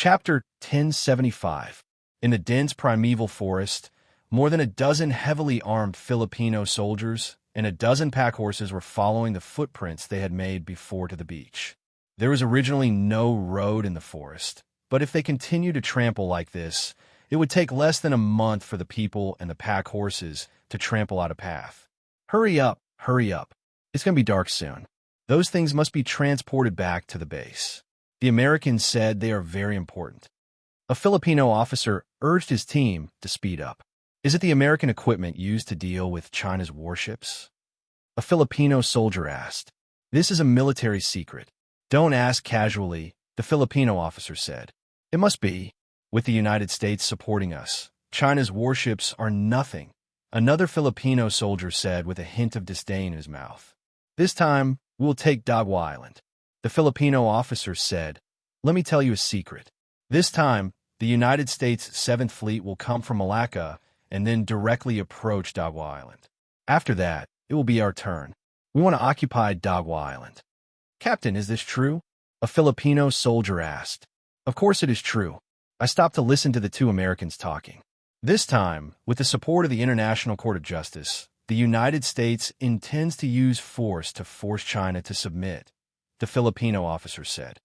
Chapter 1075. In the dense primeval forest, more than a dozen heavily armed Filipino soldiers and a dozen pack horses were following the footprints they had made before to the beach. There was originally no road in the forest, but if they continued to trample like this, it would take less than a month for the people and the pack horses to trample out a path. Hurry up, hurry up. It's going to be dark soon. Those things must be transported back to the base. The Americans said they are very important. A Filipino officer urged his team to speed up. Is it the American equipment used to deal with China's warships? A Filipino soldier asked. This is a military secret. Don't ask casually, the Filipino officer said. It must be. With the United States supporting us, China's warships are nothing, another Filipino soldier said with a hint of disdain in his mouth. This time, we'll take Dagwa Island. The Filipino officer said, let me tell you a secret. This time, the United States 7th Fleet will come from Malacca and then directly approach Dagwa Island. After that, it will be our turn. We want to occupy Dagwa Island. Captain, is this true? A Filipino soldier asked. Of course it is true. I stopped to listen to the two Americans talking. This time, with the support of the International Court of Justice, the United States intends to use force to force China to submit, the Filipino officer said.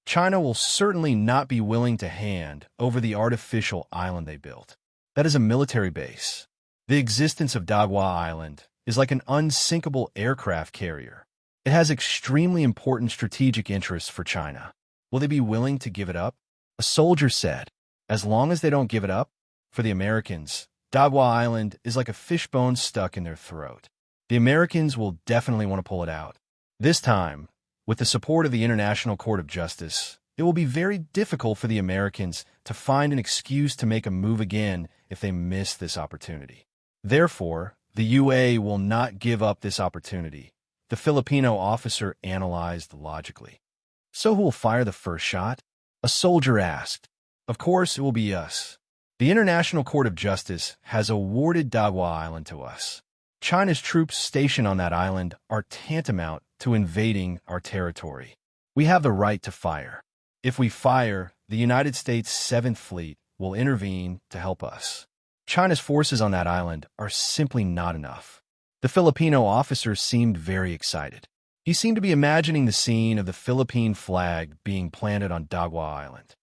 China will certainly not be willing to hand over the artificial island they built. That is a military base. The existence of Dagwa Island is like an unsinkable aircraft carrier. It has extremely important strategic interests for China. Will they be willing to give it up? A soldier said, as long as they don't give it up, for the Americans, Dagwa Island is like a fishbone stuck in their throat. The Americans will definitely want to pull it out. This time, with the support of the International Court of Justice, it will be very difficult for the Americans to find an excuse to make a move again if they miss this opportunity. Therefore, the UA will not give up this opportunity, the Filipino officer analyzed logically. So who will fire the first shot? A soldier asked. Of course, it will be us. The International Court of Justice has awarded Dagwa Island to us. China's troops stationed on that island are tantamount to invading our territory. We have the right to fire. If we fire, the United States 7th Fleet will intervene to help us. China's forces on that island are simply not enough. The Filipino officer seemed very excited. He seemed to be imagining the scene of the Philippine flag being planted on Dagwa Island.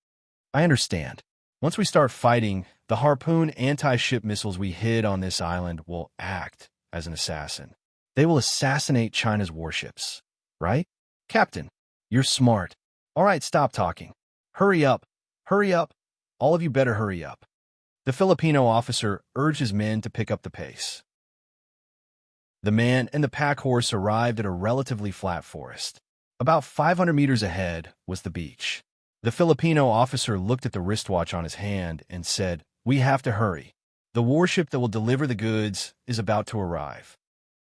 I understand. Once we start fighting, the Harpoon anti-ship missiles we hid on this island will act as an assassin. They will assassinate China's warships, right? Captain, you're smart. All right, stop talking. Hurry up. Hurry up. All of you better hurry up. The Filipino officer urged his men to pick up the pace. The man and the pack horse arrived at a relatively flat forest. About 500 meters ahead was the beach. The Filipino officer looked at the wristwatch on his hand and said, we have to hurry. The warship that will deliver the goods is about to arrive.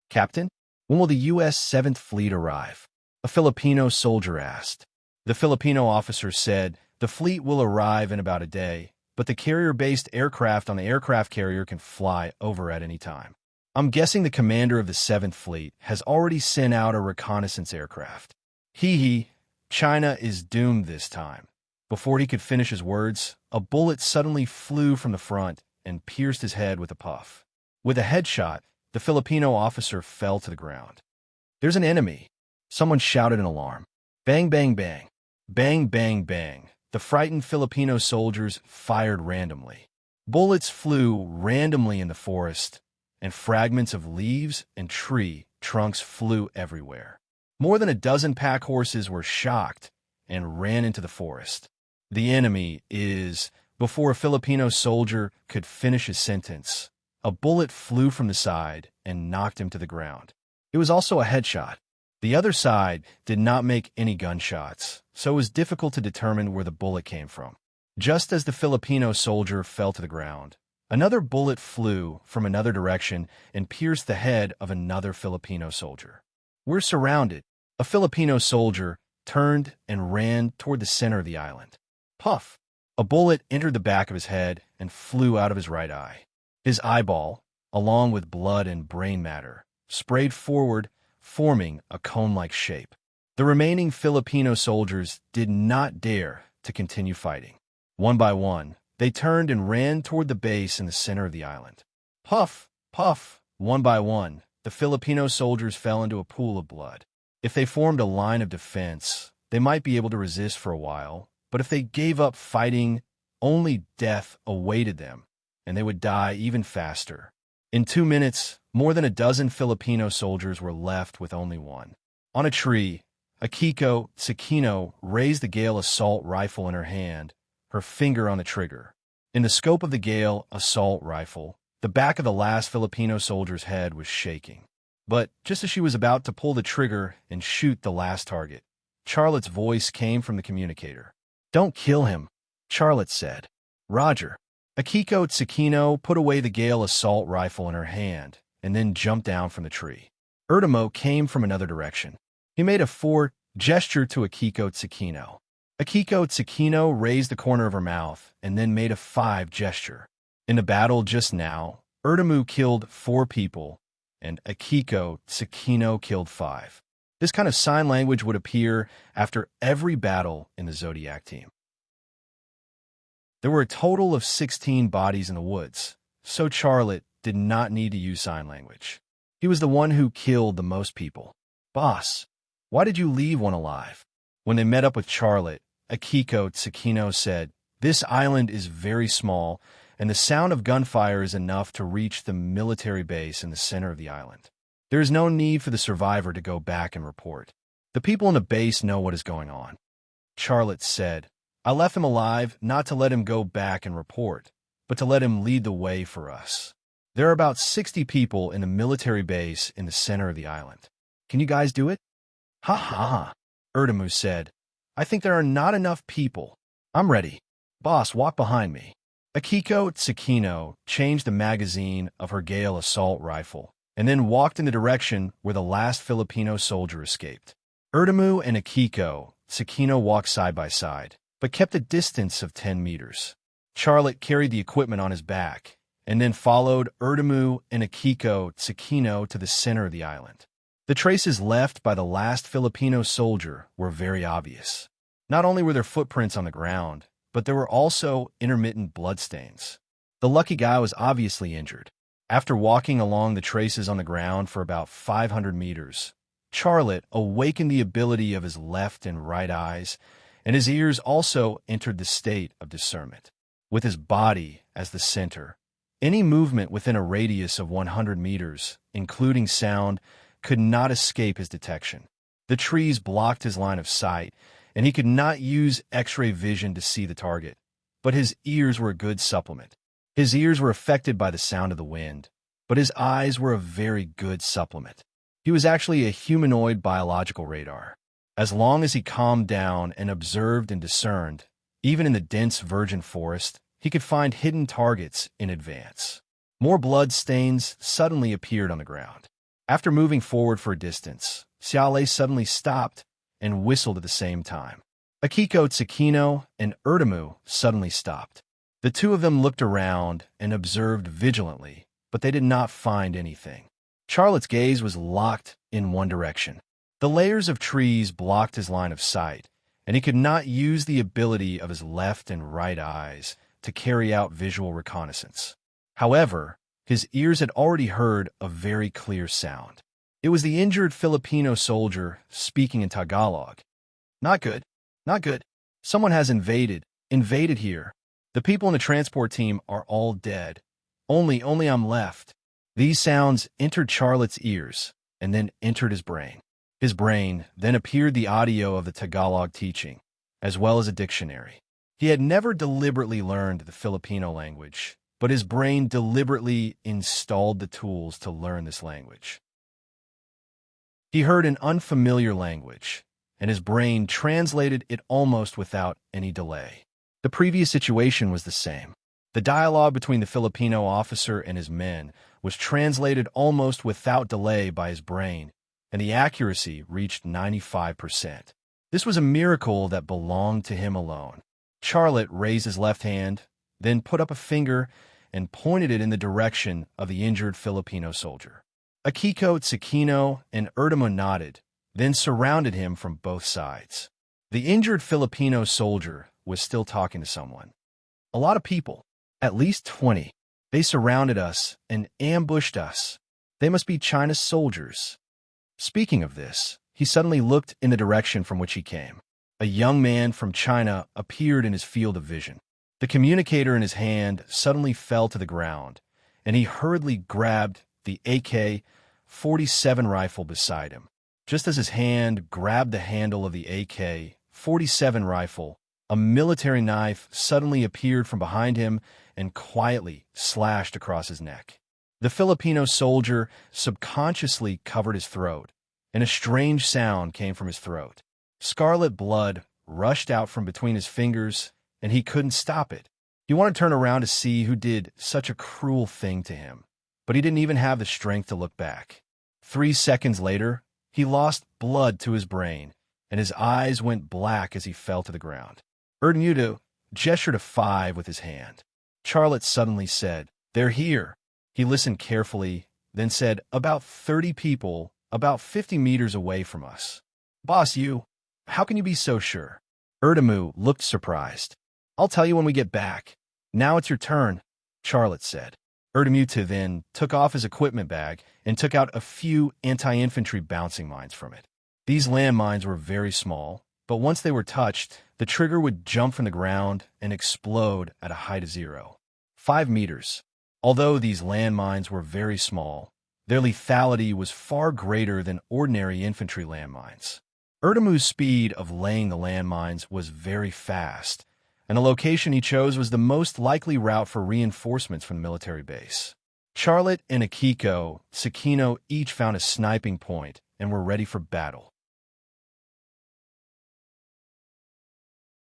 Captain, when will the U.S. 7th Fleet arrive? A Filipino soldier asked. The Filipino officer said, the fleet will arrive in about a day, but the carrier-based aircraft on the aircraft carrier can fly over at any time. I'm guessing the commander of the 7th Fleet has already sent out a reconnaissance aircraft. China is doomed this time. Before he could finish his words, a bullet suddenly flew from the front and pierced his head with a puff. With a headshot, the Filipino officer fell to the ground. There's an enemy. Someone shouted in alarm. Bang, bang, bang. Bang, bang, bang. The frightened Filipino soldiers fired randomly. Bullets flew randomly in the forest, and fragments of leaves and tree trunks flew everywhere. More than a dozen pack horses were shocked and ran into the forest. The enemy is... Before a Filipino soldier could finish his sentence, a bullet flew from the side and knocked him to the ground. It was also a headshot. The other side did not make any gunshots, so it was difficult to determine where the bullet came from. Just as the Filipino soldier fell to the ground, another bullet flew from another direction and pierced the head of another Filipino soldier. We're surrounded. A Filipino soldier turned and ran toward the center of the island. Puff! A bullet entered the back of his head and flew out of his right eye. His eyeball, along with blood and brain matter, sprayed forward, forming a cone-like shape. The remaining Filipino soldiers did not dare to continue fighting. One by one, they turned and ran toward the base in the center of the island. Puff, puff, one by one, the Filipino soldiers fell into a pool of blood. If they formed a line of defense, they might be able to resist for a while, but if they gave up fighting, only death awaited them, and they would die even faster. In 2 minutes, more than a dozen Filipino soldiers were left with only one. On a tree, Akiko Tsukino raised the Gale assault rifle in her hand, her finger on the trigger. In the scope of the Gale assault rifle, the back of the last Filipino soldier's head was shaking. But just as she was about to pull the trigger and shoot the last target, Charlotte's voice came from the communicator. "Don't kill him," Charlotte said. "Roger." Akiko Tsukino put away the Gale assault rifle in her hand and then jumped down from the tree. Erdemo came from another direction. He made a 4 gesture to Akiko Tsukino. Akiko Tsukino raised the corner of her mouth and then made a 5 gesture. In the battle just now, Erdemu killed 4 people, and Akiko Tsukino killed 5. This kind of sign language would appear after every battle in the Zodiac team. There were a total of 16 bodies in the woods, so Charlotte did not need to use sign language. He was the one who killed the most people. "Boss, why did you leave one alive?" When they met up with Charlotte, Akiko Tsukino said, "This island is very small, and the sound of gunfire is enough to reach the military base in the center of the island. There is no need for the survivor to go back and report. The people in the base know what is going on." Charlotte said, "I left him alive not to let him go back and report, but to let him lead the way for us. There are about 60 people in the military base in the center of the island. Can you guys do it?" "Ha ha," Erdemu said. "I think there are not enough people. I'm ready. Boss, walk behind me." Akiko Tsukino changed the magazine of her Gale assault rifle and then walked in the direction where the last Filipino soldier escaped. Erdemu and Akiko Tsukino walked side by side, but kept a distance of 10 meters. Charlotte carried the equipment on his back and then followed Erdemu and Akiko Tsukino to the center of the island. The traces left by the last Filipino soldier were very obvious. Not only were there footprints on the ground, but there were also intermittent bloodstains. The lucky guy was obviously injured. After walking along the traces on the ground for about 500 meters, Charlotte awakened the ability of his left and right eyes, and his ears also entered the state of discernment. With his body as the center, any movement within a radius of 100 meters, including sound, could not escape his detection. The trees blocked his line of sight, and he could not use X-ray vision to see the target. But his ears were a good supplement. His ears were affected by the sound of the wind, but his eyes were a very good supplement. He was actually a humanoid biological radar. As long as he calmed down and observed and discerned, even in the dense virgin forest, he could find hidden targets in advance. More blood stains suddenly appeared on the ground. After moving forward for a distance, Xiaolei suddenly stopped and whistled at the same time. Akiko Tsukino and Erdemu suddenly stopped. The two of them looked around and observed vigilantly, but they did not find anything. Charlotte's gaze was locked in one direction. The layers of trees blocked his line of sight, and he could not use the ability of his left and right eyes to carry out visual reconnaissance. However, his ears had already heard a very clear sound. It was the injured Filipino soldier speaking in Tagalog. "Not good. Not good. Someone has invaded here. The people in the transport team are all dead. Only I'm left." These sounds entered Charlotte's ears and then entered his brain. His brain then appeared the audio of the Tagalog teaching, as well as a dictionary. He had never deliberately learned the Filipino language, but his brain deliberately installed the tools to learn this language. He heard an unfamiliar language, and his brain translated it almost without any delay. The previous situation was the same. The dialogue between the Filipino officer and his men was translated almost without delay by his brain, and the accuracy reached 95%. This was a miracle that belonged to him alone. Charlotte raised his left hand, then put up a finger and pointed it in the direction of the injured Filipino soldier. Akiko Tsukino and Erdemo nodded, then surrounded him from both sides. The injured Filipino soldier was still talking to someone. A lot of people. At least 20. They surrounded us and ambushed us. They must be China's soldiers. Speaking of this, he suddenly looked in the direction from which he came. A young man from China appeared in his field of vision. The communicator in his hand suddenly fell to the ground, and he hurriedly grabbed the AK-47 rifle beside him. Just as his hand grabbed the handle of the AK-47 rifle, a military knife suddenly appeared from behind him and quietly slashed across his neck. The Filipino soldier subconsciously covered his throat, and a strange sound came from his throat. Scarlet blood rushed out from between his fingers, and he couldn't stop it. He wanted to turn around to see who did such a cruel thing to him, but he didn't even have the strength to look back. 3 seconds later, he lost blood to his brain, and his eyes went black as he fell to the ground. Erdemuto gestured a 5 with his hand. Charlotte suddenly said, "They're here." He listened carefully, then said, "About 30 people, about 50 meters away from us." "Boss, how can you be so sure?" Erdemu looked surprised. "I'll tell you when we get back. Now it's your turn," Charlotte said. Erdemuto then took off his equipment bag and took out a few anti-infantry bouncing mines from it. These landmines were very small, but once they were touched, the trigger would jump from the ground and explode at a height of 0.5 meters. Although these landmines were very small, their lethality was far greater than ordinary infantry landmines. Erdemu's speed of laying the landmines was very fast, and the location he chose was the most likely route for reinforcements from the military base. Charlotte and Akiko Sakino each found a sniping point and were ready for battle.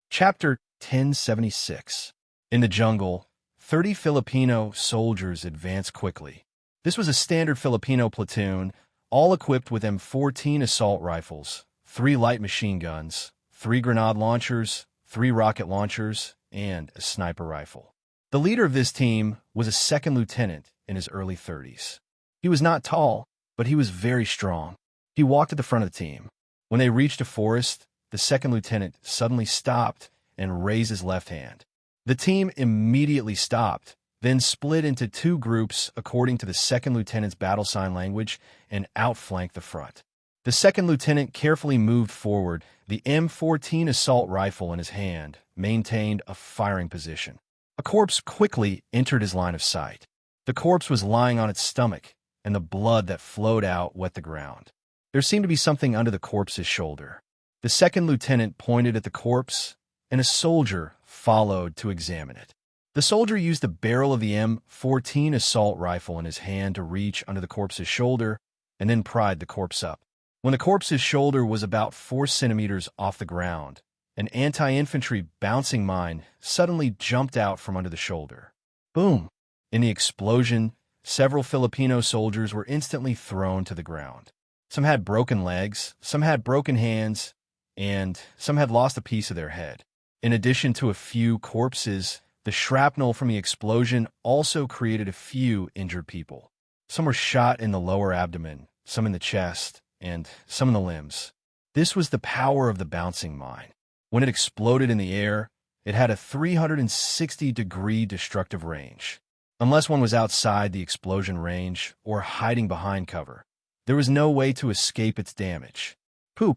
Chapter 1076. In the jungle, 30 Filipino soldiers advanced quickly. This was a standard Filipino platoon, all equipped with M14 assault rifles, 3 light machine guns, 3 grenade launchers, 3 rocket launchers, and a sniper rifle. The leader of this team was a second lieutenant in his early 30s. He was not tall, but he was very strong. He walked at the front of the team. When they reached a forest, the second lieutenant suddenly stopped and raised his left hand. The team immediately stopped, then split into 2 groups according to the second lieutenant's battle sign language and outflanked the front. The second lieutenant carefully moved forward, the M14 assault rifle in his hand, maintained a firing position. A corpse quickly entered his line of sight. The corpse was lying on its stomach, and the blood that flowed out wet the ground. There seemed to be something under the corpse's shoulder. The second lieutenant pointed at the corpse, and a soldier followed to examine it. The soldier used the barrel of the M14 assault rifle in his hand to reach under the corpse's shoulder and then pried the corpse up. When the corpse's shoulder was about 4 centimeters off the ground, an anti-infantry bouncing mine suddenly jumped out from under the shoulder. Boom! In the explosion, several Filipino soldiers were instantly thrown to the ground. Some had broken legs, some had broken hands, and some had lost a piece of their head. In addition to a few corpses, the shrapnel from the explosion also created a few injured people. Some were shot in the lower abdomen, some in the chest, and some in the limbs. This was the power of the bouncing mine. When it exploded in the air, it had a 360-degree destructive range. Unless one was outside the explosion range or hiding behind cover, there was no way to escape its damage. Pu.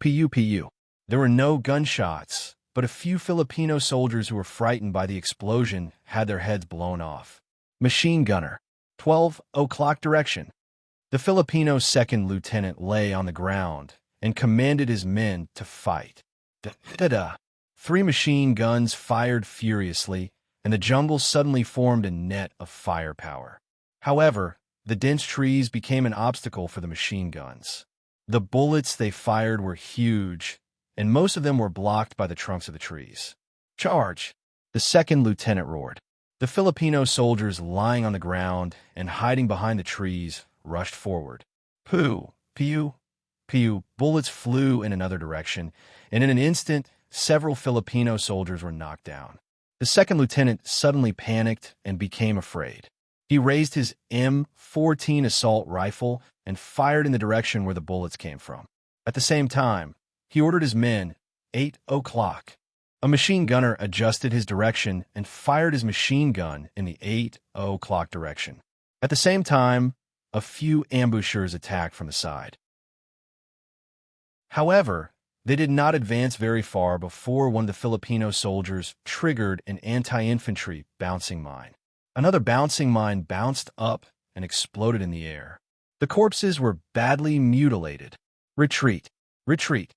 There were no gunshots, but a few Filipino soldiers who were frightened by the explosion had their heads blown off. Machine gunner. 12 o'clock direction. The Filipino second lieutenant lay on the ground and commanded his men to fight. Da-da-da. 3 machine guns fired furiously, and the jungle suddenly formed a net of firepower. However, the dense trees became an obstacle for the machine guns. The bullets they fired were huge, and most of them were blocked by the trunks of the trees. Charge! The second lieutenant roared. The Filipino soldiers lying on the ground and hiding behind the trees rushed forward. Piu! Bullets flew in another direction, and in an instant, several Filipino soldiers were knocked down. The second lieutenant suddenly panicked and became afraid. He raised his M14 assault rifle and fired in the direction where the bullets came from. At the same time, he ordered his men, 8 o'clock. A machine gunner adjusted his direction and fired his machine gun in the 8 o'clock direction. At the same time, a few ambushers attacked from the side. However, they did not advance very far before one of the Filipino soldiers triggered an anti-infantry bouncing mine. Another bouncing mine bounced up and exploded in the air. The corpses were badly mutilated. Retreat! Retreat!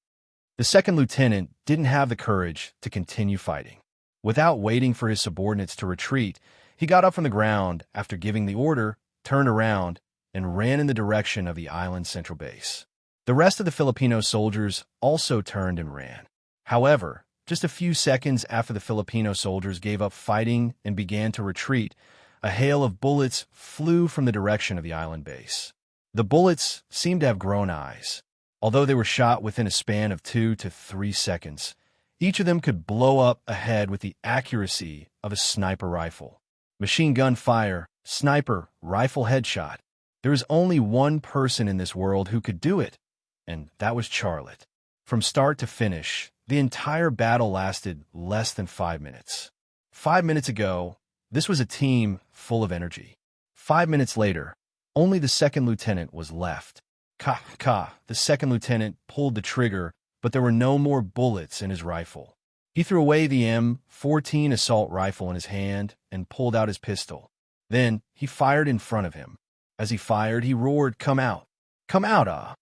The second lieutenant didn't have the courage to continue fighting. Without waiting for his subordinates to retreat, he got up from the ground after giving the order, turned around, and ran in the direction of the island's central base. The rest of the Filipino soldiers also turned and ran. However, just a few seconds after the Filipino soldiers gave up fighting and began to retreat, a hail of bullets flew from the direction of the island base. The bullets seemed to have grown eyes. Although they were shot within a span of 2 to 3 seconds, each of them could blow up a head with the accuracy of a sniper rifle. Machine gun fire, sniper, rifle headshot. There is only one person in this world who could do it, and that was Charlotte. From start to finish, the entire battle lasted less than 5 minutes. 5 minutes ago, this was a team full of energy. 5 minutes later, only the second lieutenant was left. The second lieutenant pulled the trigger, but there were no more bullets in his rifle. He threw away the M14 assault rifle in his hand and pulled out his pistol. Then he fired in front of him. As he fired, he roared, "Come out! Come out, ah!"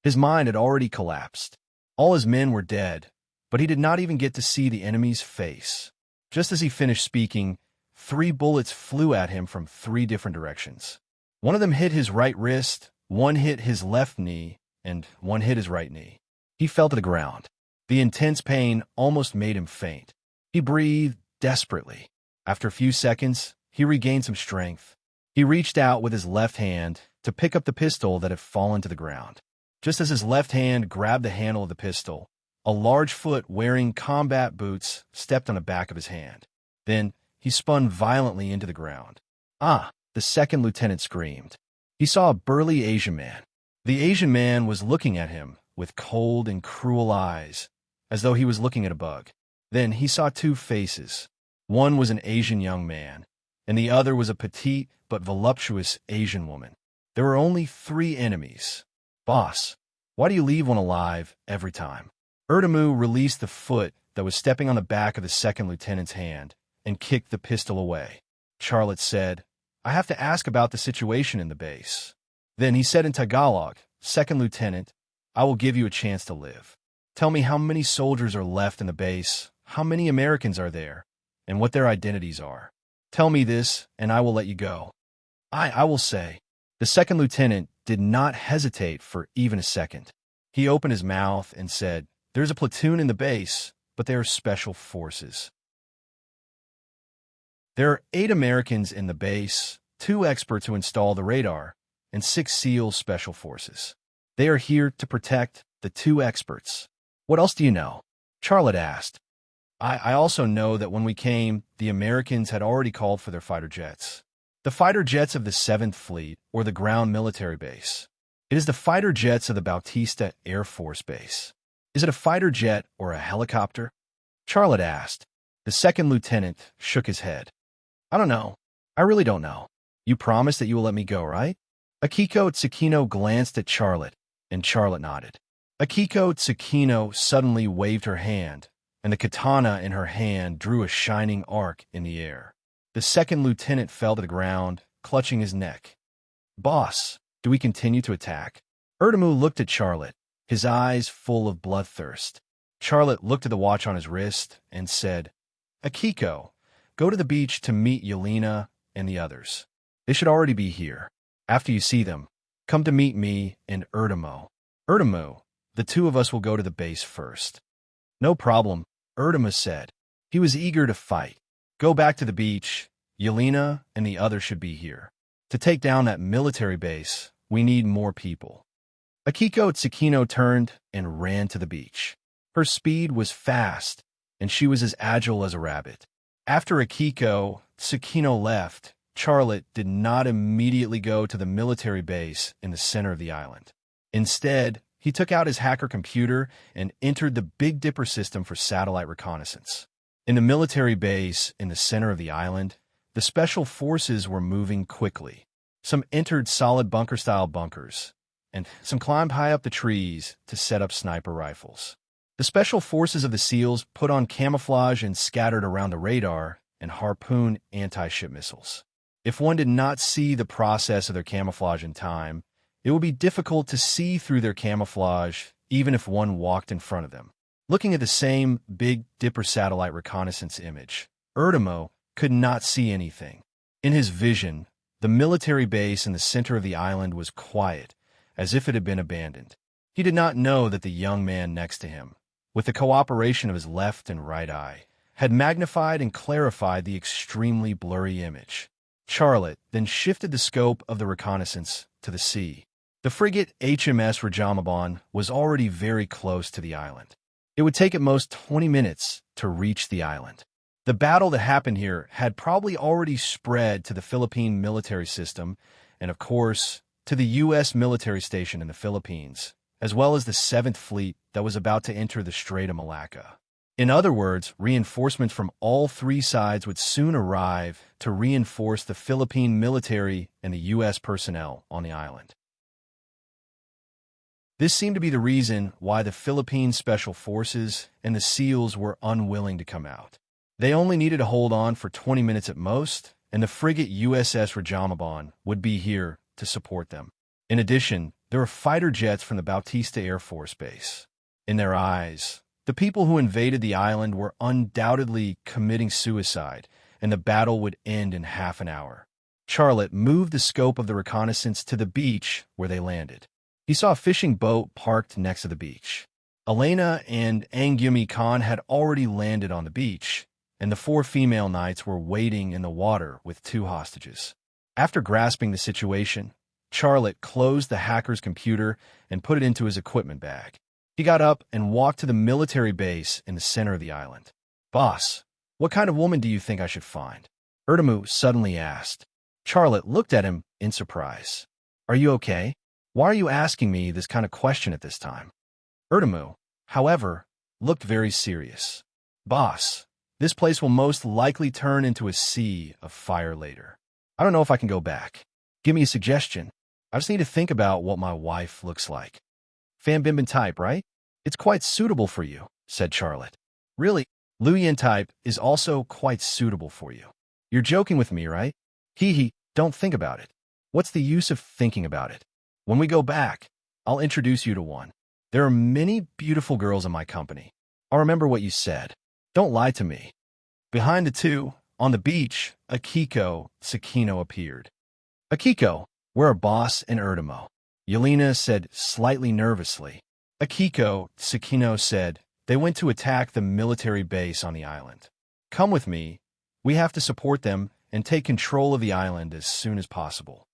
His mind had already collapsed. All his men were dead, but he did not even get to see the enemy's face. Just as he finished speaking, 3 bullets flew at him from 3 different directions. One of them hit his right wrist, one hit his left knee, and one hit his right knee. He fell to the ground. The intense pain almost made him faint. He breathed desperately. After a few seconds, he regained some strength. He reached out with his left hand to pick up the pistol that had fallen to the ground. Just as his left hand grabbed the handle of the pistol, a large foot wearing combat boots stepped on the back of his hand. Then he spun violently into the ground. "Ah!" the second lieutenant screamed. He saw a burly Asian man. The Asian man was looking at him with cold and cruel eyes, as though he was looking at a bug. Then he saw 2 faces. One was an Asian young man, and the other was a petite but voluptuous Asian woman. There were only 3 enemies. "Boss, why do you leave one alive every time?" Erdamu released the foot that was stepping on the back of the second lieutenant's hand and kicked the pistol away. Charlotte said, "I have to ask about the situation in the base." Then he said in Tagalog, "Second Lieutenant, I will give you a chance to live. Tell me how many soldiers are left in the base, how many Americans are there, and what their identities are. Tell me this, and I will let you go." I will say. The second lieutenant did not hesitate for even a second. He opened his mouth and said, "There's a platoon in the base, but they are special forces. There are 8 Americans in the base, 2 experts who install the radar, and 6 SEAL special forces. They are here to protect the 2 experts. What else do you know?" Charlotte asked. I also know that when we came, the Americans had already called for their fighter jets. The fighter jets of the 7th Fleet, or the ground military base. It is the fighter jets of the Bautista Air Force Base. Is it a fighter jet or a helicopter? Charlotte asked. The second lieutenant shook his head. "I don't know. I really don't know. You promise that you will let me go, right?" Akiko Tsukino glanced at Charlotte, and Charlotte nodded. Akiko Tsukino suddenly waved her hand, and the katana in her hand drew a shining arc in the air. The second lieutenant fell to the ground, clutching his neck. "Boss, do we continue to attack?" Erdamu looked at Charlotte, his eyes full of bloodthirst. Charlotte looked at the watch on his wrist and said, "Akiko, go to the beach to meet Yelena and the others. They should already be here. After you see them, come to meet me and Erdamu. Erdamu, the 2 of us will go to the base first." "No problem," Erdamu said. He was eager to fight. "Go back to the beach. Yelena and the others should be here. To take down that military base, we need more people." Akiko Tsukino turned and ran to the beach. Her speed was fast, and she was as agile as a rabbit. After Akiko Tsukino left, Charlotte did not immediately go to the military base in the center of the island. Instead, He took out his hacker computer and entered the Big Dipper system for satellite reconnaissance. In the military base in the center of the island, the special forces were moving quickly. Some entered solid bunker-style bunkers, and some climbed high up the trees to set up sniper rifles. The special forces of the SEALs put on camouflage and scattered around the radar and harpooned anti-ship missiles. If one did not see the process of their camouflage in time, it would be difficult to see through their camouflage even if one walked in front of them. Looking at the same Big Dipper satellite reconnaissance image, Erdemo could not see anything. In his vision, the military base in the center of the island was quiet, as if it had been abandoned. He did not know that the young man next to him, with the cooperation of his left and right eye, had magnified and clarified the extremely blurry image. Charlotte then shifted the scope of the reconnaissance to the sea. The frigate HMS Rajamabon was already very close to the island. It would take at most 20 minutes to reach the island. The battle that happened here had probably already spread to the Philippine military system and, of course, to the U.S. military station in the Philippines, as well as the 7th Fleet that was about to enter the Strait of Malacca. In other words, reinforcements from all three sides would soon arrive to reinforce the Philippine military and the U.S. personnel on the island. This seemed to be the reason why the Philippine Special Forces and the SEALs were unwilling to come out. They only needed to hold on for 20 minutes at most, and the frigate USS Rajamabon would be here to support them. In addition, there were fighter jets from the Bautista Air Force Base. In their eyes, the people who invaded the island were undoubtedly committing suicide, and the battle would end in half an hour. Charlotte moved the scope of the reconnaissance to the beach where they landed. He saw a fishing boat parked next to the beach. Elena and Angumi Khan had already landed on the beach, and the 4 female knights were waiting in the water with 2 hostages. After grasping the situation, Charlotte closed the hacker's computer and put it into his equipment bag. He got up and walked to the military base in the center of the island. "Boss, what kind of woman do you think I should find?" Erdemu suddenly asked. Charlotte looked at him in surprise. "Are you okay? Why are you asking me this kind of question at this time?" Erdemu, however, looked very serious. "Boss, this place will most likely turn into a sea of fire later. I don't know if I can go back. Give me a suggestion. I just need to think about what my wife looks like." "Fan Binbin type, right? It's quite suitable for you," said Charlotte. "Really, Luyan type is also quite suitable for you. You're joking with me, right? Hee, don't think about it. What's the use of thinking about it? When we go back, I'll introduce you to one. There are many beautiful girls in my company. I'll remember what you said. Don't lie to me." Behind the two, on the beach, Akiko Sakino appeared. "Akiko, where are Boss and Erdemo?" Yelena said slightly nervously. Akiko Sakino said, "They went to attack the military base on the island. Come with me. We have to support them and take control of the island as soon as possible."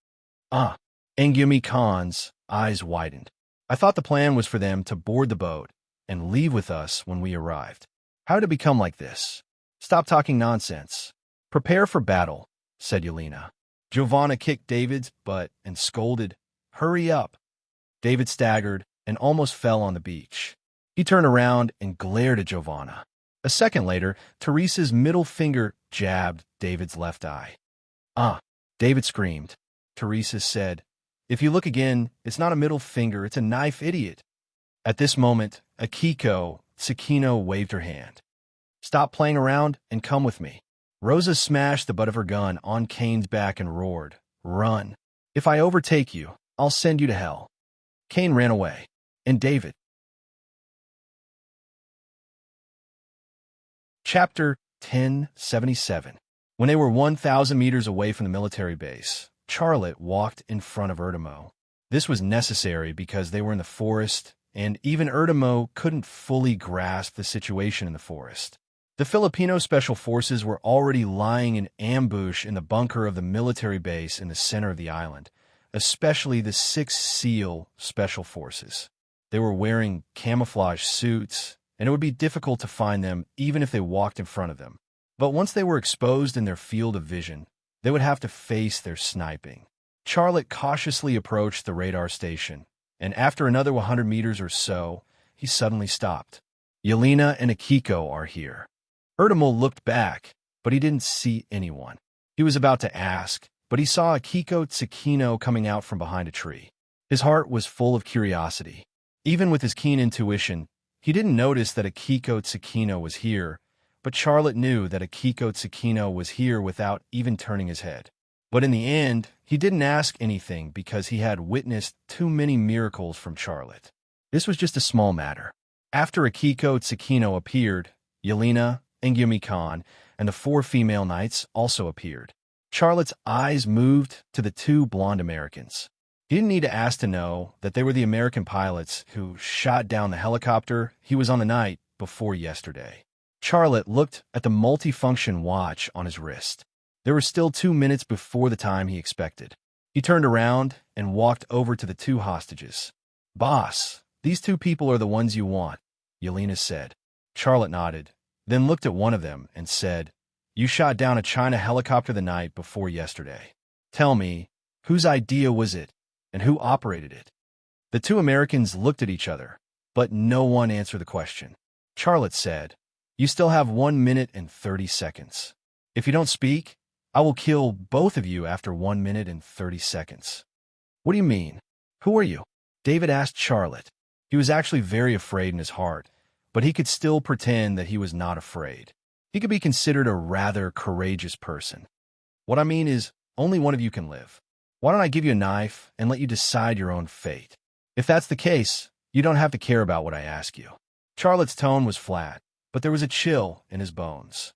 Angumi Khan's eyes widened. "I thought the plan was for them to board the boat and leave with us when we arrived. How did it become like this? Stop talking nonsense. Prepare for battle," said Yelena. Giovanna kicked David's butt and scolded, "Hurry up." David staggered and almost fell on the beach. He turned around and glared at Giovanna. A second later, Teresa's middle finger jabbed David's left eye. David screamed. Teresa said, "If you look again, it's not a middle finger, it's a knife, idiot." At this moment, Akiko Sakino waved her hand. "Stop playing around and come with me." Rosa smashed the butt of her gun on Kane's back and roared, "Run. If I overtake you, I'll send you to hell." Kane ran away. And David. Chapter 1077. When they were 1,000 meters away from the military base, Charlotte walked in front of Erdemo. This was necessary because they were in the forest, and even Erdemo couldn't fully grasp the situation in the forest. The Filipino Special Forces were already lying in ambush in the bunker of the military base in the center of the island, especially the 6th SEAL Special Forces. They were wearing camouflage suits, and it would be difficult to find them even if they walked in front of them. But once they were exposed in their field of vision, they would have to face their sniping. Charlotte cautiously approached the radar station and after another 100 meters or so, he suddenly stopped. Yelena and Akiko are here. Erdemol looked back, but he didn't see anyone. He was about to ask, but he saw Akiko Tsukino coming out from behind a tree. His heart was full of curiosity. Even with his keen intuition, he didn't notice that Akiko Tsukino was here, but Charlotte knew that Akiko Tsukino was here without even turning his head. But in the end, he didn't ask anything because he had witnessed too many miracles from Charlotte. This was just a small matter. After Akiko Tsukino appeared, Yelena, Yumi-kan, and the 4 female knights also appeared. Charlotte's eyes moved to the 2 blonde Americans. He didn't need to ask to know that they were the American pilots who shot down the helicopter he was on the night before yesterday. Charlotte looked at the multifunction watch on his wrist. There were still 2 minutes before the time he expected. He turned around and walked over to the 2 hostages. "Boss, these 2 people are the ones you want," Yelena said. Charlotte nodded, then looked at one of them and said, "You shot down a China helicopter the night before yesterday. Tell me, whose idea was it, and who operated it?" The 2 Americans looked at each other, but no one answered the question. Charlotte said, "You still have 1 minute and 30 seconds. If you don't speak, I will kill both of you after 1 minute and 30 seconds. "What do you mean? Who are you?" David asked Charlotte. He was actually very afraid in his heart, but he could still pretend that he was not afraid. He could be considered a rather courageous person. "What I mean is, only one of you can live. Why don't I give you a knife and let you decide your own fate? If that's the case, you don't have to care about what I ask you." Charlotte's tone was flat, but there was a chill in his bones.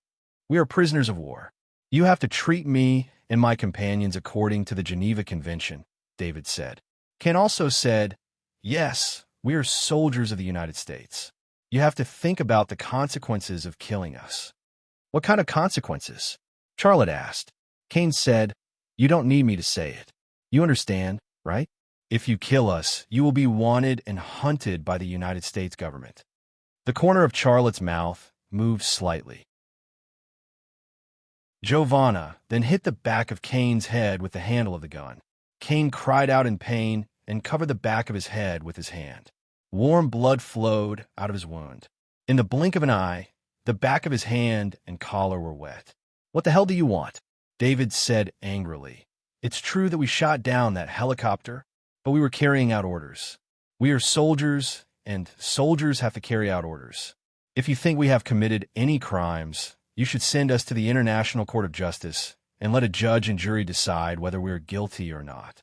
"We are prisoners of war. You have to treat me and my companions according to the Geneva Convention," David said. Ken also said, "Yes, we are soldiers of the United States. You have to think about the consequences of killing us." "What kind of consequences?" Charlotte asked. Kane said, "You don't need me to say it. You understand, right? If you kill us, you will be wanted and hunted by the United States government." The corner of Charlotte's mouth moved slightly. Giovanna then hit the back of Kane's head with the handle of the gun. Kane cried out in pain and covered the back of his head with his hand. Warm blood flowed out of his wound. In the blink of an eye, the back of his hand and collar were wet. "What the hell do you want?" David said angrily. "It's true that we shot down that helicopter, but we were carrying out orders. We are soldiers, and soldiers have to carry out orders. If you think we have committed any crimes, you should send us to the International Court of Justice and let a judge and jury decide whether we are guilty or not."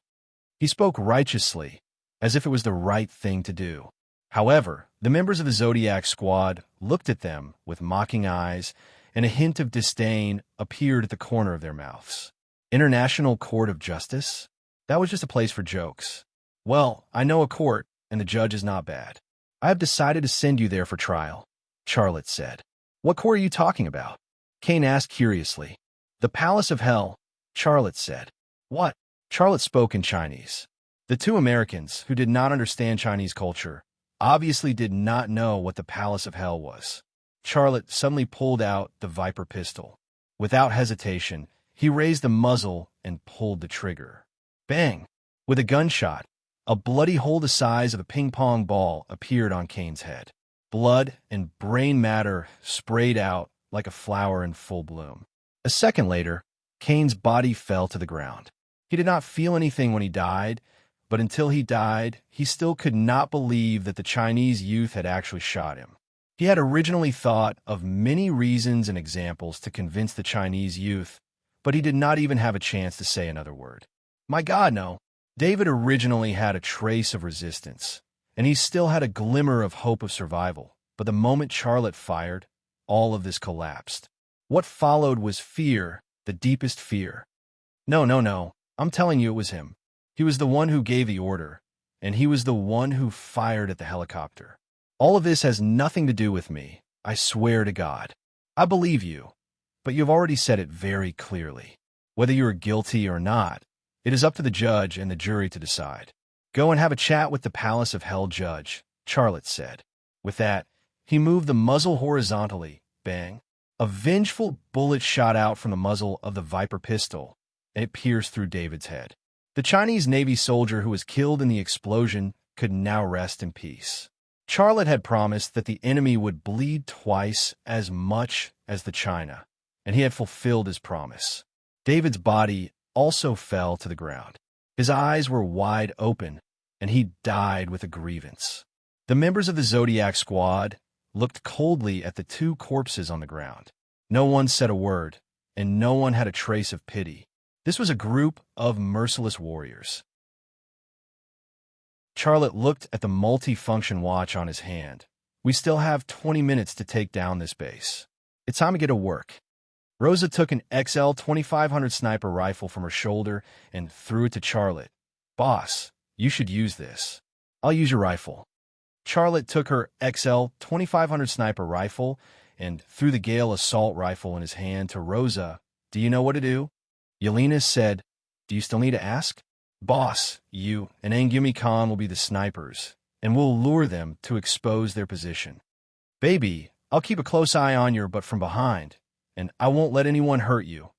He spoke righteously, as if it was the right thing to do. However, the members of the Zodiac Squad looked at them with mocking eyes, and a hint of disdain appeared at the corner of their mouths. International Court of Justice? That was just a place for jokes. "Well, I know a court, and the judge is not bad. I have decided to send you there for trial," Charlotte said. "What court are you talking about?" Kane asked curiously. "The Palace of Hell," Charlotte said. "What?" Charlotte spoke in Chinese. The 2 Americans, who did not understand Chinese culture, obviously did not know what the Palace of Hell was. Charlotte suddenly pulled out the Viper pistol. Without hesitation, he raised the muzzle and pulled the trigger. Bang! With a gunshot, a bloody hole the size of a ping-pong ball appeared on Kane's head. Blood and brain matter sprayed out like a flower in full bloom. A second later, Kane's body fell to the ground. He did not feel anything when he died, but until he died, he still could not believe that the Chinese youth had actually shot him. He had originally thought of many reasons and examples to convince the Chinese youth, but he did not even have a chance to say another word. My God, no. David originally had a trace of resistance, and he still had a glimmer of hope of survival, but the moment Charlotte fired, all of this collapsed. What followed was fear, the deepest fear. No. I'm telling you it was him. He was the one who gave the order, and he was the one who fired at the helicopter. All of this has nothing to do with me, I swear to God. I believe you, but you've already said it very clearly. Whether you are guilty or not, it is up to the judge and the jury to decide. Go and have a chat with the Palace of Hell judge, Charlotte said. With that, he moved the muzzle horizontally. Bang. A vengeful bullet shot out from the muzzle of the Viper pistol, and it pierced through David's head. The Chinese Navy soldier who was killed in the explosion could now rest in peace. Charlotte had promised that the enemy would bleed twice as much as the China, and he had fulfilled his promise. David's body also fell to the ground. His eyes were wide open, and he died with a grievance. The members of the Zodiac squad looked coldly at the two corpses on the ground. No one said a word, and no one had a trace of pity. This was a group of merciless warriors. Charlotte looked at the multi-function watch on his hand. We still have 20 minutes to take down this base. It's time to get to work. Rosa took an XL 2500 sniper rifle from her shoulder and threw it to Charlotte. Boss, you should use this. I'll use your rifle. Charlotte took her XL 2500 sniper rifle and threw the Gale assault rifle in his hand to Rosa. Do you know what to do? Yelena said, do you still need to ask? Boss, you and Angumi Khan will be the snipers, and we'll lure them to expose their position. Baby, I'll keep a close eye on you, but from behind, and I won't let anyone hurt you,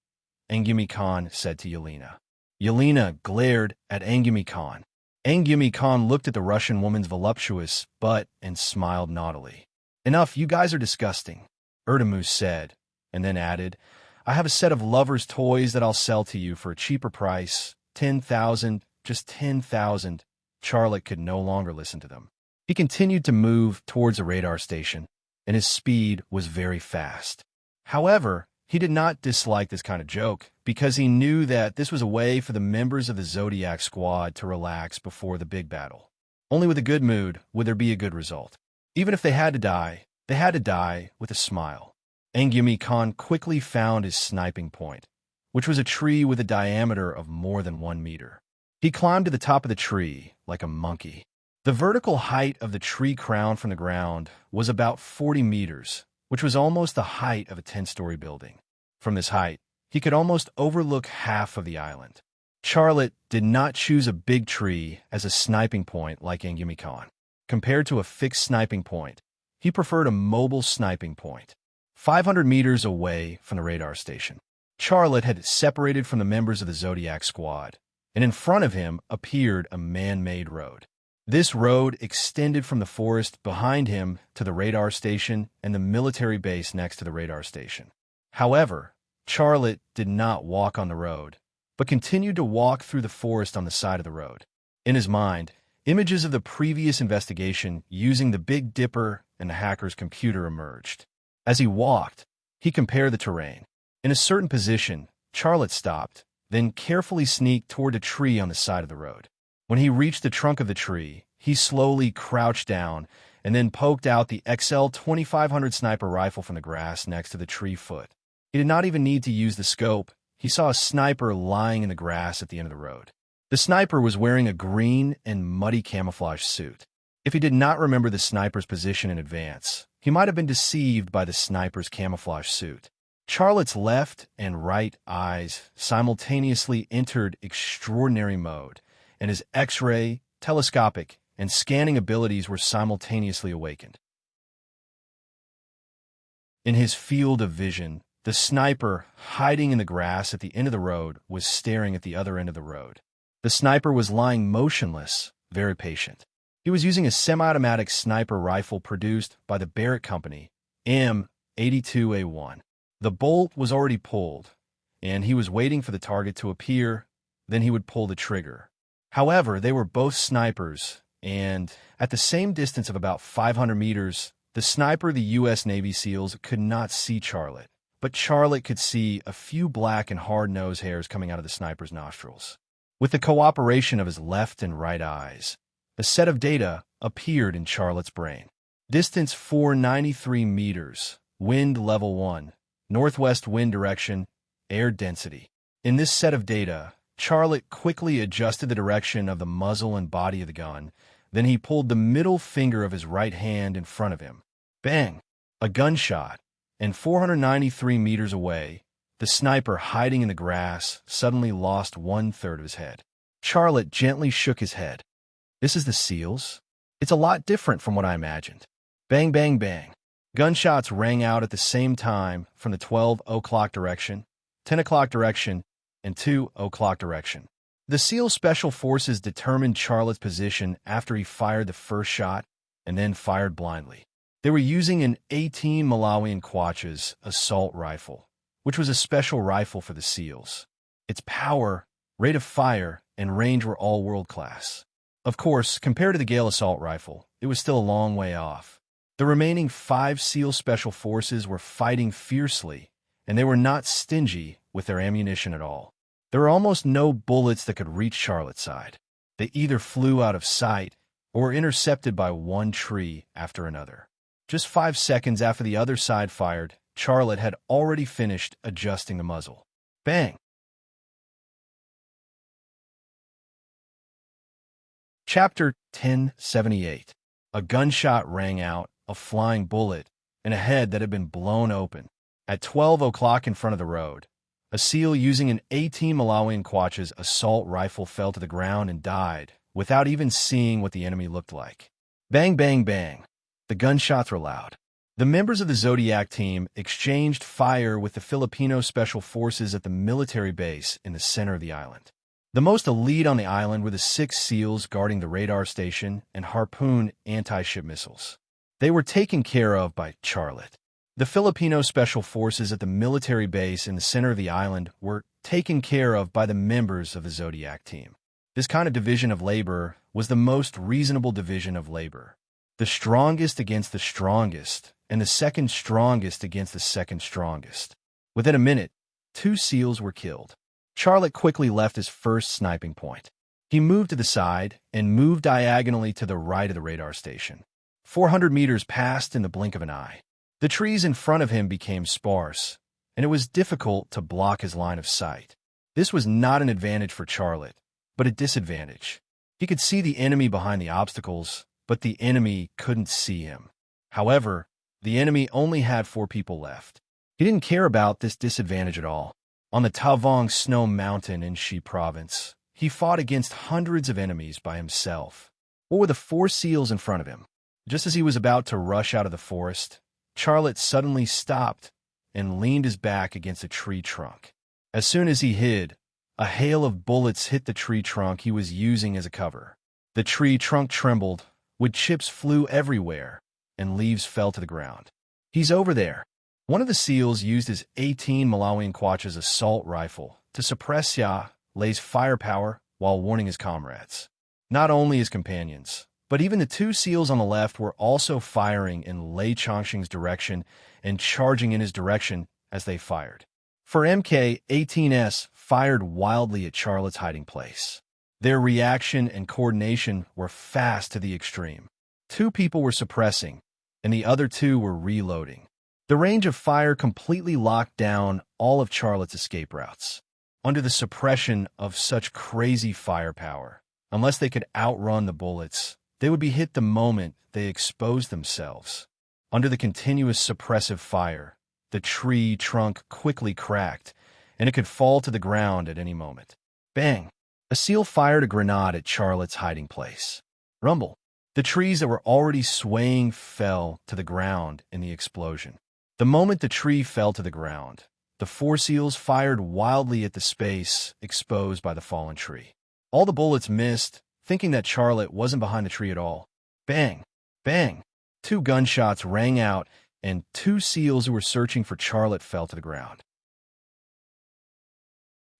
Angumi Khan said to Yelena. Yelena glared at Angumi Khan. Angumi Khan looked at the Russian woman's voluptuous butt and smiled naughtily. Enough, you guys are disgusting, Erdemus said, and then added, I have a set of lover's toys that I'll sell to you for a cheaper price. 10,000, just 10,000. Charlotte could no longer listen to them. He continued to move towards the radar station, and his speed was very fast. However, he did not dislike this kind of joke, because he knew that this was a way for the members of the Zodiac squad to relax before the big battle. Only with a good mood would there be a good result. Even if they had to die with a smile. Angumi Khan quickly found his sniping point, which was a tree with a diameter of more than 1 meter. He climbed to the top of the tree like a monkey. The vertical height of the tree crown from the ground was about 40 meters, which was almost the height of a 10-story building. From this height, he could almost overlook half of the island. Charlotte did not choose a big tree as a sniping point like Angumi Khan. Compared to a fixed sniping point, he preferred a mobile sniping point, 500 meters away from the radar station. Charlotte had separated from the members of the Zodiac squad, and in front of him appeared a man-made road. This road extended from the forest behind him to the radar station and the military base next to the radar station. However, Charlotte did not walk on the road, but continued to walk through the forest on the side of the road. In his mind, images of the previous investigation using the Big Dipper and the hacker's computer emerged. As he walked, he compared the terrain. In a certain position, Charlotte stopped, then carefully sneaked toward a tree on the side of the road. When he reached the trunk of the tree, he slowly crouched down and then poked out the XL 2500 sniper rifle from the grass next to the tree foot. He did not even need to use the scope. He saw a sniper lying in the grass at the end of the road. The sniper was wearing a green and muddy camouflage suit. If he did not remember the sniper's position in advance, he might have been deceived by the sniper's camouflage suit. Charlotte's left and right eyes simultaneously entered extraordinary mode, and his X-ray, telescopic, and scanning abilities were simultaneously awakened. In his field of vision, the sniper, hiding in the grass at the end of the road, was staring at the other end of the road. The sniper was lying motionless, very patient. He was using a semi-automatic sniper rifle produced by the Barrett Company, M82A1. The bolt was already pulled, and he was waiting for the target to appear, then he would pull the trigger. However, they were both snipers, and at the same distance of about 500 meters, the sniper of the U.S. Navy SEALs could not see Charlotte, but Charlotte could see a few black and hard nose hairs coming out of the sniper's nostrils. With the cooperation of his left and right eyes, a set of data appeared in Charlotte's brain. Distance 493 meters, wind level 1, northwest wind direction, air density. In this set of data, Charlotte quickly adjusted the direction of the muzzle and body of the gun. Then he pulled the middle finger of his right hand in front of him. Bang! A gunshot, and 493 meters away, the sniper hiding in the grass suddenly lost 1/3 of his head. Charlotte gently shook his head. This is the SEALs? It's a lot different from what I imagined. Bang, bang, bang. Gunshots rang out at the same time from the 12 o'clock direction, 10 o'clock direction, and 2 o'clock direction. The SEAL Special Forces determined Charlotte's position after he fired the first shot and then fired blindly. They were using an 18 Malawian Kwacha's assault rifle, which was a special rifle for the SEALs. Its power, rate of fire, and range were all world-class. Of course, compared to the Gale assault rifle, it was still a long way off. The remaining 5 SEAL Special Forces were fighting fiercely, and they were not stingy with their ammunition at all. There were almost no bullets that could reach Charlotte's side. They either flew out of sight or were intercepted by one tree after another. Just 5 seconds after the other side fired, Charlotte had already finished adjusting the muzzle. Bang! Chapter 1078. A gunshot rang out, a flying bullet, and a head that had been blown open. At 12 o'clock in front of the road, a SEAL using an 18 Malawian Kwacha's assault rifle fell to the ground and died without even seeing what the enemy looked like. Bang, bang, bang. The gunshots were loud. The members of the Zodiac team exchanged fire with the Filipino Special Forces at the military base in the center of the island. The most elite on the island were the 6 SEALs guarding the radar station and Harpoon anti-ship missiles. They were taken care of by Charlotte. The Filipino Special Forces at the military base in the center of the island were taken care of by the members of the Zodiac team. This kind of division of labor was the most reasonable division of labor. The strongest against the strongest, and the second strongest against the second strongest. Within a minute, 2 SEALs were killed. Charlotte quickly left his first sniping point. He moved to the side and moved diagonally to the right of the radar station. 400 meters passed in the blink of an eye. The trees in front of him became sparse, and it was difficult to block his line of sight. This was not an advantage for Charlotte, but a disadvantage. He could see the enemy behind the obstacles, but the enemy couldn't see him. However, the enemy only had 4 people left. He didn't care about this disadvantage at all. On the Tavong Snow Mountain in Shi Province, he fought against hundreds of enemies by himself. What were the 4 SEALs in front of him? Just as he was about to rush out of the forest, Charlotte suddenly stopped and leaned his back against a tree trunk. As soon as he hid, a hail of bullets hit the tree trunk he was using as a cover. The tree trunk trembled, wood chips flew everywhere, and leaves fell to the ground. He's over there. One of the SEALs used his 18 Malawian Kwacha's assault rifle to suppress Lay's firepower while warning his comrades. Not only his companions, but even the 2 SEALs on the left were also firing in Lei Chongqing's direction and charging in his direction as they fired. For MK-18S fired wildly at Charlotte's hiding place. Their reaction and coordination were fast to the extreme. 2 people were suppressing, and the other 2 were reloading. The range of fire completely locked down all of Charlotte's escape routes. Under the suppression of such crazy firepower, unless they could outrun the bullets, they would be hit the moment they exposed themselves. Under the continuous suppressive fire, the tree trunk quickly cracked, and it could fall to the ground at any moment. Bang! A SEAL fired a grenade at Charlotte's hiding place. Rumble! The trees that were already swaying fell to the ground in the explosion. The moment the tree fell to the ground, the 4 SEALs fired wildly at the space exposed by the fallen tree. All the bullets missed, thinking that Charlotte wasn't behind the tree at all. Bang! Bang! 2 gunshots rang out, and 2 SEALs who were searching for Charlotte fell to the ground.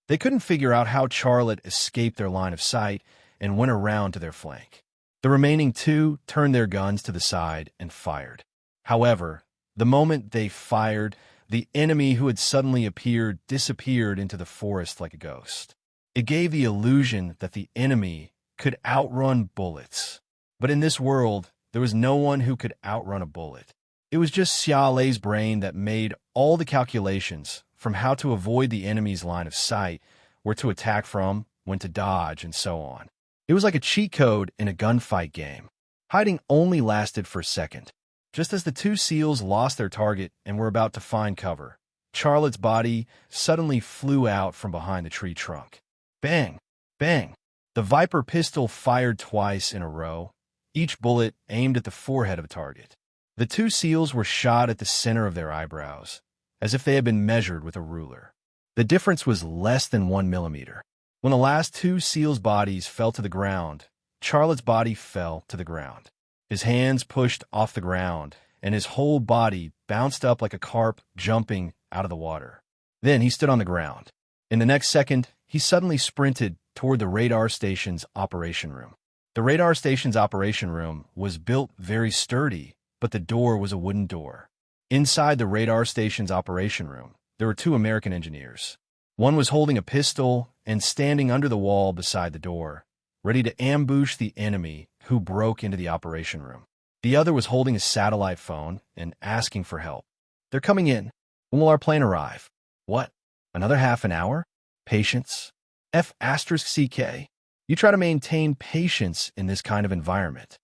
They couldn't figure out how Charlotte escaped their line of sight and went around to their flank. The remaining 2 turned their guns to the side and fired. However, the moment they fired, the enemy who had suddenly appeared disappeared into the forest like a ghost. It gave the illusion that the enemy could outrun bullets. But in this world, there was no one who could outrun a bullet. It was just Xia Lei's brain that made all the calculations from how to avoid the enemy's line of sight, where to attack from, when to dodge, and so on. It was like a cheat code in a gunfight game. Hiding only lasted for a second. Just as the 2 SEALs lost their target and were about to find cover, Charlotte's body suddenly flew out from behind the tree trunk. Bang! Bang! The Viper pistol fired twice in a row, each bullet aimed at the forehead of a target. The 2 SEALs were shot at the center of their eyebrows, as if they had been measured with a ruler. The difference was less than 1 millimeter. When the last two SEALs' bodies fell to the ground, Charlotte's body fell to the ground. His hands pushed off the ground, and his whole body bounced up like a carp jumping out of the water. Then he stood on the ground. In the next second, he suddenly sprinted toward the radar station's operation room. The radar station's operation room was built very sturdy, but the door was a wooden door. Inside the radar station's operation room, there were two American engineers. One was holding a pistol and standing under the wall beside the door, ready to ambush the enemy who broke into the operation room. The other was holding a satellite phone and asking for help. "They're coming in. When will our plane arrive?" "What? Another half an hour?" "Patience. F***CK. You try to maintain patience in this kind of environment."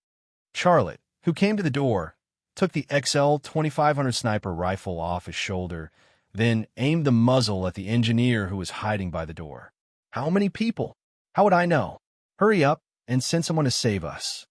Charlotte, who came to the door, took the XL 2500 sniper rifle off his shoulder, then aimed the muzzle at the engineer who was hiding by the door. "How many people?" "How would I know? Hurry up and send someone to save us."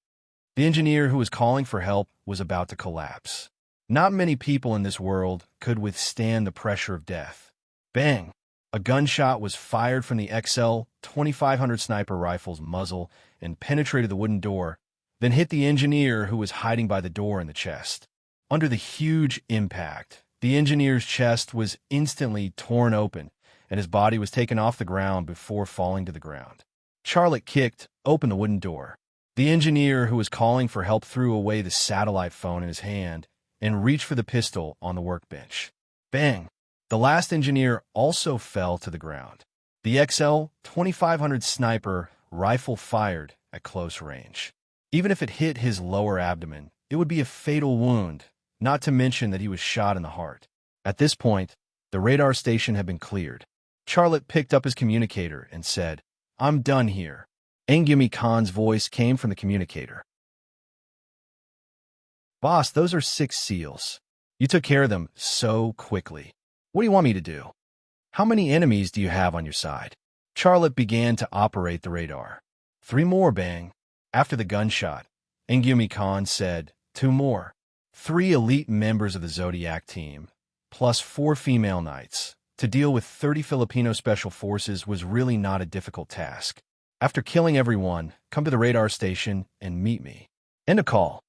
The engineer who was calling for help was about to collapse. Not many people in this world could withstand the pressure of death. Bang! A gunshot was fired from the XL 2500 sniper rifle's muzzle and penetrated the wooden door, then hit the engineer who was hiding by the door in the chest. Under the huge impact, the engineer's chest was instantly torn open, and his body was taken off the ground before falling to the ground. Charlotte kicked open the wooden door. The engineer who was calling for help threw away the satellite phone in his hand and reached for the pistol on the workbench. Bang! The last engineer also fell to the ground. The XL 2500 sniper rifle fired at close range. Even if it hit his lower abdomen, it would be a fatal wound, not to mention that he was shot in the heart. At this point, the radar station had been cleared. Charlotte picked up his communicator and said, "I'm done here." Engumi Khan's voice came from the communicator. "Boss, those are 6 SEALs. You took care of them so quickly. What do you want me to do? How many enemies do you have on your side?" Charlotte began to operate the radar. 3 more, bang. After the gunshot, Engumi Khan said, 2 more. 3 elite members of the Zodiac team, plus 4 female knights. To deal with 30 Filipino special forces was really not a difficult task. After killing everyone, come to the radar station and meet me. End of call.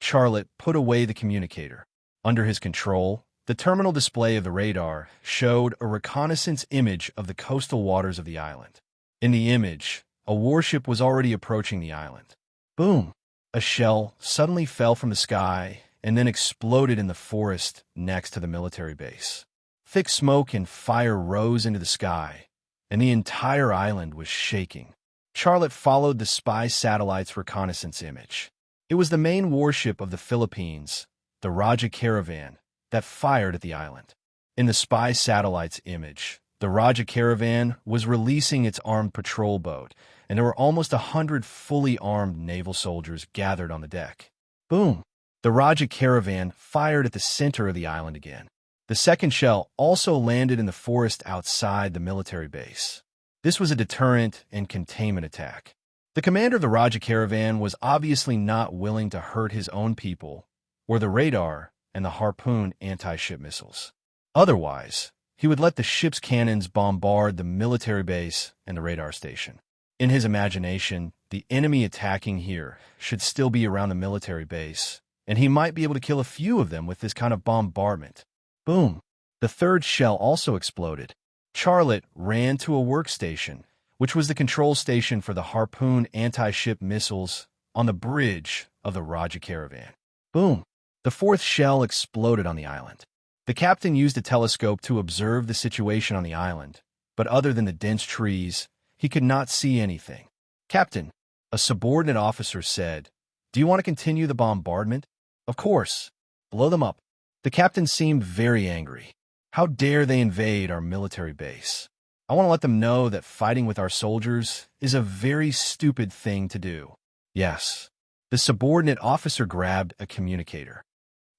Charlotte put away the communicator. Under his control, the terminal display of the radar showed a reconnaissance image of the coastal waters of the island. In the image, a warship was already approaching the island. Boom! A shell suddenly fell from the sky and then exploded in the forest next to the military base. Thick smoke and fire rose into the sky, and the entire island was shaking. Charlotte followed the spy satellite's reconnaissance image. It was the main warship of the Philippines, the Raja Caravan, that fired at the island. In the spy satellite's image, the Raja Caravan was releasing its armed patrol boat, and there were almost 100 fully armed naval soldiers gathered on the deck. Boom! The Raja Caravan fired at the center of the island again. The second shell also landed in the forest outside the military base. This was a deterrent and containment attack. The commander of the Raja Caravan was obviously not willing to hurt his own people, or the radar and the Harpoon anti-ship missiles. Otherwise, he would let the ship's cannons bombard the military base and the radar station. In his imagination, the enemy attacking here should still be around the military base, and he might be able to kill a few of them with this kind of bombardment. Boom! The third shell also exploded. Charlotte ran to a workstation, which was the control station for the Harpoon anti-ship missiles on the bridge of the Raja Caravan. Boom! The fourth shell exploded on the island. The captain used a telescope to observe the situation on the island, but other than the dense trees, he could not see anything. "Captain," a subordinate officer said, "do you want to continue the bombardment?" "Of course. Blow them up." The captain seemed very angry. "How dare they invade our military base? I want to let them know that fighting with our soldiers is a very stupid thing to do." "Yes." The subordinate officer grabbed a communicator.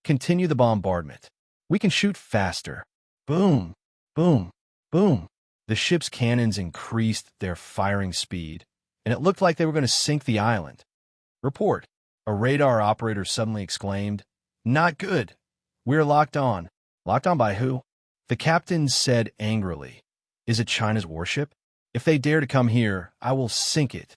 "Continue the bombardment. We can shoot faster." Boom! Boom! Boom! The ship's cannons increased their firing speed, and it looked like they were going to sink the island. "Report," a radar operator suddenly exclaimed. "Not good. We're locked on." "Locked on by who?" The captain said angrily. "Is it China's warship?" If they dare to come here, I will sink it.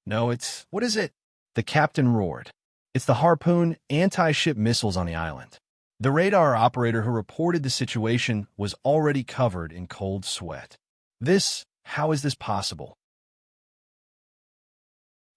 No, what is it? The captain roared. It's the Harpoon anti-ship missiles on the island. The radar operator who reported the situation was already covered in cold sweat. How is this possible?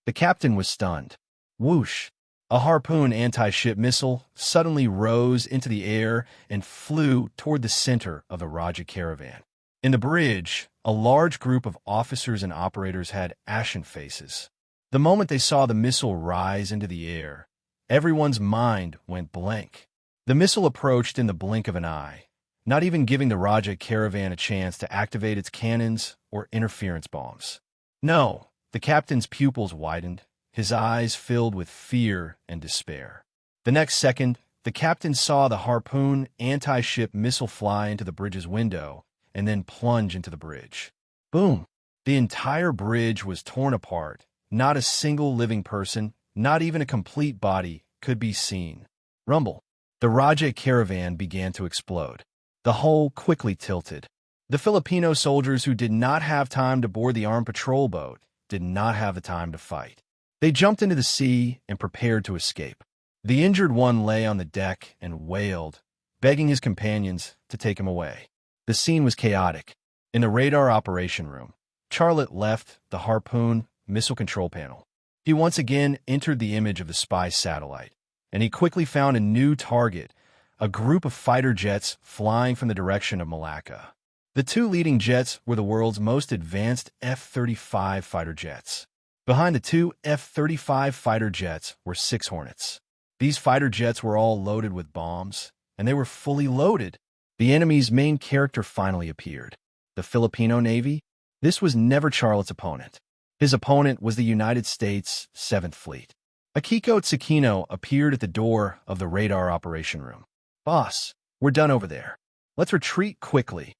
The captain was stunned. Whoosh! A Harpoon anti-ship missile suddenly rose into the air and flew toward the center of the Raja caravan. In the bridge, a large group of officers and operators had ashen faces. The moment they saw the missile rise into the air, everyone's mind went blank. The missile approached in the blink of an eye, not even giving the Raja caravan a chance to activate its cannons or interference bombs. No, the captain's pupils widened, his eyes filled with fear and despair. The next second, the captain saw the Harpoon anti-ship missile fly into the bridge's window and then plunge into the bridge. Boom! The entire bridge was torn apart. Not a single living person, not even a complete body, could be seen. Rumble. The Raja caravan began to explode. The hull quickly tilted. The Filipino soldiers who did not have time to board the armed patrol boat did not have the time to fight. They jumped into the sea and prepared to escape. The injured one lay on the deck and wailed, begging his companions to take him away. The scene was chaotic. In the radar operation room, Charlotte left the Harpoon missile control panel. He once again entered the image of the spy satellite, and he quickly found a new target, a group of fighter jets flying from the direction of Malacca. The two leading jets were the world's most advanced F-35 fighter jets. Behind the two F-35 fighter jets were 6 Hornets. These fighter jets were all loaded with bombs, and they were fully loaded. The enemy's main character finally appeared. The Filipino Navy? This was never Charlotte's opponent. His opponent was the United States 7th Fleet. Akiko Tsukino appeared at the door of the radar operation room. Boss, we're done over there. Let's retreat quickly.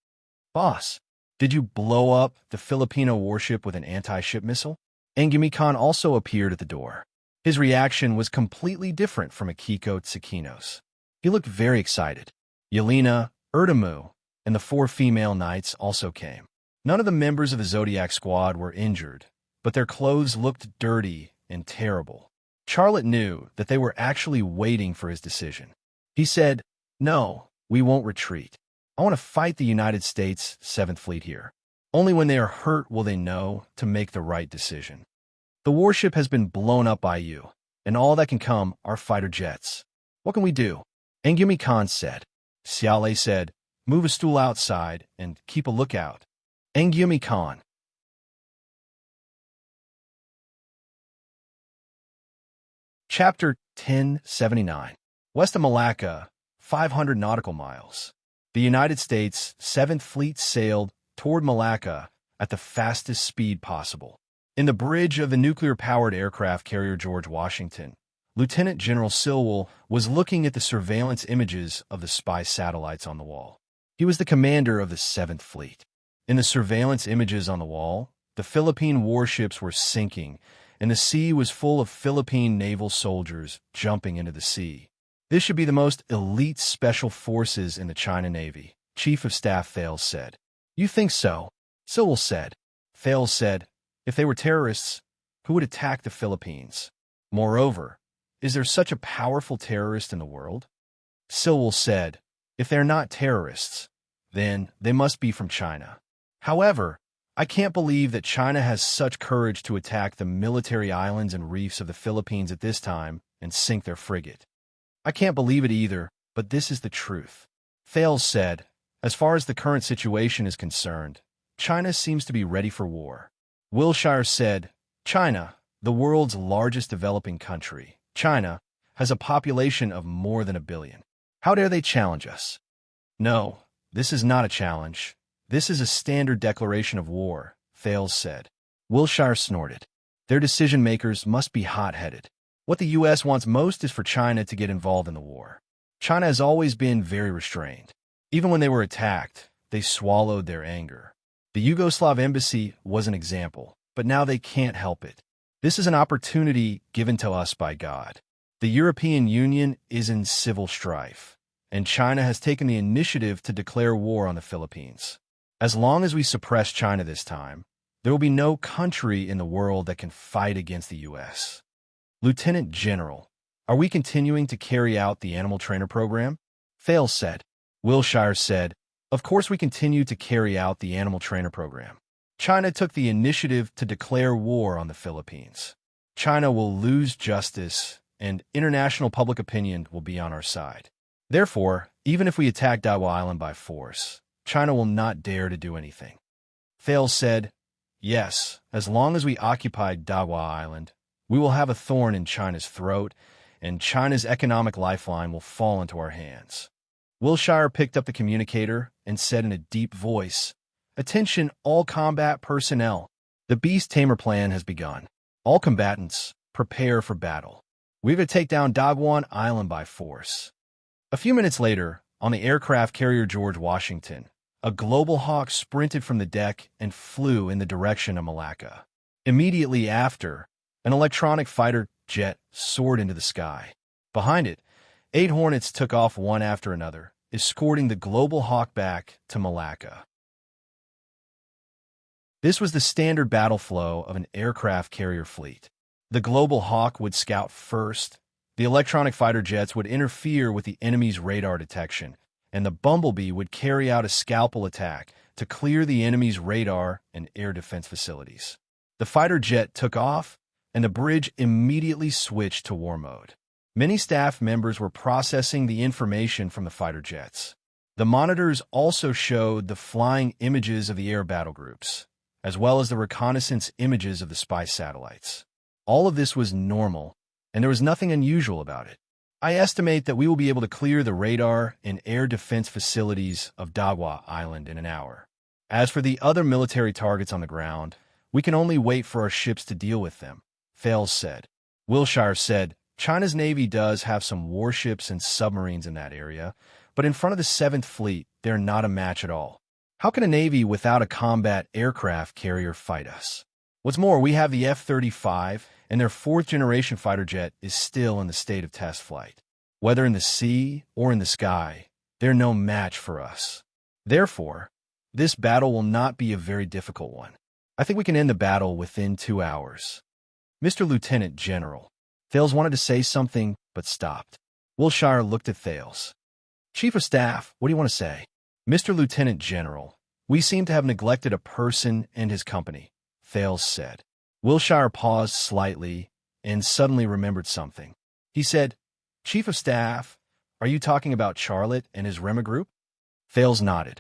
Boss, did you blow up the Filipino warship with an anti-ship missile? Engumi-kan also appeared at the door. His reaction was completely different from Akiko Tsukino's. He looked very excited. Yelena, Erdamu, and the 4 female knights also came. None of the members of the Zodiac squad were injured, but their clothes looked dirty and terrible. Charlotte knew that they were actually waiting for his decision. He said, "No, we won't retreat. I want to fight the United States 7th Fleet here. Only when they are hurt will they know to make the right decision. The warship has been blown up by you, and all that can come are fighter jets. What can we do?" Engumi-kan said. Xiaolei said, "Move a stool outside and keep a lookout." Engumi-kan. Chapter 1079. West of Malacca, 500 nautical miles. The United States 7th Fleet sailed toward Malacca at the fastest speed possible. In the bridge of the nuclear-powered aircraft carrier George Washington, Lieutenant General Stilwell was looking at the surveillance images of the spy satellites on the wall. He was the commander of the 7th Fleet. In the surveillance images on the wall, the Philippine warships were sinking, and the sea was full of Philippine naval soldiers jumping into the sea. This should be the most elite special forces in the China Navy, Chief of Staff Thales said. "You think so?" Stilwell said. Thales said, "If they were terrorists, who would attack the Philippines? Moreover, is there such a powerful terrorist in the world?" Stilwell said, "If they're not terrorists, then they must be from China. However, I can't believe that China has such courage to attack the military islands and reefs of the Philippines at this time and sink their frigate. I can't believe it either, but this is the truth." Thales said, "As far as the current situation is concerned, China seems to be ready for war." Wilshire said, "China, the world's largest developing country, China, has a population of more than 1 billion. How dare they challenge us?" "No, this is not a challenge. This is a standard declaration of war," Thales said. Wilshire snorted. "Their decision-makers must be hot-headed. What the U.S. wants most is for China to get involved in the war. China has always been very restrained. Even when they were attacked, they swallowed their anger. The Yugoslav embassy was an example, but now they can't help it. This is an opportunity given to us by God. The European Union is in civil strife, and China has taken the initiative to declare war on the Philippines. As long as we suppress China this time, There will be no country in the world that can fight against the U.S. Lieutenant General, are we continuing to carry out the animal trainer program? Thales said. Wilshire said, of course we continue to carry out the animal trainer program. China took the initiative to declare war on the Philippines. China will lose justice, and international public opinion will be on our side. Therefore, even if we attack Daiwa Island by force, China will not dare to do anything. Thales said, yes, as long as we occupy Daiwa Island, we will have a thorn in China's throat, and China's economic lifeline will fall into our hands. Wilshire picked up the communicator and said in a deep voice, attention all combat personnel. The Beast Tamer plan has begun. All combatants, prepare for battle. We're going to take down Daiwa Island by force. A few minutes later, on the aircraft carrier George Washington, a Global Hawk sprinted from the deck and flew in the direction of Malacca. Immediately after, an electronic fighter jet soared into the sky. Behind it, 8 Hornets took off one after another, escorting the Global Hawk back to Malacca. This was the standard battle flow of an aircraft carrier fleet. The Global Hawk would scout first, the electronic fighter jets would interfere with the enemy's radar detection, and the Bumblebee would carry out a scalpel attack to clear the enemy's radar and air defense facilities. The fighter jet took off, and the bridge immediately switched to war mode. Many staff members were processing the information from the fighter jets. The monitors also showed the flying images of the air battle groups, as well as the reconnaissance images of the spy satellites. All of this was normal, and there was nothing unusual about it. I estimate that we will be able to clear the radar and air defense facilities of Daiwa Island in an hour. As for the other military targets on the ground, we can only wait for our ships to deal with them, Thales said. Wilshire said, China's Navy does have some warships and submarines in that area, but in front of the 7th Fleet, they're not a match at all. How can a Navy without a combat aircraft carrier fight us? What's more, we have the F-35, and their 4th-generation fighter jet is still in the state of test flight. Whether in the sea or in the sky, they're no match for us. Therefore, this battle will not be a very difficult one. I think we can end the battle within 2 hours. Mr. Lieutenant General. Thales wanted to say something, but stopped. Wilshire looked at Thales. Chief of Staff, what do you want to say? Mr. Lieutenant General, we seem to have neglected a person and his company, Thales said. Wilshire paused slightly and suddenly remembered something. He said, Chief of Staff, are you talking about Charlotte and his Rema group? Thales nodded.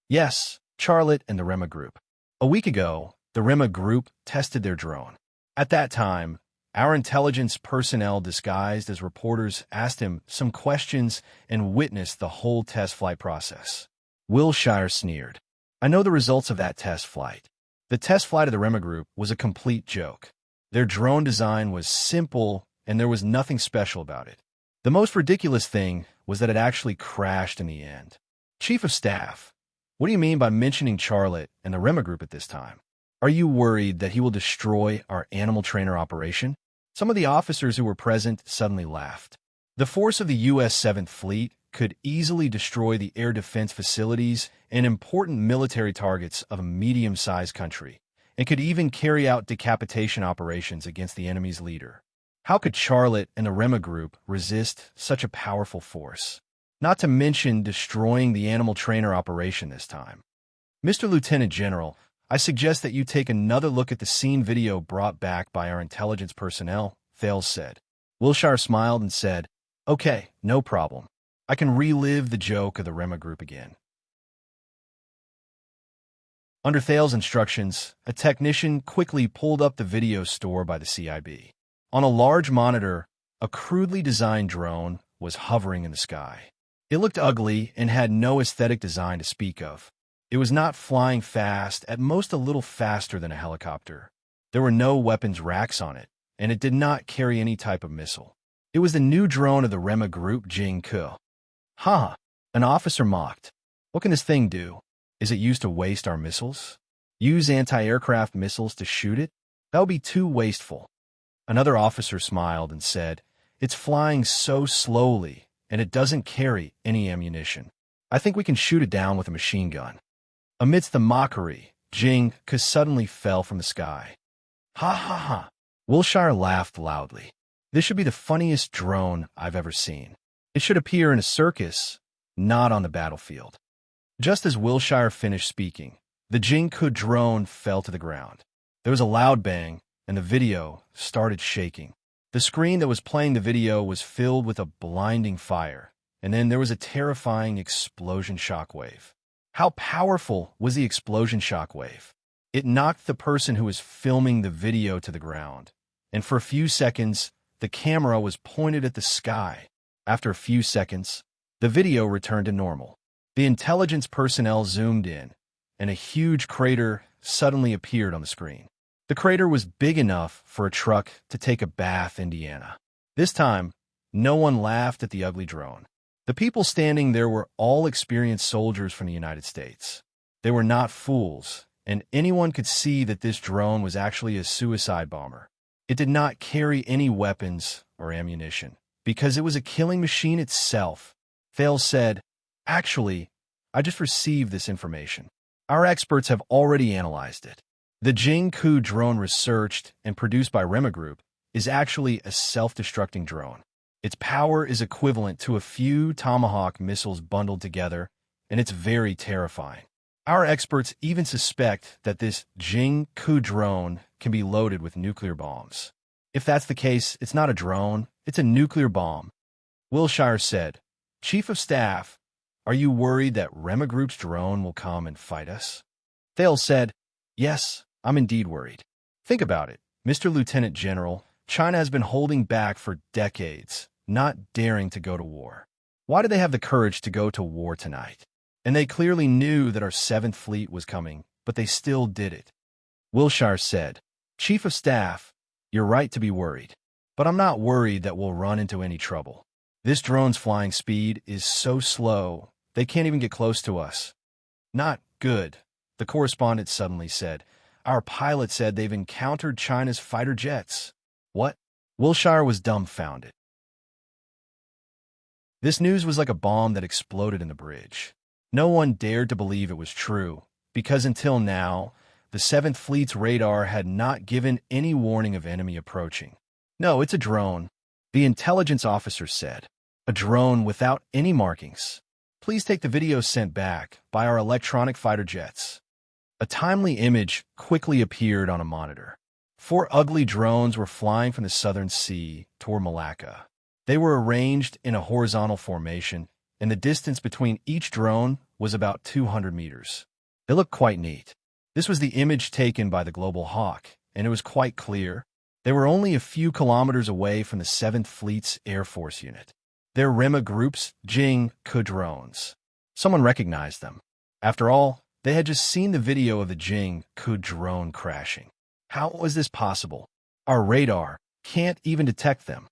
Yes, Charlotte and the Rema group. A week ago, the Rema group tested their drone. At that time, our intelligence personnel disguised as reporters asked him some questions and witnessed the whole test flight process. Wilshire sneered. I know the results of that test flight. The test flight of the Rema group was a complete joke. Their drone design was simple and there was nothing special about it. The most ridiculous thing was that it actually crashed in the end. Chief of Staff, what do you mean by mentioning Charlotte and the Rema group at this time? Are you worried that he will destroy our animal trainer operation? Some of the officers who were present suddenly laughed. The force of the U.S. 7th Fleet could easily destroy the air defense facilities and important military targets of a medium-sized country, and could even carry out decapitation operations against the enemy's leader. How could Charlotte and the Rema group resist such a powerful force? Not to mention destroying the animal trainer operation this time. Mr. Lieutenant General, I suggest that you take another look at the scene video brought back by our intelligence personnel, Thales said. Wilshire smiled and said, Okay, no problem. I can relive the joke of the Rema group again. Under Thales' instructions, a technician quickly pulled up the video store by the CIB. On a large monitor, a crudely designed drone was hovering in the sky. It looked ugly and had no aesthetic design to speak of. It was not flying fast, at most a little faster than a helicopter. There were no weapons racks on it, and it did not carry any type of missile. It was the new drone of the Rema group, Jing Ke. Ha! An officer mocked. What can this thing do? Is it used to waste our missiles? Use anti-aircraft missiles to shoot it? That would be too wasteful. Another officer smiled and said, It's flying so slowly, and it doesn't carry any ammunition. I think we can shoot it down with a machine gun. Amidst the mockery, Jing suddenly fell from the sky. Ha ha ha. Wilshire laughed loudly. This should be the funniest drone I've ever seen. It should appear in a circus, not on the battlefield. Just as Wilshire finished speaking, the Jing drone fell to the ground. There was a loud bang, and the video started shaking. The screen that was playing the video was filled with a blinding fire, and then there was a terrifying explosion shockwave. How powerful was the explosion shockwave? It knocked the person who was filming the video to the ground, and for a few seconds, the camera was pointed at the sky. After a few seconds, the video returned to normal. The intelligence personnel zoomed in, and a huge crater suddenly appeared on the screen. The crater was big enough for a truck to take a bath, Indiana. This time, no one laughed at the ugly drone. The people standing there were all experienced soldiers from the United States. They were not fools, and anyone could see that this drone was actually a suicide bomber. It did not carry any weapons or ammunition, because it was a killing machine itself. Thales said, "Actually, I just received this information. Our experts have already analyzed it. The Jing drone researched and produced by Rema Group is actually a self-destructing drone. Its power is equivalent to a few Tomahawk missiles bundled together, and it's very terrifying. Our experts even suspect that this Jing drone can be loaded with nuclear bombs. If that's the case, it's not a drone, it's a nuclear bomb." Wilshire said, "Chief of Staff, are you worried that Rema Group's drone will come and fight us?" Thales said, "Yes, I'm indeed worried. Think about it, Mr. Lieutenant General. China has been holding back for decades, not daring to go to war. Why do they have the courage to go to war tonight? And they clearly knew that our 7th Fleet was coming, but they still did it." Wilshire said, "Chief of Staff, you're right to be worried. But I'm not worried that we'll run into any trouble. This drone's flying speed is so slow, they can't even get close to us." "Not good," the correspondent suddenly said. "Our pilot said they've encountered China's fighter jets." "What?" Wilshire was dumbfounded. This news was like a bomb that exploded in the bridge. No one dared to believe it was true, because until now, the 7th Fleet's radar had not given any warning of enemy approaching. "No, it's a drone," the intelligence officer said. "A drone without any markings. Please take the video sent back by our electronic fighter jets." A timely image quickly appeared on a monitor. 4 ugly drones were flying from the southern sea toward Malacca. They were arranged in a horizontal formation, and the distance between each drone was about 200 meters. They looked quite neat. This was the image taken by the Global Hawk, and it was quite clear. They were only a few kilometers away from the 7th Fleet's Air Force unit. They're Rema Group's Jing drones. Someone recognized them. After all, they had just seen the video of the Jing drone crashing. How was this possible? Our radar can't even detect them.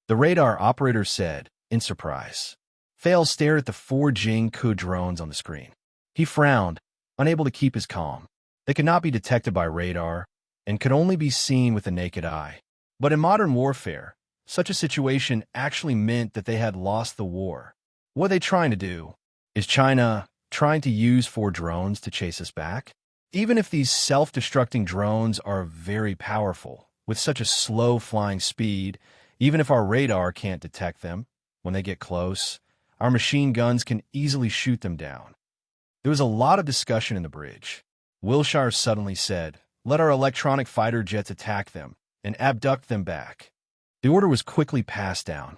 The radar operator said, in surprise. Thales stared at the 4 Jing drones on the screen. He frowned, unable to keep his calm. They could not be detected by radar and could only be seen with the naked eye. But in modern warfare, such a situation actually meant that they had lost the war. What are they trying to do? Is China trying to use 4 drones to chase us back? Even if these self-destructing drones are very powerful, with such a slow flying speed, even if our radar can't detect them, when they get close, our machine guns can easily shoot them down. There was a lot of discussion in the bridge. Wilshire suddenly said, "Let our electronic fighter jets attack them and abduct them back." The order was quickly passed down.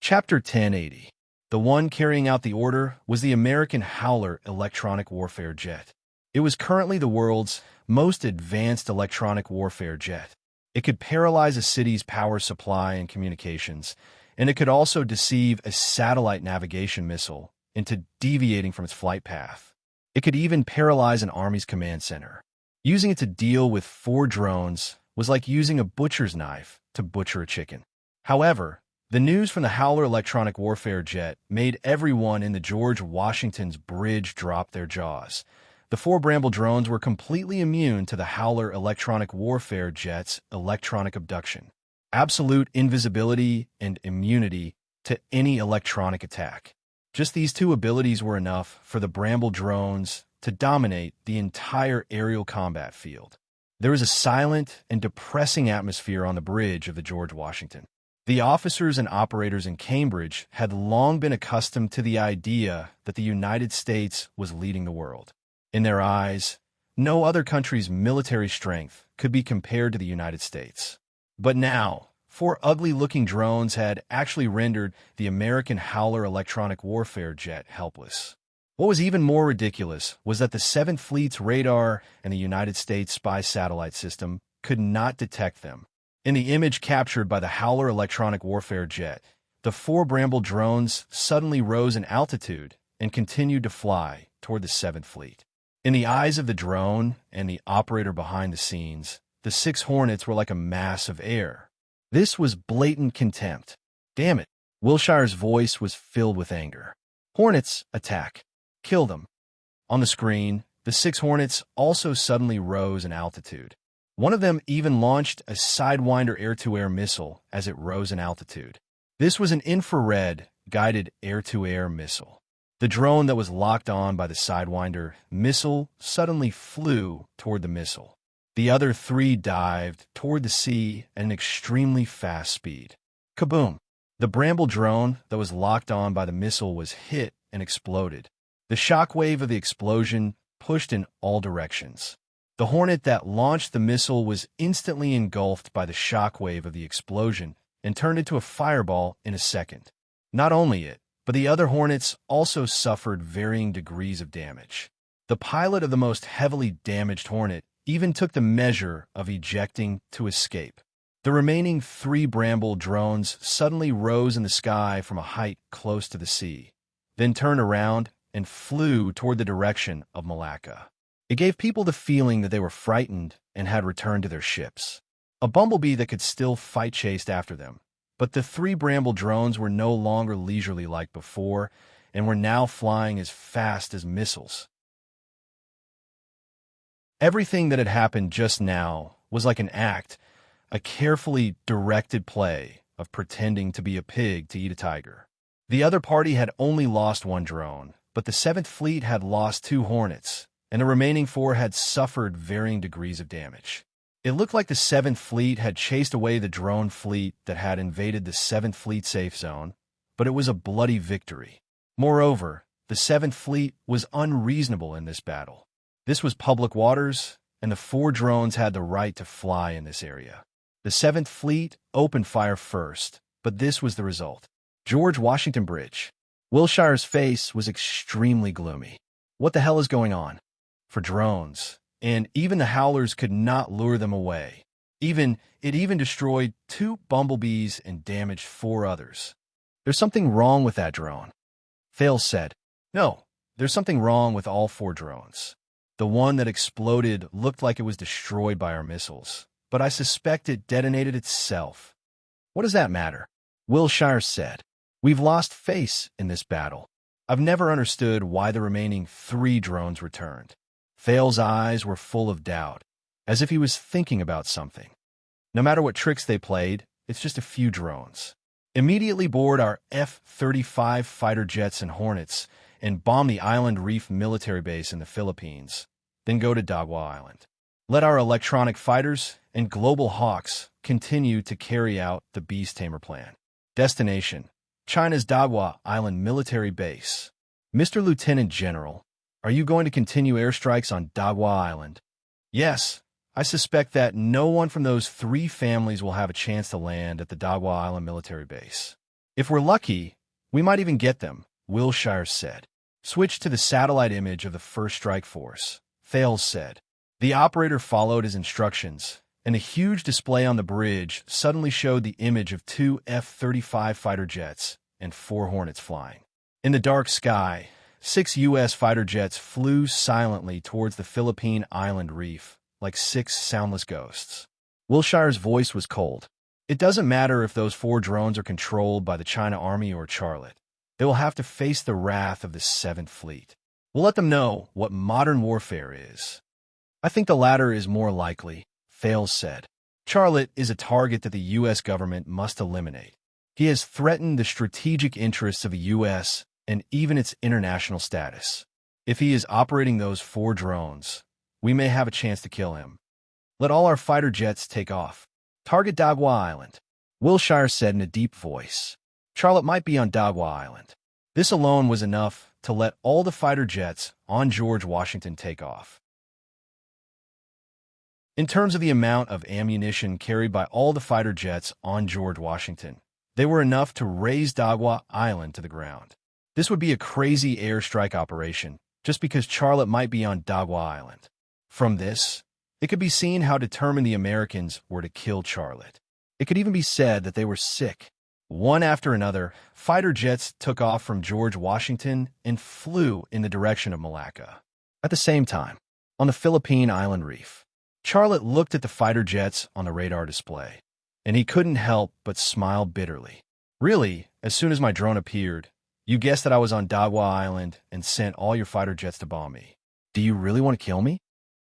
Chapter 1080. The one carrying out the order was the American Howler electronic warfare jet. It was currently the world's most advanced electronic warfare jet. It could paralyze a city's power supply and communications, and it could also deceive a satellite navigation missile into deviating from its flight path. It could even paralyze an army's command center. Using it to deal with 4 drones was like using a butcher's knife to butcher a chicken. However, the news from the Howler electronic warfare jet made everyone in the George Washington's bridge drop their jaws. The 4 Bramble drones were completely immune to the Howler electronic warfare jet's electronic abduction. Absolute invisibility and immunity to any electronic attack. Just these two abilities were enough for the Bramble drones to dominate the entire aerial combat field. There was a silent and depressing atmosphere on the bridge of the George Washington. The officers and operators in Cambridge had long been accustomed to the idea that the United States was leading the world. In their eyes, no other country's military strength could be compared to the United States. But now, four ugly-looking drones had actually rendered the American Howler electronic warfare jet helpless. What was even more ridiculous was that the 7th Fleet's radar and the United States spy satellite system could not detect them. In the image captured by the Howler electronic warfare jet, the four Bramble drones suddenly rose in altitude and continued to fly toward the 7th Fleet. In the eyes of the drone and the operator behind the scenes, the 6 Hornets were like a mass of air. This was blatant contempt. Damn it. Wilshire's voice was filled with anger. Hornets, attack. Kill them. On the screen, the 6 Hornets also suddenly rose in altitude. One of them even launched a Sidewinder air-to-air missile as it rose in altitude. This was an infrared, guided air-to-air missile. The drone that was locked on by the Sidewinder missile suddenly flew toward the missile. The other 3 dived toward the sea at an extremely fast speed. Kaboom! The Bramble drone that was locked on by the missile was hit and exploded. The shockwave of the explosion pushed in all directions. The Hornet that launched the missile was instantly engulfed by the shockwave of the explosion and turned into a fireball in a second. Not only it, but the other Hornets also suffered varying degrees of damage. The pilot of the most heavily damaged Hornet even took the measure of ejecting to escape. The remaining 3 Bramble drones suddenly rose in the sky from a height close to the sea, then turned around and flew toward the direction of Malacca. It gave people the feeling that they were frightened and had returned to their ships. A bumblebee that could still fight chased after them, but the 3 Bramble drones were no longer leisurely like before and were now flying as fast as missiles. Everything that had happened just now was like an act, a carefully directed play of pretending to be a pig to eat a tiger. The other party had only lost 1 drone, but the 7th Fleet had lost 2 Hornets, and the remaining 4 had suffered varying degrees of damage. It looked like the 7th Fleet had chased away the drone fleet that had invaded the 7th Fleet safe zone, but it was a bloody victory. Moreover, the 7th Fleet was unreasonable in this battle. This was public waters, and the 4 drones had the right to fly in this area. The 7th Fleet opened fire first, but this was the result. George Washington Bridge. Wilshire's face was extremely gloomy. What the hell is going on? For drones, and even the Howlers could not lure them away. It even destroyed 2 bumblebees and damaged 4 others. There's something wrong with that drone. Thales said, No, there's something wrong with all 4 drones. The one that exploded looked like it was destroyed by our missiles, but I suspect it detonated itself. What does that matter? Wilshire said, We've lost face in this battle. I've never understood why the remaining 3 drones returned. Thales' eyes were full of doubt, as if he was thinking about something. No matter what tricks they played, it's just a few drones. Immediately board our F-35 fighter jets and Hornets and bomb the Island Reef military base in the Philippines, then go to Dagwa Island. Let our electronic fighters and global hawks continue to carry out the Beast Tamer plan. Destination: China's Dagwa Island military base. Mr. Lieutenant General, are you going to continue airstrikes on Dagwa Island? Yes, I suspect that no one from those 3 families will have a chance to land at the Dagwa Island military base. If we're lucky, we might even get them, Wilshire said. Switch to the satellite image of the first strike force, Thales said. The operator followed his instructions, and a huge display on the bridge suddenly showed the image of 2 F-35 fighter jets and 4 Hornets flying. In the dark sky, 6 U.S. fighter jets flew silently towards the Philippine Island Reef, like 6 soundless ghosts. Wilshire's voice was cold. It doesn't matter if those 4 drones are controlled by the China Army or Charlotte. They will have to face the wrath of the 7th Fleet. We'll let them know what modern warfare is. I think the latter is more likely, Thales said. Charlotte is a target that the U.S. government must eliminate. He has threatened the strategic interests of the U.S. and even its international status. If he is operating those 4 drones, we may have a chance to kill him. Let all our fighter jets take off. Target Dagwa Island, Wilshire said in a deep voice. Charlotte might be on Dagwa Island. This alone was enough to let all the fighter jets on George Washington take off. In terms of the amount of ammunition carried by all the fighter jets on George Washington, they were enough to raise Dagwa Island to the ground. This would be a crazy airstrike operation, just because Charlotte might be on Dagwa Island. From this, it could be seen how determined the Americans were to kill Charlotte. It could even be said that they were sick. One after another, fighter jets took off from George Washington and flew in the direction of Malacca. At the same time, on the Philippine island reef, Charlotte looked at the fighter jets on the radar display, and he couldn't help but smile bitterly. Really, as soon as my drone appeared, you guessed that I was on Dagwa Island and sent all your fighter jets to bomb me. Do you really want to kill me?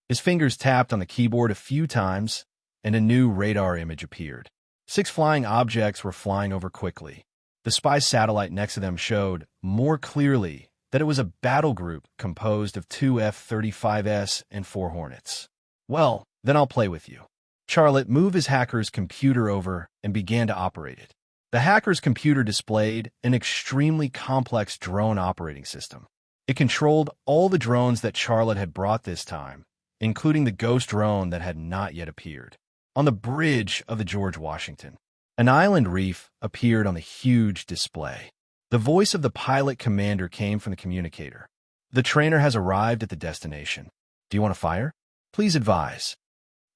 His fingers tapped on the keyboard a few times, and a new radar image appeared. 6 flying objects were flying over quickly. The spy satellite next to them showed more clearly that it was a battle group composed of 2 F-35s and 4 Hornets. Well, then I'll play with you. Charlotte moved his hacker's computer over and began to operate it. The hacker's computer displayed an extremely complex drone operating system. It controlled all the drones that Charlotte had brought this time, including the ghost drone that had not yet appeared. On the bridge of the George Washington, an island reef appeared on the huge display. The voice of the pilot commander came from the communicator. The trainer has arrived at the destination. Do you want to fire? Please advise.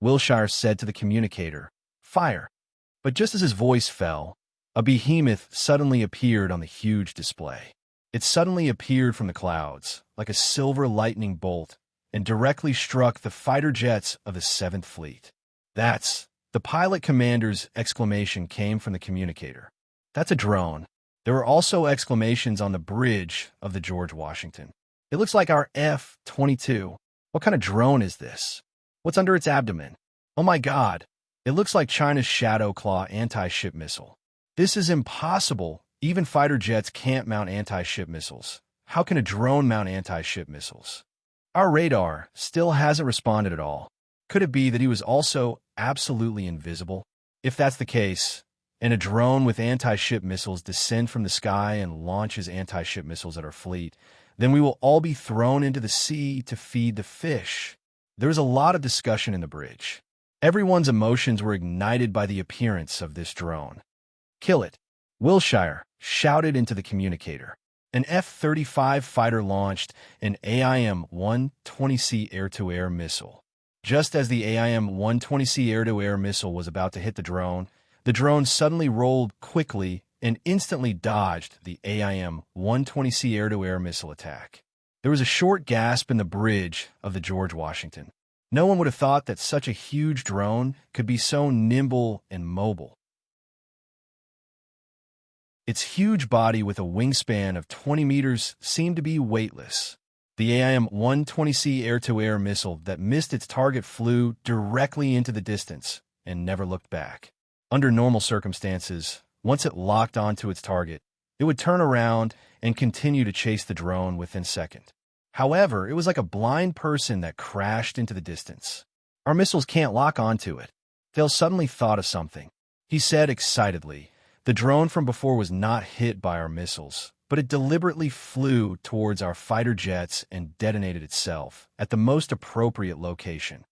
Wilshire said to the communicator, fire. But just as his voice fell, a behemoth suddenly appeared on the huge display. It suddenly appeared from the clouds, like a silver lightning bolt, and directly struck the fighter jets of the 7th Fleet. The pilot commander's exclamation came from the communicator. That's a drone. There were also exclamations on the bridge of the George Washington. It looks like our F-22. What kind of drone is this? What's under its abdomen? Oh my God. It looks like China's Shadow Claw anti-ship missile. This is impossible. Even fighter jets can't mount anti-ship missiles. How can a drone mount anti-ship missiles? Our radar still hasn't responded at all. Could it be that he was also absolutely invisible? If that's the case, and a drone with anti-ship missiles descend from the sky and launches anti-ship missiles at our fleet, then we will all be thrown into the sea to feed the fish. There was a lot of discussion in the bridge. Everyone's emotions were ignited by the appearance of this drone. Kill it, Wilshire shouted into the communicator. An F-35 fighter launched an AIM-120C air-to-air missile. Just as the AIM-120C air-to-air missile was about to hit the drone suddenly rolled quickly and instantly dodged the AIM-120C air-to-air missile attack. There was a short gasp in the bridge of the George Washington. No one would have thought that such a huge drone could be so nimble and mobile. Its huge body with a wingspan of 20 meters seemed to be weightless. The AIM-120C air-to-air missile that missed its target flew directly into the distance and never looked back. Under normal circumstances, once it locked onto its target, it would turn around and continue to chase the drone within seconds. However, it was like a blind person that crashed into the distance. Our missiles can't lock onto it. They'll suddenly thought of something, he said excitedly. The drone from before was not hit by our missiles, but it deliberately flew towards our fighter jets and detonated itself at the most appropriate location.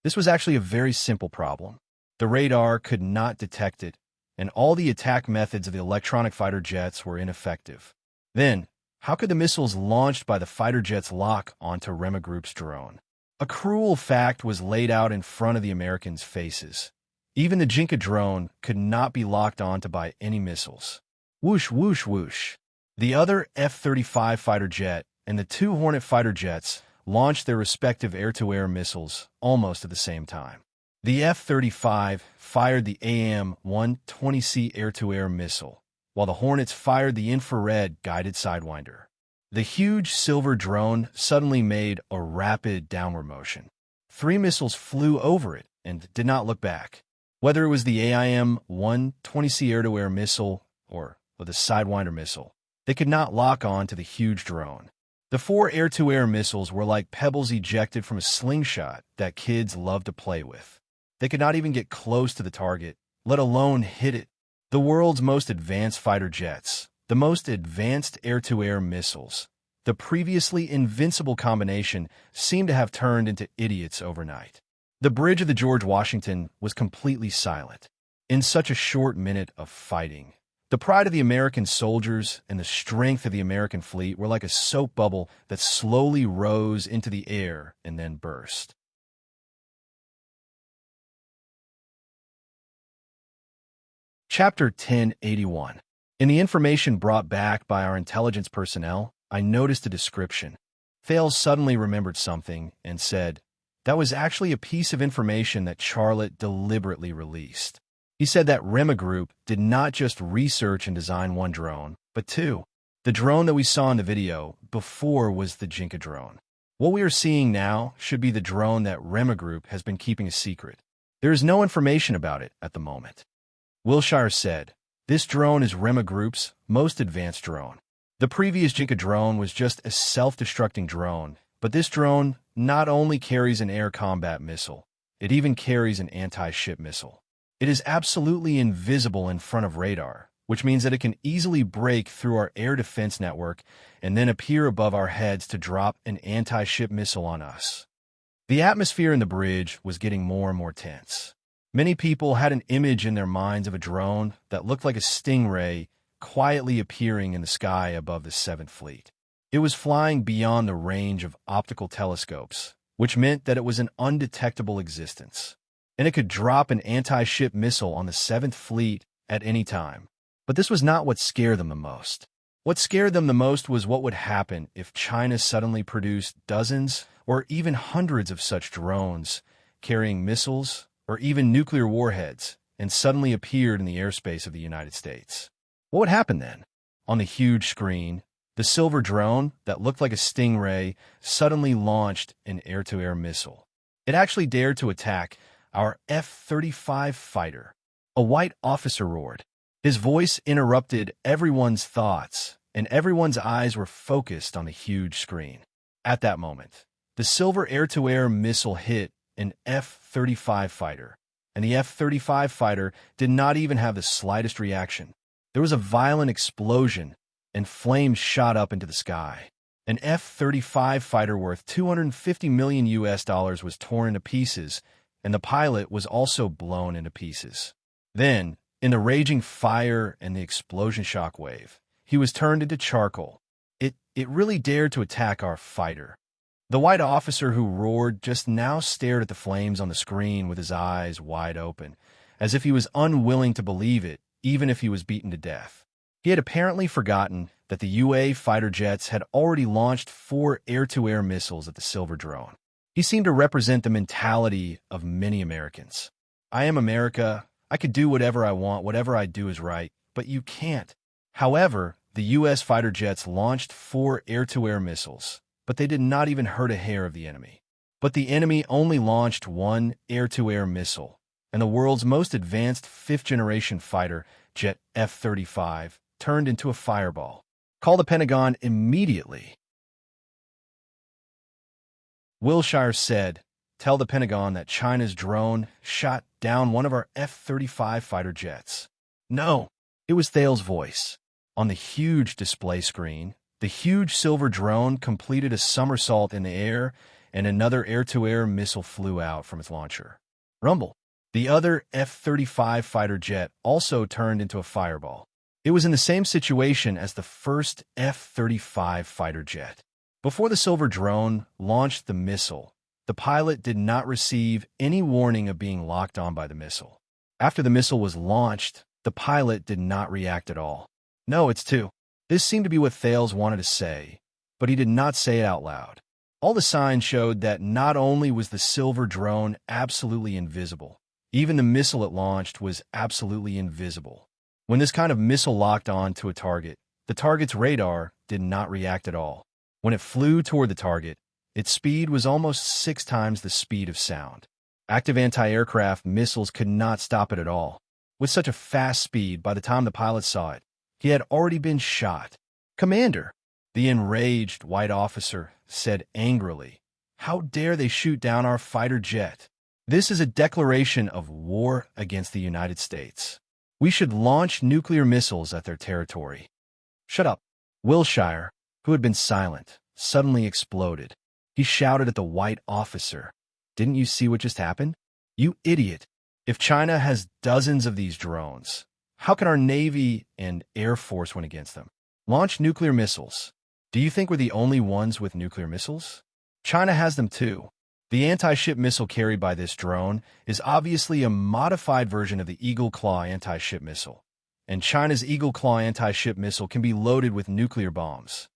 This was actually a very simple problem. The radar could not detect it, and all the attack methods of the electronic fighter jets were ineffective. Then, how could the missiles launched by the fighter jets lock onto Rema Group's drone? A cruel fact was laid out in front of the Americans' faces. Even the Jinka drone could not be locked onto by any missiles. Whoosh, whoosh, whoosh. The other F-35 fighter jet and the 2 Hornet fighter jets launched their respective air-to-air missiles almost at the same time. The F-35 fired the AIM-120C air-to-air missile, while the Hornets fired the infrared guided Sidewinder. The huge silver drone suddenly made a rapid downward motion. 3 missiles flew over it and did not look back. Whether it was the AIM-120C air-to-air missile or the Sidewinder missile, They could not lock on to the huge drone. The 4 air-to-air missiles were like pebbles ejected from a slingshot that kids love to play with. They could not even get close to the target, let alone hit it. The world's most advanced fighter jets, the most advanced air-to-air missiles, the previously invincible combination seemed to have turned into idiots overnight. The bridge of the George Washington was completely silent. In such a short minute of fighting, the pride of the American soldiers and the strength of the American fleet were like a soap bubble that slowly rose into the air and then burst. Chapter 1081. In the information brought back by our intelligence personnel, I noticed a description. Thales suddenly remembered something and said, "That was actually a piece of information that Charlotte deliberately released." He said that Rema Group did not just research and design one drone, but two. The drone that we saw in the video before was the Jinka drone. What we are seeing now should be the drone that Rema Group has been keeping a secret. There is no information about it at the moment. Wilshire said, "This drone is Rema Group's most advanced drone. The previous Jinka drone was just a self-destructing drone, but this drone not only carries an air combat missile, it even carries an anti-ship missile. It is absolutely invisible in front of radar, which means that it can easily break through our air defense network and then appear above our heads to drop an anti-ship missile on us." The atmosphere in the bridge was getting more and more tense. Many people had an image in their minds of a drone that looked like a stingray quietly appearing in the sky above the 7th Fleet. It was flying beyond the range of optical telescopes, which meant that it was an undetectable existence, and it could drop an anti-ship missile on the 7th Fleet at any time. But this was not what scared them the most. What scared them the most was what would happen if China suddenly produced dozens or even hundreds of such drones carrying missiles or even nuclear warheads and suddenly appeared in the airspace of the United States. What would happen then? On the huge screen, the silver drone that looked like a stingray suddenly launched an air-to-air missile. It actually dared to attack our F-35 fighter. A white officer roared. His voice interrupted everyone's thoughts, and everyone's eyes were focused on the huge screen. At that moment, the silver air-to-air missile hit an F-35 fighter, and the F-35 fighter did not even have the slightest reaction. There was a violent explosion, and flames shot up into the sky. An F-35 fighter worth $250 million was torn into pieces, and the pilot was also blown into pieces. Then, in the raging fire and the explosion shockwave, he was turned into charcoal. It really dared to attack our fighter. The white officer who roared just now stared at the flames on the screen with his eyes wide open, as if he was unwilling to believe it, even if he was beaten to death. He had apparently forgotten that the UA fighter jets had already launched 4 air-to-air missiles at the silver drone. He seemed to represent the mentality of many Americans. I am America. I could do whatever I want. Whatever I do is right. But you can't. However, the U.S. fighter jets launched 4 air-to-air missiles, but they did not even hurt a hair of the enemy. But the enemy only launched 1 air-to-air missile, and the world's most advanced 5th-generation fighter jet F-35 turned into a fireball. Call the Pentagon immediately. Wilshire said, "Tell the Pentagon that China's drone shot down one of our F-35 fighter jets." No, it was Thales' voice. On the huge display screen, the huge silver drone completed a somersault in the air, and another air-to-air missile flew out from its launcher. Rumble. The other F-35 fighter jet also turned into a fireball. It was in the same situation as the first F-35 fighter jet. Before the silver drone launched the missile, the pilot did not receive any warning of being locked on by the missile. After the missile was launched, the pilot did not react at all. No, it's two. This seemed to be what Thales wanted to say, but he did not say it out loud. All the signs showed that not only was the silver drone absolutely invisible, even the missile it launched was absolutely invisible. When this kind of missile locked on to a target, the target's radar did not react at all. When it flew toward the target, its speed was almost 6 times the speed of sound. Active anti-aircraft missiles could not stop it at all. With such a fast speed, by the time the pilot saw it, he had already been shot. Commander, the enraged white officer said angrily, how dare they shoot down our fighter jet? This is a declaration of war against the United States. We should launch nuclear missiles at their territory. Shut up. Wilshire, who had been silent, suddenly exploded. He shouted at the white officer, didn't you see what just happened? You idiot. If China has dozens of these drones, how can our Navy and Air Force win against them? Launch nuclear missiles. Do you think we're the only ones with nuclear missiles? China has them too. The anti-ship missile carried by this drone is obviously a modified version of the Eagle Claw anti-ship missile, and China's Eagle Claw anti-ship missile can be loaded with nuclear bombs.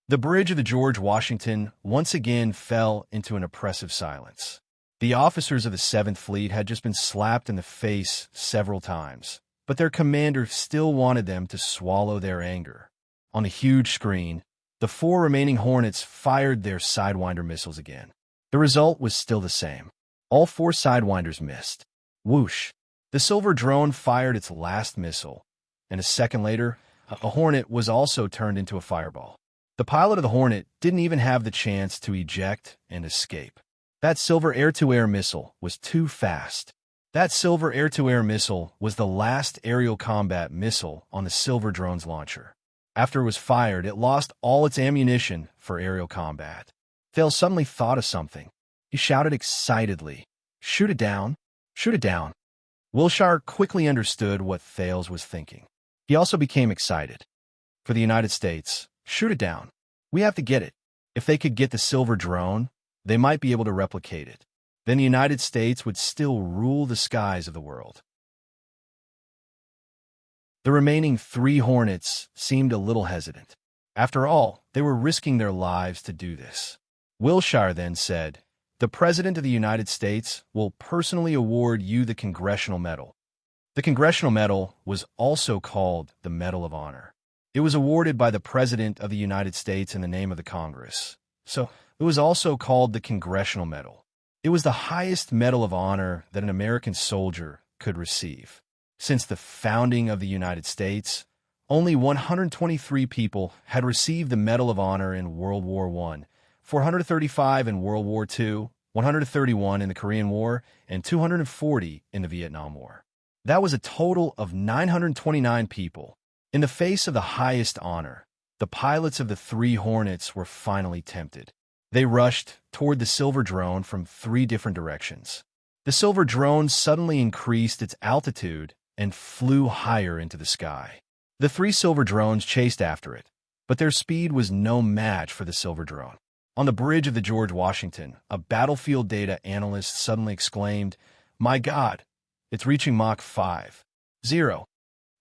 The bridge of the George Washington once again fell into an oppressive silence. The officers of the 7th Fleet had just been slapped in the face several times, but their commander still wanted them to swallow their anger. On the huge screen, the 4 remaining Hornets fired their Sidewinder missiles again. The result was still the same. All 4 Sidewinders missed. Whoosh! The silver drone fired its last missile, and a second later, a Hornet was also turned into a fireball. The pilot of the Hornet didn't even have the chance to eject and escape. That silver air-to-air missile was too fast. That silver air-to-air missile was the last aerial combat missile on the silver drone's launcher. After it was fired, it lost all its ammunition for aerial combat. Thales suddenly thought of something. He shouted excitedly, shoot it down! Shoot it down! Wilshire quickly understood what Thales was thinking. He also became excited. For the United States, shoot it down. We have to get it. If they could get the silver drone, they might be able to replicate it. Then the United States would still rule the skies of the world. The remaining 3 Hornets seemed a little hesitant. After all, they were risking their lives to do this. Wilshire then said, the President of the United States will personally award you the Congressional Medal. The Congressional Medal was also called the Medal of Honor. It was awarded by the President of the United States in the name of the Congress. So, it was also called the Congressional Medal. It was the highest medal of honor that an American soldier could receive. Since the founding of the United States, only 123 people had received the Medal of Honor in World War I, 435 in World War II, 131 in the Korean War, and 240 in the Vietnam War. That was a total of 929 people. In the face of the highest honor, the pilots of the 3 Hornets were finally tempted. They rushed toward the silver drone from 3 different directions. The silver drone suddenly increased its altitude and flew higher into the sky. The 3 silver drones chased after it, but their speed was no match for the silver drone. On the bridge of the George Washington, a battlefield data analyst suddenly exclaimed, "My God, it's reaching Mach 5.0."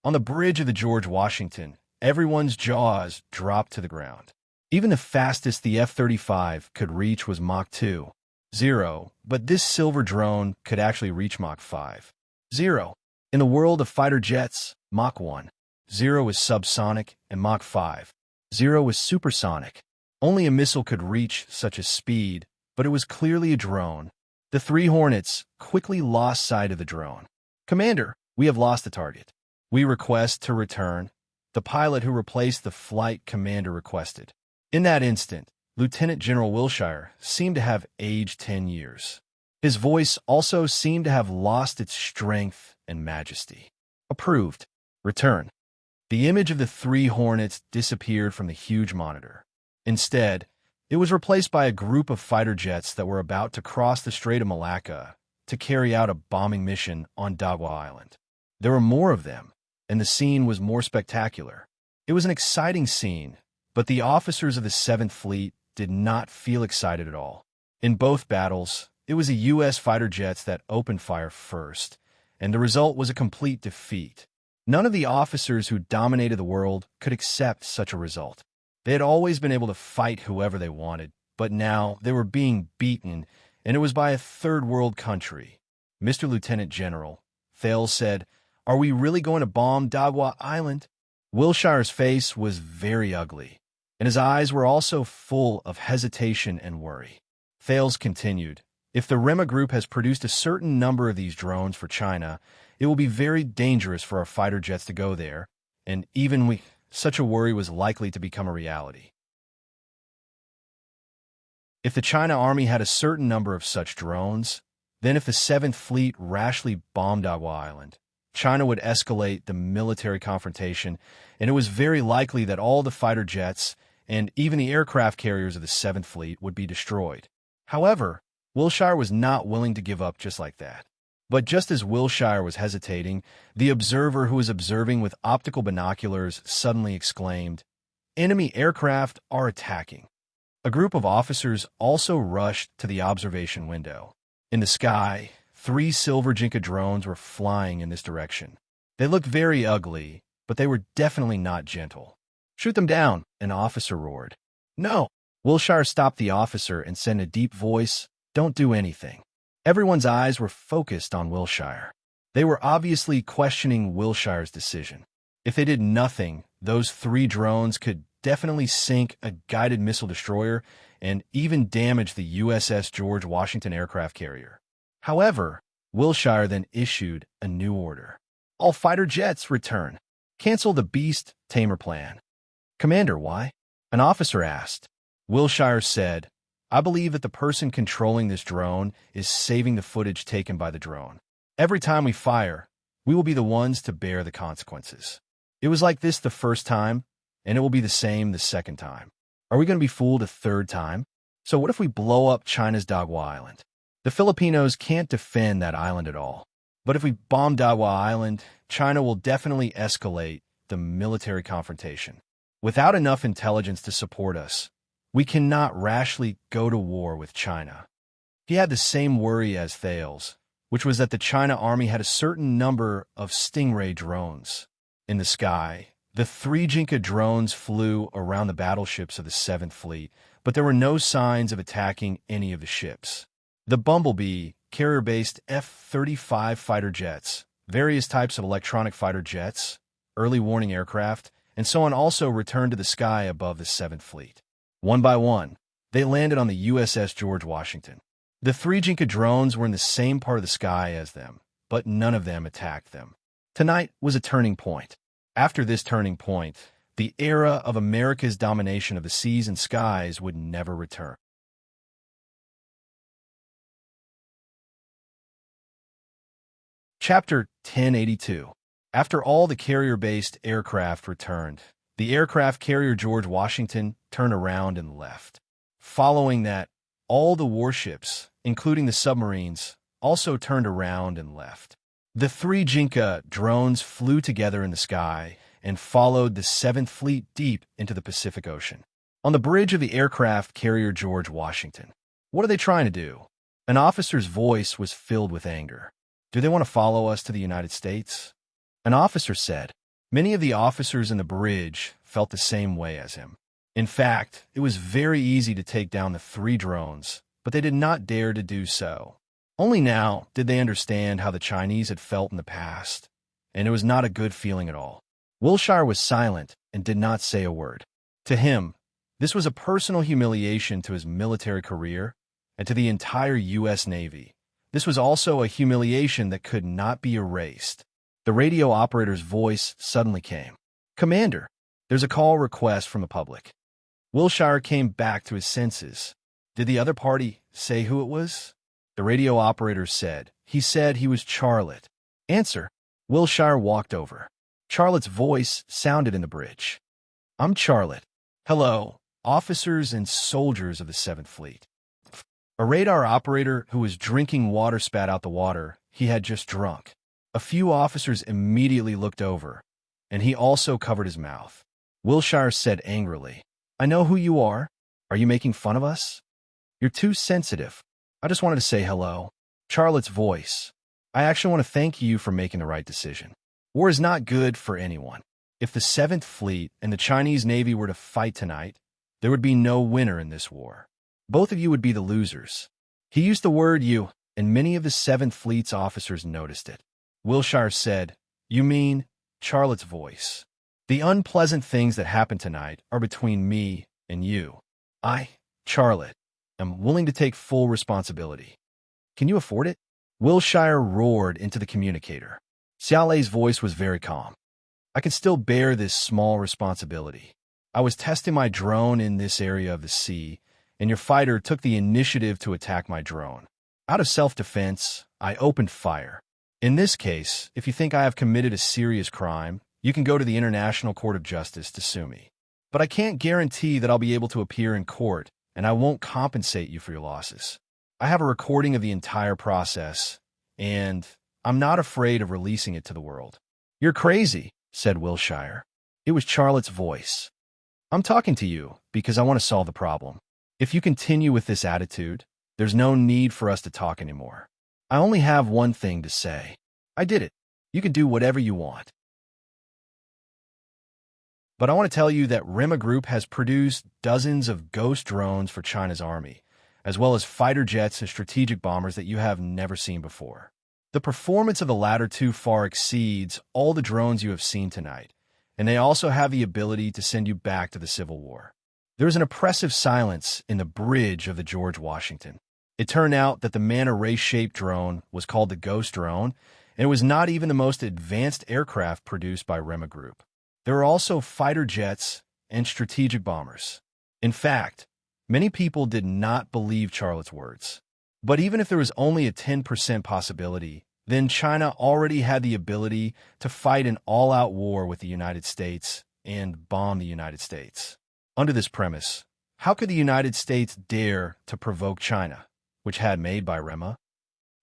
On the bridge of the George Washington, everyone's jaws dropped to the ground. Even the fastest the F-35 could reach was Mach 2.0, but this silver drone could actually reach Mach 5.0. In the world of fighter jets, Mach 1.0 is subsonic and Mach 5.0 is supersonic. Only a missile could reach such a speed, but it was clearly a drone. The 3 Hornets quickly lost sight of the drone. "Commander, we have lost the target. We request to return," the pilot who replaced the flight commander requested. In that instant, Lieutenant General Wilshire seemed to have aged 10 years. His voice also seemed to have lost its strength and majesty. "Approved. Return." The image of the 3 Hornets disappeared from the huge monitor. Instead, it was replaced by a group of fighter jets that were about to cross the Strait of Malacca to carry out a bombing mission on Dagwa Island. There were more of them, and the scene was more spectacular. It was an exciting scene, but the officers of the 7th Fleet did not feel excited at all. In both battles, it was the U.S. fighter jets that opened fire first, and the result was a complete defeat. None of the officers who dominated the world could accept such a result. They had always been able to fight whoever they wanted, but now they were being beaten, and it was by a third world country. "Mr. Lieutenant General," Thales said, "are we really going to bomb Dagwa Island?" Wilshire's face was very ugly, and his eyes were also full of hesitation and worry. Thales continued, "If the Rema Group has produced a certain number of these drones for China, it will be very dangerous for our fighter jets to go there, and even such a worry was likely to become a reality. If the China Army had a certain number of such drones, then if the Seventh Fleet rashly bombed Dagua Island, China would escalate the military confrontation, and it was very likely that all the fighter jets and even the aircraft carriers of the Seventh Fleet would be destroyed. However, Wilshire was not willing to give up just like that. But just as Wilshire was hesitating, the observer who was observing with optical binoculars suddenly exclaimed, "Enemy aircraft are attacking." A group of officers also rushed to the observation window. In the sky, 3 silver Jinka drones were flying in this direction. They looked very ugly, but they were definitely not gentle. "Shoot them down," an officer roared. "No." Wilshire stopped the officer and said in a deep voice, "Don't do anything." Everyone's eyes were focused on Wilshire. They were obviously questioning Wilshire's decision. If they did nothing, those 3 drones could definitely sink a guided missile destroyer and even damage the USS George Washington aircraft carrier. However, Wilshire then issued a new order. "All fighter jets return. Cancel the Beast Tamer plan." "Commander, why?" an officer asked. Wilshire said, "I believe that the person controlling this drone is saving the footage taken by the drone. Every time we fire, we will be the ones to bear the consequences. It was like this the first time, and it will be the same the second time. Are we going to be fooled a third time? So what if we blow up China's Dagua Island? The Filipinos can't defend that island at all. But if we bomb Dagua Island, China will definitely escalate the military confrontation. Without enough intelligence to support us, we cannot rashly go to war with China." He had the same worry as Thales, which was that the China Army had a certain number of Stingray drones. In the sky, the 3 Jinka drones flew around the battleships of the Seventh Fleet, but there were no signs of attacking any of the ships. The Bumblebee, carrier-based F-35 fighter jets, various types of electronic fighter jets, early warning aircraft, and so on also returned to the sky above the Seventh Fleet. One by one, they landed on the USS George Washington. The 3 Jinka drones were in the same part of the sky as them, but none of them attacked them. Tonight was a turning point. After this turning point, the era of America's domination of the seas and skies would never return. Chapter 1082. After all the carrier-based aircraft returned, the aircraft carrier George Washington turned around and left. Following that, all the warships, including the submarines, also turned around and left. The 3 Jinka drones flew together in the sky and followed the Seventh Fleet deep into the Pacific Ocean. On the bridge of the aircraft carrier George Washington. "What are they trying to do?" An officer's voice was filled with anger. "Do they want to follow us to the United States?" An officer said. Many of the officers in the bridge felt the same way as him. In fact, it was very easy to take down the 3 drones, but they did not dare to do so. Only now did they understand how the Chinese had felt in the past, and it was not a good feeling at all. Wilshire was silent and did not say a word. To him, this was a personal humiliation to his military career and to the entire U.S. Navy. This was also a humiliation that could not be erased. The radio operator's voice suddenly came. "Commander, there's a call request from the public." Wilshire came back to his senses. Did the other party say who it was? The radio operator said. He said he was Charlotte. "Answer." Wilshire walked over. Charlotte's voice sounded in the bridge. "I'm Charlotte. Hello, officers and soldiers of the Seventh Fleet." A radar operator who was drinking water spat out the water he had just drunk. A few officers immediately looked over, and he also covered his mouth. Wilshire said angrily, "I know who you are. Are you making fun of us?" "You're too sensitive. I just wanted to say hello." Charlotte's voice. "I actually want to thank you for making the right decision. War is not good for anyone. If the Seventh Fleet and the Chinese Navy were to fight tonight, there would be no winner in this war. Both of you would be the losers." He used the word "you," and many of the Seventh Fleet's officers noticed it. Wilshire said, "You mean?" Charlotte's voice. "The unpleasant things that happened tonight are between me and you. I, Charlotte, am willing to take full responsibility. Can you afford it?" Wilshire roared into the communicator. Xiaolei's voice was very calm. I could still bear this small responsibility. I was testing my drone in this area of the sea, and your fighter took the initiative to attack my drone. Out of self-defense, I opened fire. In this case, if you think I have committed a serious crime, you can go to the International Court of Justice to sue me. But I can't guarantee that I'll be able to appear in court, and I won't compensate you for your losses. I have a recording of the entire process, and I'm not afraid of releasing it to the world. You're crazy, said Wilshire. It was Charlotte's voice. I'm talking to you because I want to solve the problem. If you continue with this attitude, there's no need for us to talk anymore. I only have one thing to say. I did it. You can do whatever you want. But I want to tell you that Rima Group has produced dozens of ghost drones for China's army, as well as fighter jets and strategic bombers that you have never seen before. The performance of the latter two far exceeds all the drones you have seen tonight, and they also have the ability to send you back to the Civil War. There is an oppressive silence in the bridge of the George Washington. It turned out that the manta ray-shaped drone was called the Ghost Drone, and it was not even the most advanced aircraft produced by Rima Group. There are also fighter jets and strategic bombers. In fact, many people did not believe Charlotte's words. But even if there was only a 10% possibility, then China already had the ability to fight an all-out war with the United States and bomb the United States. Under this premise, how could the United States dare to provoke China, which had made by Rima?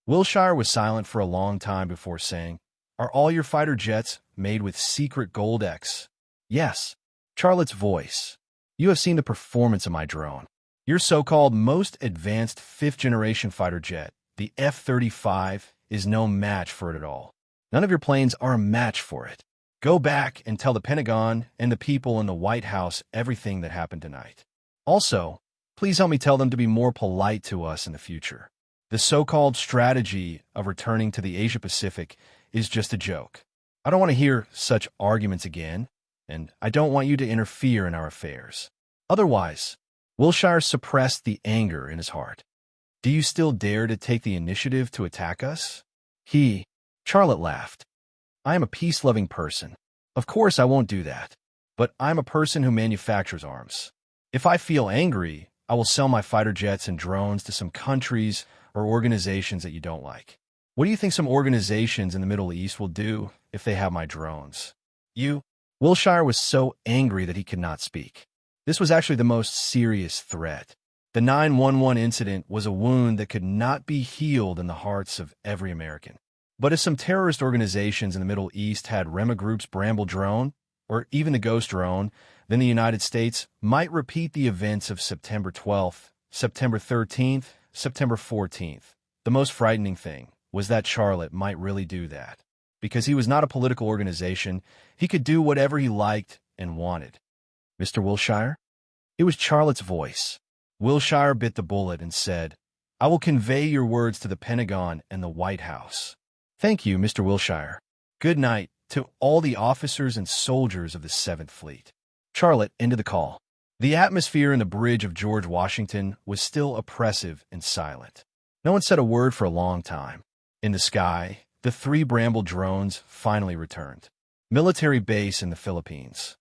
Wilshire was silent for a long time before saying, "Are all your fighter jets made with secret gold X?" "Yes." Charlotte's voice. "You have seen the performance of my drone. Your so-called most advanced fifth-generation fighter jet, the F-35, is no match for it at all. None of your planes are a match for it. Go back and tell the Pentagon and the people in the White House everything that happened tonight. Also, please help me tell them to be more polite to us in the future. The so-called strategy of returning to the Asia-Pacific is just a joke. I don't want to hear such arguments again, and I don't want you to interfere in our affairs. Otherwise," Wilshire suppressed the anger in his heart. "Do you still dare to take the initiative to attack us?" Charlotte laughed. "I am a peace-loving person. Of course I won't do that. But I'm a person who manufactures arms. If I feel angry, I will sell my fighter jets and drones to some countries or organizations that you don't like. What do you think some organizations in the Middle East will do if they have my drones? Wilshire was so angry that he could not speak. This was actually the most serious threat. The 9/11 incident was a wound that could not be healed in the hearts of every American. But if some terrorist organizations in the Middle East had Rima Group's Bramble drone, or even the Ghost drone, then the United States might repeat the events of September 12th, September 13th, September 14th. The most frightening thing was that Charlotte might really do that. Because he was not a political organization, he could do whatever he liked and wanted. "Mr. Wilshire?" It was Charlotte's voice. Wilshire bit the bullet and said, "I will convey your words to the Pentagon and the White House." "Thank you, Mr. Wilshire. Good night to all the officers and soldiers of the 7th Fleet." Charlotte ended the call. The atmosphere in the bridge of George Washington was still oppressive and silent. No one said a word for a long time. In the sky, the 3 Bramble drones finally returned. Military base in the Philippines.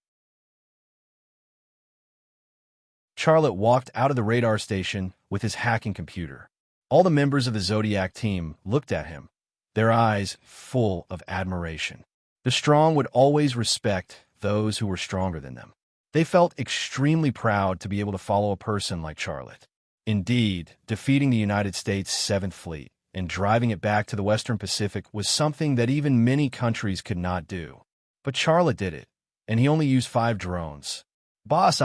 Charlotte walked out of the radar station with his hacking computer. All the members of the Zodiac team looked at him, their eyes full of admiration. The strong would always respect those who were stronger than them. They felt extremely proud to be able to follow a person like Charlotte. Indeed, defeating the United States 7th Fleet and driving it back to the Western Pacific was something that even many countries could not do. But Charlotte did it, and he only used 5 drones. "Boss,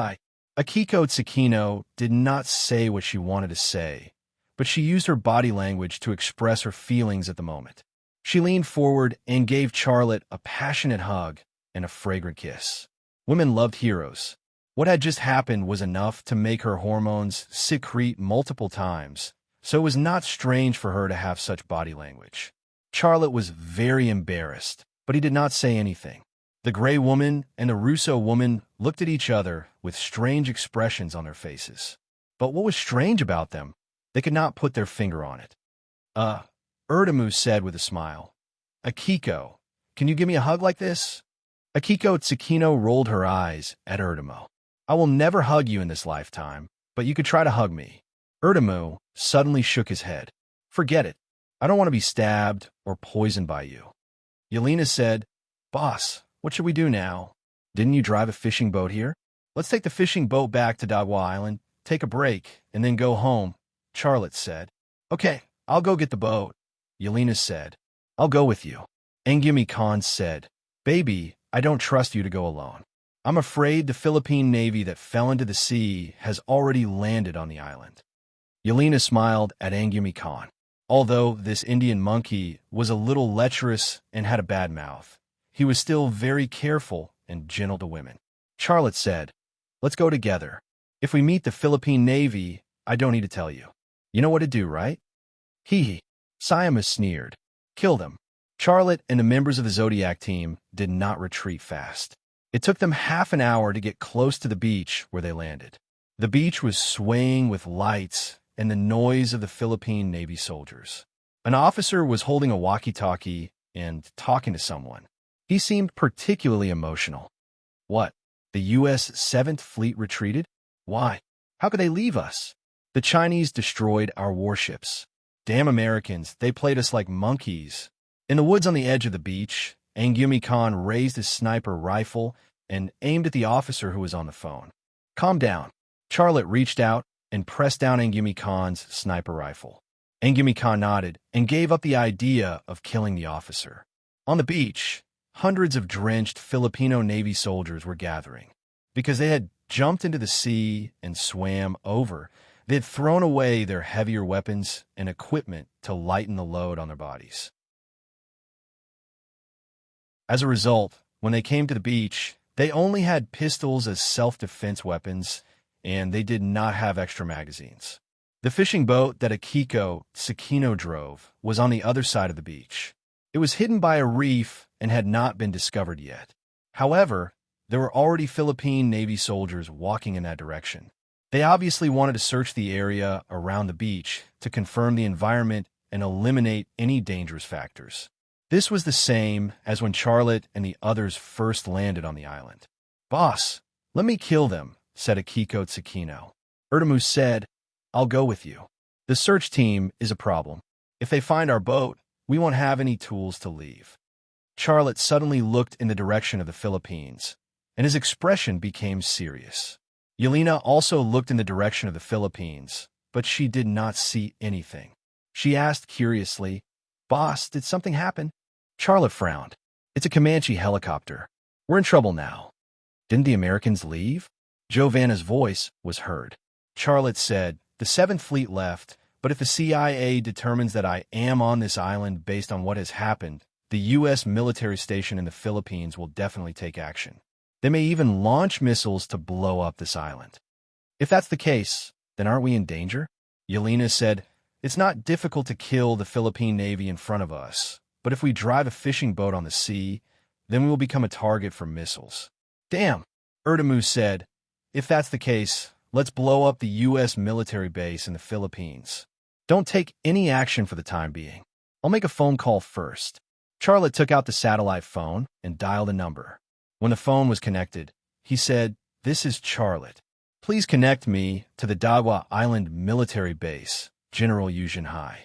Akiko Tsukino did not say what she wanted to say, but she used her body language to express her feelings at the moment. She leaned forward and gave Charlotte a passionate hug and a fragrant kiss. Women loved heroes. What had just happened was enough to make her hormones secrete multiple times, so it was not strange for her to have such body language. Charlotte was very embarrassed, but he did not say anything. The gray woman and the Russo woman looked at each other with strange expressions on their faces. But what was strange about them? They could not put their finger on it. Erdamu said with a smile, "Akiko, can you give me a hug like this?" Akiko Tsukino rolled her eyes at Urdamu. I will never hug you in this lifetime, but you could try to hug me. Urdamu suddenly shook his head. Forget it. I don't want to be stabbed or poisoned by you. Yelena said, Boss, what should we do now? Didn't you drive a fishing boat here? Let's take the fishing boat back to Dagwa Island, take a break, and then go home, Charlotte said. Okay, I'll go get the boat, Yelena said. I'll go with you. Angumi Khan said, Baby, I don't trust you to go alone. I'm afraid the Philippine Navy that fell into the sea has already landed on the island. Yelena smiled at Angumi Khan. Although this Indian monkey was a little lecherous and had a bad mouth, he was still very careful and gentle to women. Charlotte said, Let's go together. If we meet the Philippine Navy, I don't need to tell you. You know what to do, right? Hee hee. Sayama sneered. Kill them. Charlotte and the members of the Zodiac team did not retreat fast. It took them half an hour to get close to the beach where they landed. The beach was swaying with lights and the noise of the Philippine Navy soldiers. An officer was holding a walkie-talkie and talking to someone. He seemed particularly emotional. What? The U.S. 7th Fleet retreated? Why? How could they leave us? The Chinese destroyed our warships. Damn Americans, they played us like monkeys. In the woods on the edge of the beach, Angumi Khan raised his sniper rifle and aimed at the officer who was on the phone. Calm down. Charlotte reached out and pressed down Angumi Khan's sniper rifle. Angumi Khan nodded and gave up the idea of killing the officer. On the beach, hundreds of drenched Filipino Navy soldiers were gathering. Because they had jumped into the sea and swam over, they had thrown away their heavier weapons and equipment to lighten the load on their bodies. As a result, when they came to the beach, they only had pistols as self-defense weapons, and they did not have extra magazines. The fishing boat that Akiko Tsukino drove was on the other side of the beach. It was hidden by a reef and had not been discovered yet. However, there were already Philippine Navy soldiers walking in that direction. They obviously wanted to search the area around the beach to confirm the environment and eliminate any dangerous factors. This was the same as when Charlotte and the others first landed on the island. Boss, let me kill them, said Akiko Tsukino. Urdamu said, I'll go with you. The search team is a problem. If they find our boat, we won't have any tools to leave. Charlotte suddenly looked in the direction of the Philippines, and his expression became serious. Yelena also looked in the direction of the Philippines, but she did not see anything. She asked curiously, Boss, did something happen? Charlotte frowned. It's a Comanche helicopter. We're in trouble now. Didn't the Americans leave? Giovanna's voice was heard. Charlotte said, The 7th Fleet left, but if the CIA determines that I am on this island based on what has happened, the U.S. military station in the Philippines will definitely take action. They may even launch missiles to blow up this island. If that's the case, then aren't we in danger? Yelena said, It's not difficult to kill the Philippine Navy in front of us, but if we drive a fishing boat on the sea, then we will become a target for missiles. Damn, Urdamu said, If that's the case, let's blow up the U.S. military base in the Philippines. Don't take any action for the time being. I'll make a phone call first. Charlotte took out the satellite phone and dialed a number. When the phone was connected, he said, This is Charlotte. Please connect me to the Dagwa Island military base, General Yu Jinhai.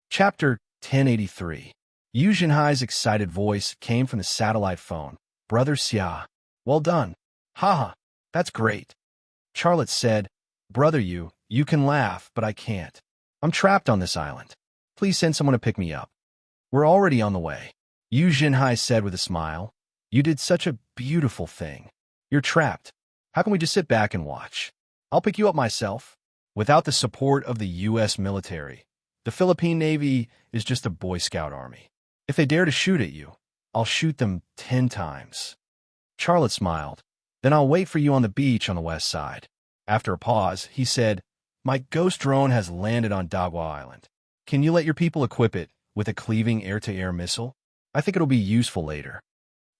Chapter 1083. Yu Jinhai's excited voice came from the satellite phone. Brother Xia. Well done. Haha, that's great. Charlotte said, Brother Yu, you can laugh, but I can't. I'm trapped on this island. Please send someone to pick me up. We're already on the way. Yu Jinhai said with a smile. You did such a beautiful thing. You're trapped. How can we just sit back and watch? I'll pick you up myself. Without the support of the U.S. military, the Philippine Navy is just a Boy Scout army. If they dare to shoot at you, I'll shoot them 10 times. Charlotte smiled. Then I'll wait for you on the beach on the west side. After a pause, he said, My ghost drone has landed on Dagwa Island. Can you let your people equip it with a cleaving air-to-air missile? I think it'll be useful later.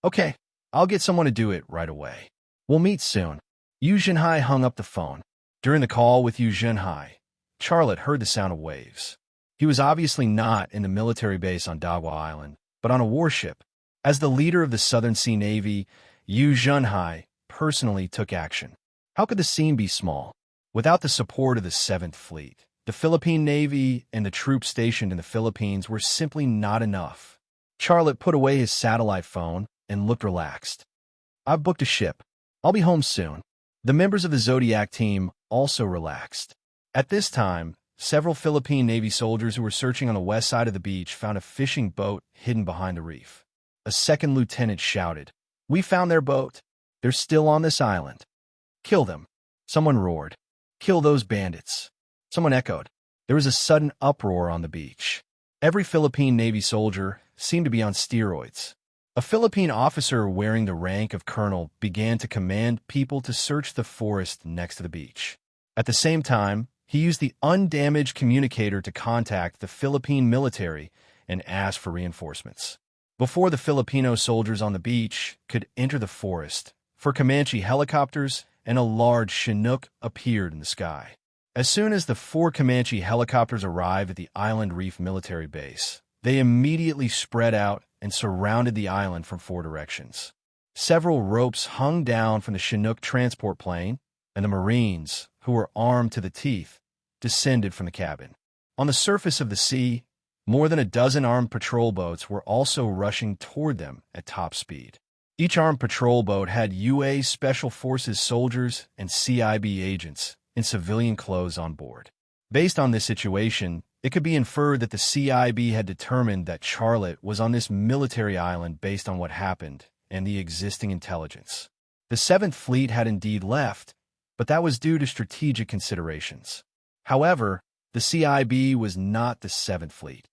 Okay, I'll get someone to do it right away. We'll meet soon. Yu Jinhai hung up the phone. During the call with Yu Jinhai, Charlotte heard the sound of waves. He was obviously not in the military base on Dagwa Island, but on a warship. As the leader of the Southern Sea Navy, Yu Zhenhai personally took action. How could the scene be small? Without the support of the 7th Fleet, the Philippine Navy and the troops stationed in the Philippines were simply not enough. Charlotte put away his satellite phone and looked relaxed. "I've booked a ship. I'll be home soon." The members of the Zodiac team also relaxed. At this time, several Philippine Navy soldiers who were searching on the west side of the beach found a fishing boat hidden behind the reef. A second lieutenant shouted, "We found their boat. They're still on this island. Kill them." Someone roared, "Kill those bandits." Someone echoed. There was a sudden uproar on the beach. Every Philippine Navy soldier seemed to be on steroids. A Philippine officer wearing the rank of colonel began to command people to search the forest next to the beach. At the same time, he used the undamaged communicator to contact the Philippine military and ask for reinforcements. Before the Filipino soldiers on the beach could enter the forest, 4 Comanche helicopters and a large Chinook appeared in the sky. As soon as the 4 Comanche helicopters arrived at the Island Reef military base, they immediately spread out and surrounded the island from 4 directions. Several ropes hung down from the Chinook transport plane, and the Marines, who were armed to the teeth, descended from the cabin. On the surface of the sea, more than a dozen armed patrol boats were also rushing toward them at top speed. Each armed patrol boat had UA Special Forces soldiers and CIB agents in civilian clothes on board. Based on this situation, it could be inferred that the CIB had determined that Charlotte was on this military island based on what happened and the existing intelligence. The 7th Fleet had indeed left, but that was due to strategic considerations. However, the CIB was not the 7th Fleet.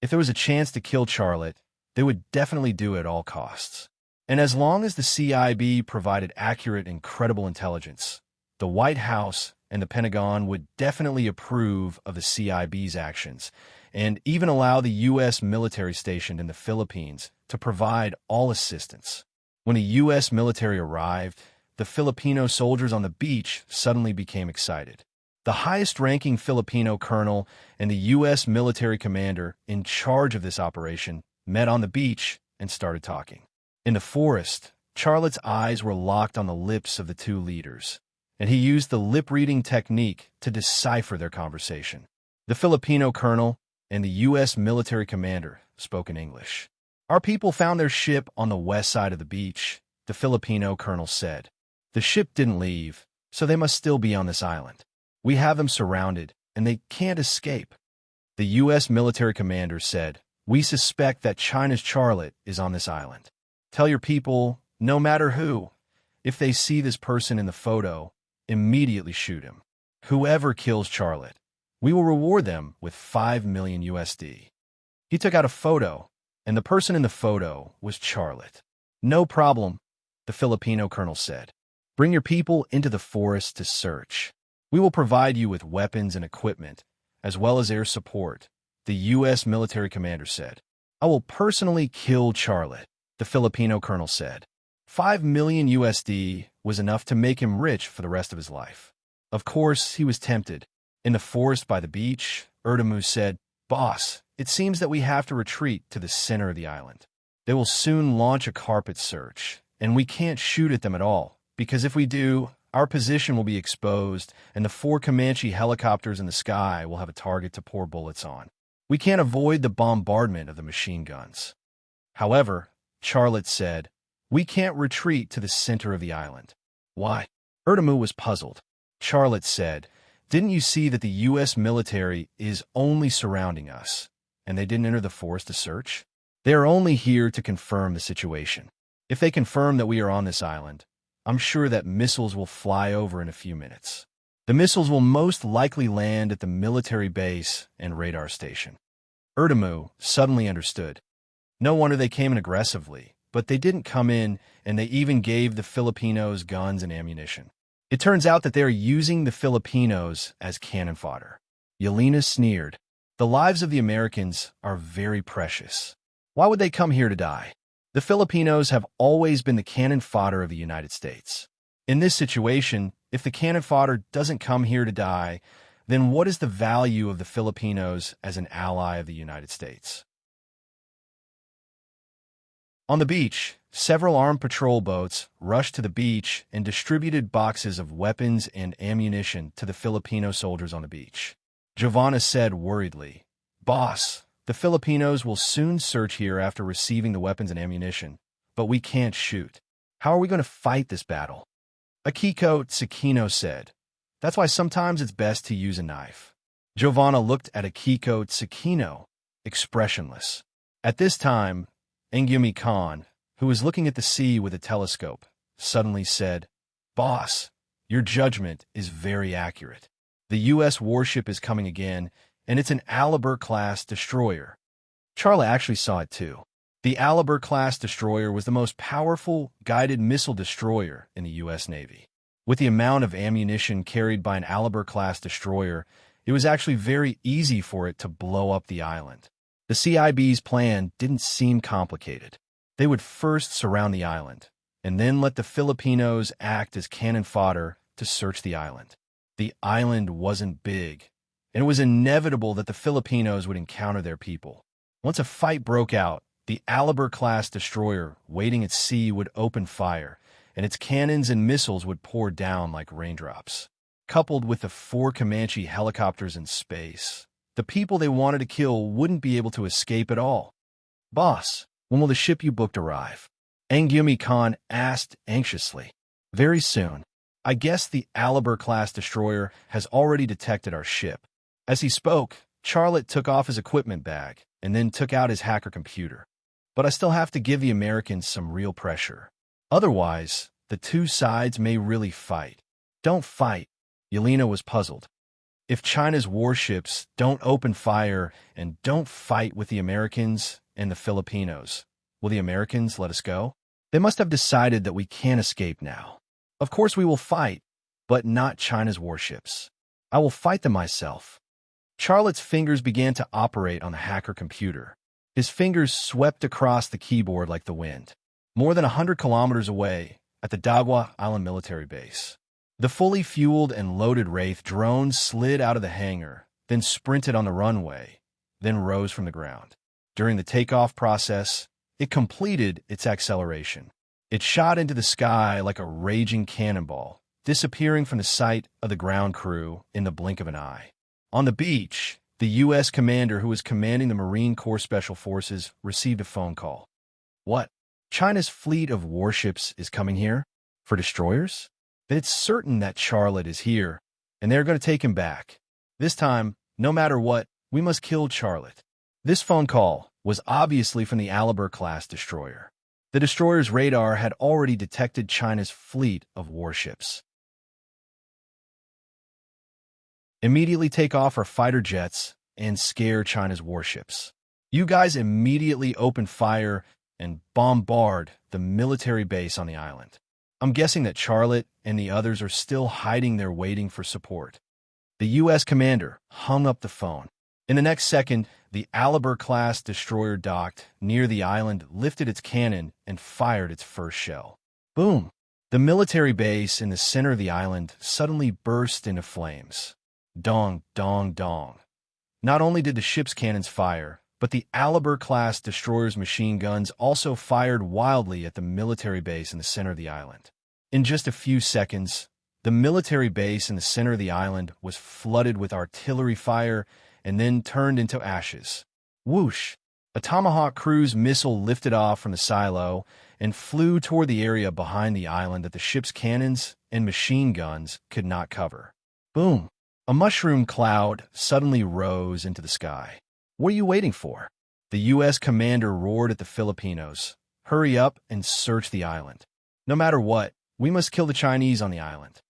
If there was a chance to kill Charlotte, they would definitely do it at all costs. And as long as the CIB provided accurate and credible intelligence, the White House and the Pentagon would definitely approve of the CIB's actions and even allow the U.S. military stationed in the Philippines to provide all assistance. When the U.S. military arrived, the Filipino soldiers on the beach suddenly became excited. The highest-ranking Filipino colonel and the U.S. military commander in charge of this operation met on the beach and started talking. In the forest, Charlotte's eyes were locked on the lips of the 2 leaders, and he used the lip-reading technique to decipher their conversation. The Filipino colonel and the U.S. military commander spoke in English. "Our people found their ship on the west side of the beach," the Filipino colonel said. "The ship didn't leave, so they must still be on this island. We have them surrounded, and they can't escape." The U.S. military commander said, "We suspect that China's Charlotte is on this island. Tell your people, no matter who, if they see this person in the photo, immediately shoot him. Whoever kills Charlotte, we will reward them with 5 million USD. He took out a photo, and the person in the photo was Charlotte. "No problem," the Filipino colonel said. "Bring your people into the forest to search. We will provide you with weapons and equipment, as well as air support," the U.S. military commander said. "I will personally kill Charlotte," the Filipino colonel said. 5 million USD was enough to make him rich for the rest of his life. Of course, he was tempted. In the forest by the beach, Erdamu said, "Boss, it seems that we have to retreat to the center of the island. They will soon launch a carpet search, and we can't shoot at them at all, because if we do, our position will be exposed, and the 4 Comanche helicopters in the sky will have a target to pour bullets on. We can't avoid the bombardment of the machine guns." However, Charlotte said, "We can't retreat to the center of the island." "Why?" Erdamu was puzzled. Charlotte said, "Didn't you see that the U.S. military is only surrounding us, and they didn't enter the forest to search? They are only here to confirm the situation. If they confirm that we are on this island, I'm sure that missiles will fly over in a few minutes. The missiles will most likely land at the military base and radar station." Erdamu suddenly understood. No wonder they came in aggressively, but they didn't come in, and they even gave the Filipinos guns and ammunition. It turns out that they are using the Filipinos as cannon fodder. Yelena sneered. "The lives of the Americans are very precious. Why would they come here to die? The Filipinos have always been the cannon fodder of the United States. In this situation, if the cannon fodder doesn't come here to die, then what is the value of the Filipinos as an ally of the United States? On the beach, several armed patrol boats rushed to the beach and distributed boxes of weapons and ammunition to the Filipino soldiers on the beach. Giovanna said worriedly, "Boss, the Filipinos will soon search here after receiving the weapons and ammunition, but we can't shoot. How are we going to fight this battle?" Akiko Tsukino said, "That's why sometimes it's best to use a knife." Giovanna looked at Akiko Tsukino, expressionless. At this time, Engumi Khan, who was looking at the sea with a telescope, suddenly said, "Boss, your judgment is very accurate. The U.S. warship is coming again, and it's an Audiobook-class destroyer." Charla actually saw it too. The Audiobook-class destroyer was the most powerful guided missile destroyer in the U.S. Navy. With the amount of ammunition carried by an Audiobook-class destroyer, it was actually very easy for it to blow up the island. The CIB's plan didn't seem complicated. They would first surround the island, and then let the Filipinos act as cannon fodder to search the island. The island wasn't big, and it was inevitable that the Filipinos would encounter their people. Once a fight broke out, the Audiobook-class destroyer waiting at sea would open fire, and its cannons and missiles would pour down like raindrops. Coupled with the 4 Comanche helicopters in space, the people they wanted to kill wouldn't be able to escape at all. "Boss, when will the ship you booked arrive?" Engumi Khan asked anxiously. "Very soon. I guess the Audiobook-class destroyer has already detected our ship." As he spoke, Charlotte took off his equipment bag and then took out his hacker computer. "But I still have to give the Americans some real pressure. Otherwise, the two sides may really fight." "Don't fight." Yelena was puzzled. "If China's warships don't open fire and don't fight with the Americans and the Filipinos, will the Americans let us go? They must have decided that we can't escape now. Of course we will fight, but not China's warships. I will fight them myself." Charlotte's fingers began to operate on the hacker computer. His fingers swept across the keyboard like the wind. More than 100 kilometers away, at the Dagwa Island military base, the fully fueled and loaded Wraith drone slid out of the hangar, then sprinted on the runway, then rose from the ground. During the takeoff process, it completed its acceleration. It shot into the sky like a raging cannonball, disappearing from the sight of the ground crew in the blink of an eye. On the beach, the U.S. commander who was commanding the Marine Corps Special Forces received a phone call. "What? China's fleet of warships is coming here? For destroyers? Then it's certain that Charlotte is here, and they're going to take him back. This time, no matter what, we must kill Charlotte." This phone call was obviously from the Audiobook-class destroyer. The destroyer's radar had already detected China's fleet of warships. "Immediately take off our fighter jets and scare China's warships. You guys immediately open fire and bombard the military base on the island. I'm guessing that Charlotte and the others are still hiding there waiting for support." The U.S. commander hung up the phone. In the next second, the Audiobook-class destroyer docked near the island, lifted its cannon, and fired its first shell. Boom! The military base in the center of the island suddenly burst into flames. Dong, dong, dong. Not only did the ship's cannons fire, but the Audiobook-class destroyer's machine guns also fired wildly at the military base in the center of the island. In just a few seconds, the military base in the center of the island was flooded with artillery fire and then turned into ashes. Whoosh! A Tomahawk cruise missile lifted off from the silo and flew toward the area behind the island that the ship's cannons and machine guns could not cover. Boom! A mushroom cloud suddenly rose into the sky. "What are you waiting for?" The U.S. commander roared at the Filipinos. "Hurry up and search the island. No matter what, we must kill the Chinese on the island."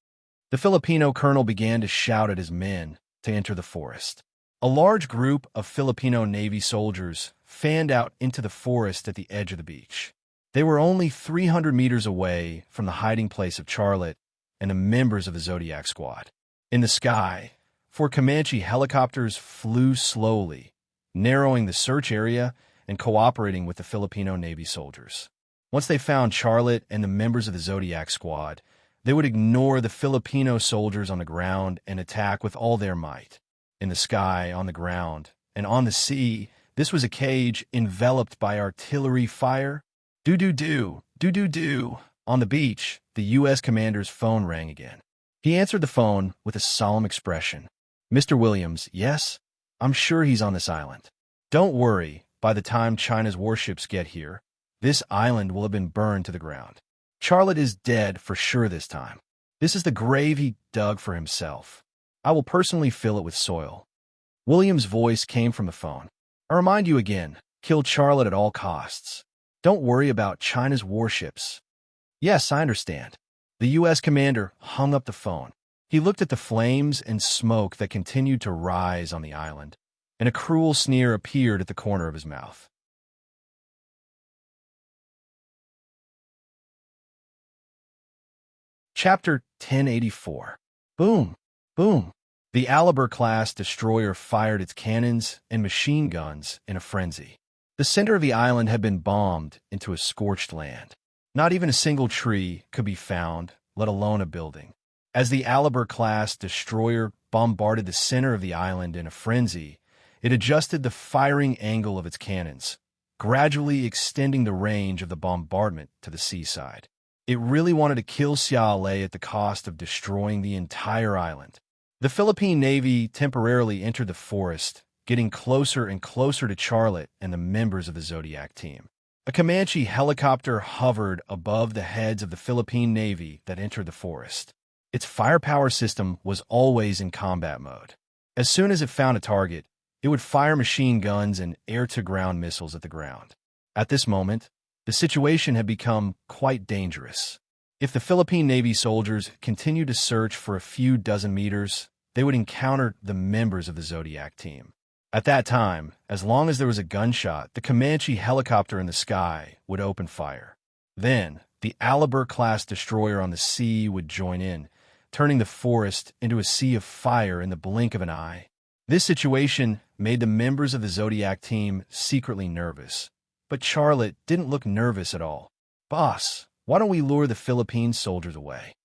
The Filipino colonel began to shout at his men to enter the forest. A large group of Filipino Navy soldiers fanned out into the forest at the edge of the beach. They were only 300 meters away from the hiding place of Charlotte and the members of the Zodiac Squad. In the sky, 4 Comanche helicopters flew slowly, narrowing the search area and cooperating with the Filipino Navy soldiers. Once they found Charlotte and the members of the Zodiac Squad, They would ignore the Filipino soldiers on the ground and attack with all their might. In the sky, on the ground, and on the sea, this was a cage enveloped by artillery fire. Do-do-do, do-do-do. On the beach, the U.S. commander's phone rang again. He answered the phone with a solemn expression. Mr. Williams, yes? I'm sure he's on this island. Don't worry, by the time China's warships get here, this island will have been burned to the ground. Charlotte is dead for sure this time. This is the grave he dug for himself. I will personally fill it with soil. William's voice came from the phone. I remind you again, kill Charlotte at all costs. Don't worry about China's warships. Yes, I understand. The U.S. commander hung up the phone. He looked at the flames and smoke that continued to rise on the island, and a cruel sneer appeared at the corner of his mouth. Chapter 1084. Boom! Boom! The Alabur-class destroyer fired its cannons and machine guns in a frenzy. The center of the island had been bombed into a scorched land. Not even a single tree could be found, let alone a building. As the Alabur-class destroyer bombarded the center of the island in a frenzy, it adjusted the firing angle of its cannons, gradually extending the range of the bombardment to the seaside. It really wanted to kill Xiaolei at the cost of destroying the entire island. The Philippine Navy temporarily entered the forest, getting closer and closer to Charlotte and the members of the Zodiac team. A Comanche helicopter hovered above the heads of the Philippine Navy that entered the forest. Its firepower system was always in combat mode. As soon as it found a target, it would fire machine guns and air-to-ground missiles at the ground. At this moment, the situation had become quite dangerous. If the Philippine Navy soldiers continued to search for a few dozen meters, they would encounter the members of the Zodiac team. At that time, as long as there was a gunshot, the Comanche helicopter in the sky would open fire. Then, the Alabur-class destroyer on the sea would join in, turning the forest into a sea of fire in the blink of an eye. This situation made the members of the Zodiac team secretly nervous. But Charlotte didn't look nervous at all. "Boss, why don't we lure the Philippine soldiers away?"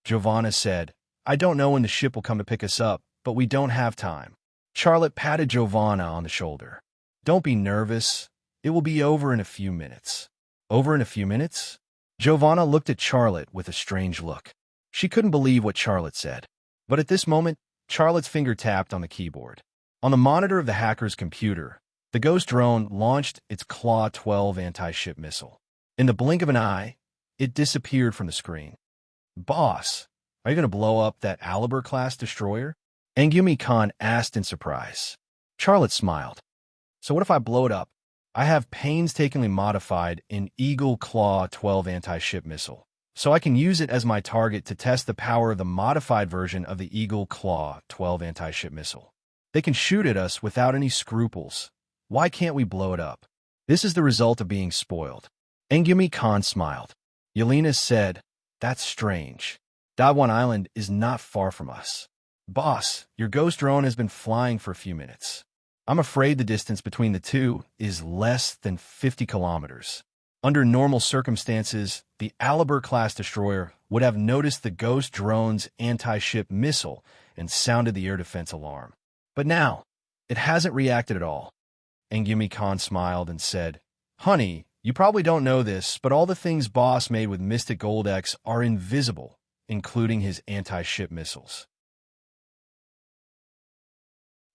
Giovanna said, "I don't know when the ship will come to pick us up, but we don't have time." Charlotte patted Giovanna on the shoulder. "Don't be nervous. It will be over in a few minutes." "Over in a few minutes?" Giovanna looked at Charlotte with a strange look. She couldn't believe what Charlotte said. But at this moment, Charlotte's finger tapped on the keyboard. On the monitor of the hacker's computer, the Ghost drone launched its Claw 12 anti-ship missile. In the blink of an eye, it disappeared from the screen. "Boss, are you going to blow up that Alabur-class destroyer?" Angumi Khan asked in surprise. Charlotte smiled. "So what if I blow it up? I have painstakingly modified an Eagle Claw 12 anti-ship missile, so I can use it as my target to test the power of the modified version of the Eagle Claw 12 anti-ship missile. They can shoot at us without any scruples. Why can't we blow it up? This is the result of being spoiled." Angumi Khan smiled. Yelena said, "That's strange. Daiwan Island is not far from us. Boss, your Ghost drone has been flying for a few minutes. I'm afraid the distance between the two is less than 50 kilometers. Under normal circumstances, the Alabur-class destroyer would have noticed the Ghost drone's anti-ship missile and sounded the air defense alarm. But now, it hasn't reacted at all." Angumi Khan smiled and said, "Honey, you probably don't know this, but all the things Boss made with Mystic Gold X are invisible, including his anti-ship missiles.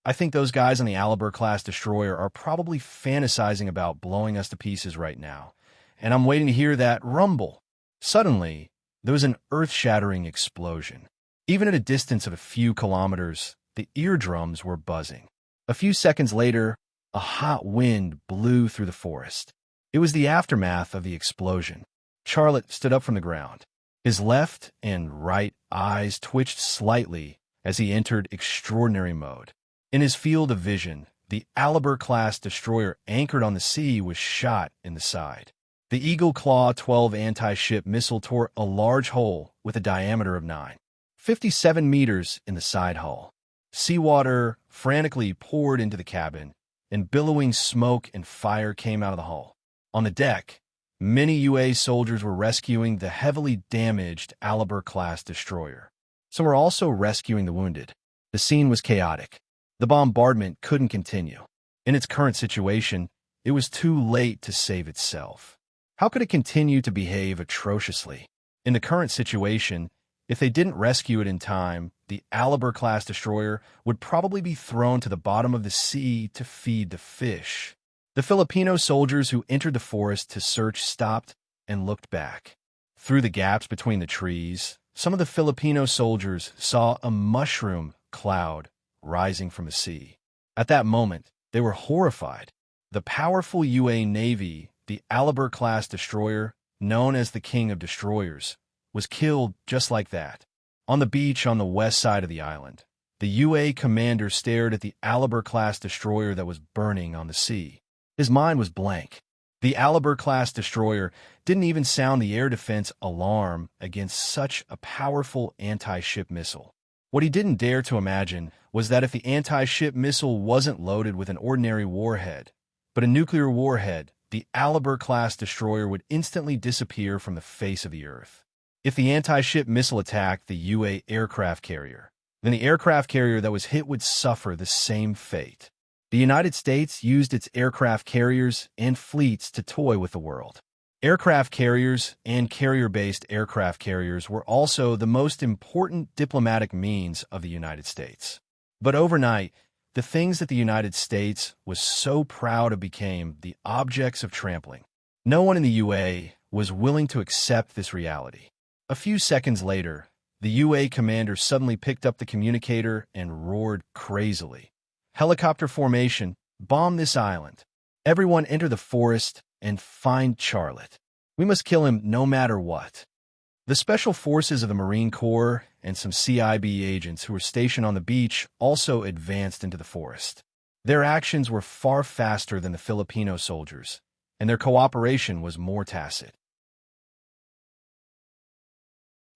I think those guys on the Alabur-class destroyer are probably fantasizing about blowing us to pieces right now, and I'm waiting to hear that rumble." Suddenly, there was an earth-shattering explosion. Even at a distance of a few kilometers, the eardrums were buzzing. A few seconds later, a hot wind blew through the forest. It was the aftermath of the explosion. Charlotte stood up from the ground. His left and right eyes twitched slightly as he entered extraordinary mode. In his field of vision, the Alabur-class destroyer anchored on the sea was shot in the side. The Eagle Claw 12 anti-ship missile tore a large hole with a diameter of 9.57 meters in the side hull. Seawater frantically poured into the cabin, and billowing smoke and fire came out of the hull. On the deck, Many UA soldiers were rescuing the heavily damaged Alabur-class destroyer. Some were also rescuing the wounded. The scene was chaotic. The bombardment couldn't continue. In its current situation, it was too late to save itself. How could it continue to behave atrociously? In the current situation, if they didn't rescue it in time, the Alabur-class destroyer would probably be thrown to the bottom of the sea to feed the fish. The Filipino soldiers who entered the forest to search stopped and looked back. Through the gaps between the trees, some of the Filipino soldiers saw a mushroom cloud rising from the sea. At that moment, they were horrified. The powerful UA Navy, the Alabur-class destroyer, known as the King of Destroyers, was killed just like that. On the beach on the west side of the island, the UA commander stared at the Alabur-class destroyer that was burning on the sea. His mind was blank. The Alabur-class destroyer didn't even sound the air defense alarm against such a powerful anti-ship missile. What he didn't dare to imagine was that if the anti-ship missile wasn't loaded with an ordinary warhead, but a nuclear warhead, the Alabur-class destroyer would instantly disappear from the face of the Earth. If the anti-ship missile attacked the UA aircraft carrier, then the aircraft carrier that was hit would suffer the same fate. The United States used its aircraft carriers and fleets to toy with the world. Aircraft carriers and carrier-based aircraft carriers were also the most important diplomatic means of the United States. But overnight, the things that the United States was so proud of became the objects of trampling. No one in the UA was willing to accept this reality. A few seconds later, the UA commander suddenly picked up the communicator and roared crazily. Helicopter formation, bomb this island. Everyone enter the forest and find Charlotte. We must kill him no matter what. The special forces of the Marine Corps and some CIB agents who were stationed on the beach also advanced into the forest. Their actions were far faster than the Filipino soldiers, and their cooperation was more tacit.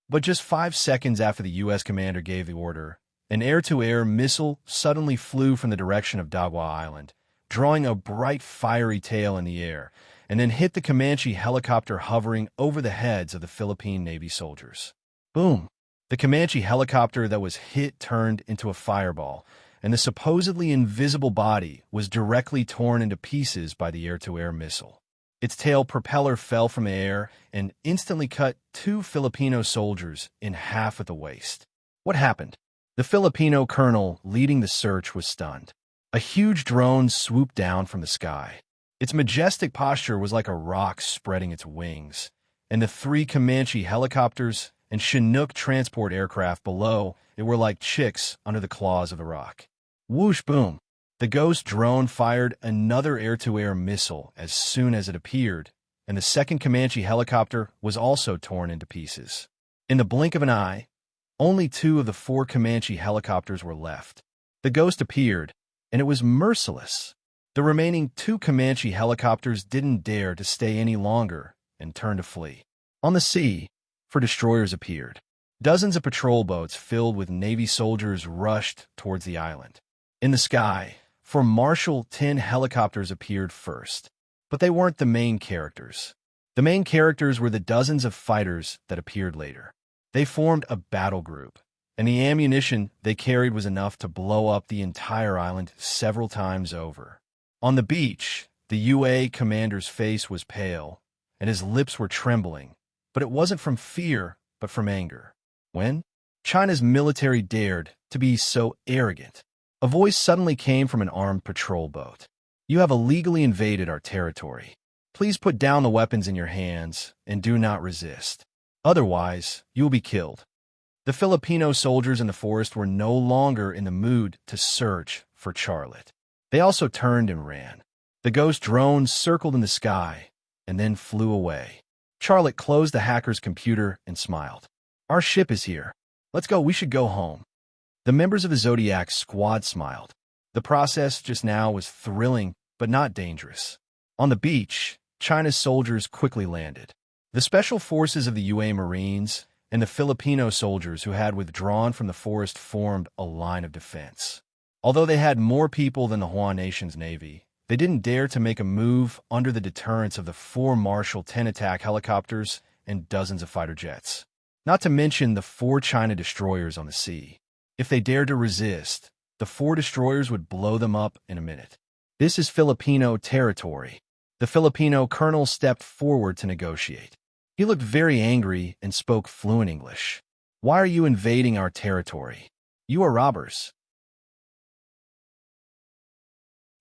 But just 5 seconds after the U.S. commander gave the order, an air-to-air missile suddenly flew from the direction of Dagua Island, drawing a bright fiery tail in the air, and then hit the Comanche helicopter hovering over the heads of the Philippine Navy soldiers. Boom! The Comanche helicopter that was hit turned into a fireball, and the supposedly invisible body was directly torn into pieces by the air-to-air missile. Its tail propeller fell from the air and instantly cut 2 Filipino soldiers in half at the waist. What happened? The Filipino colonel leading the search was stunned. A huge drone swooped down from the sky. Its majestic posture was like a rock spreading its wings, and the 3 Comanche helicopters and Chinook transport aircraft below it were like chicks under the claws of the rock. Whoosh boom! The ghost drone fired another air-to-air missile as soon as it appeared, and the second Comanche helicopter was also torn into pieces. In the blink of an eye, only 2 of the 4 Comanche helicopters were left. The ghost appeared, and it was merciless. The remaining 2 Comanche helicopters didn't dare to stay any longer and turned to flee. On the sea, 4 destroyers appeared. Dozens of patrol boats filled with Navy soldiers rushed towards the island. In the sky, 4 Marshall 10 helicopters appeared first. But they weren't the main characters. The main characters were the dozens of fighters that appeared later. They formed a battle group, and the ammunition they carried was enough to blow up the entire island several times over. On the beach, the UA commander's face was pale, and his lips were trembling, but it wasn't from fear, but from anger. When? China's military dared to be so arrogant. A voice suddenly came from an armed patrol boat. You have illegally invaded our territory. Please put down the weapons in your hands and do not resist. Otherwise, you will be killed. The Filipino soldiers in the forest were no longer in the mood to search for Charlotte. They also turned and ran. The ghost drone circled in the sky and then flew away. Charlotte closed the hacker's computer and smiled. Our ship is here. Let's go. We should go home. The members of the Zodiac squad smiled. The process just now was thrilling, but not dangerous. On the beach, China's soldiers quickly landed. The special forces of the UA Marines and the Filipino soldiers who had withdrawn from the forest formed a line of defense. Although they had more people than the Hua Nation's navy, They didn't dare to make a move under the deterrence of the 4 Marshall 10 attack helicopters and dozens of fighter jets. Not to mention the 4 China destroyers on the sea. If they dared to resist, the 4 destroyers would blow them up in a minute. This is Filipino territory. The Filipino colonel stepped forward to negotiate. He looked very angry and spoke fluent English. Why are you invading our territory? You are robbers.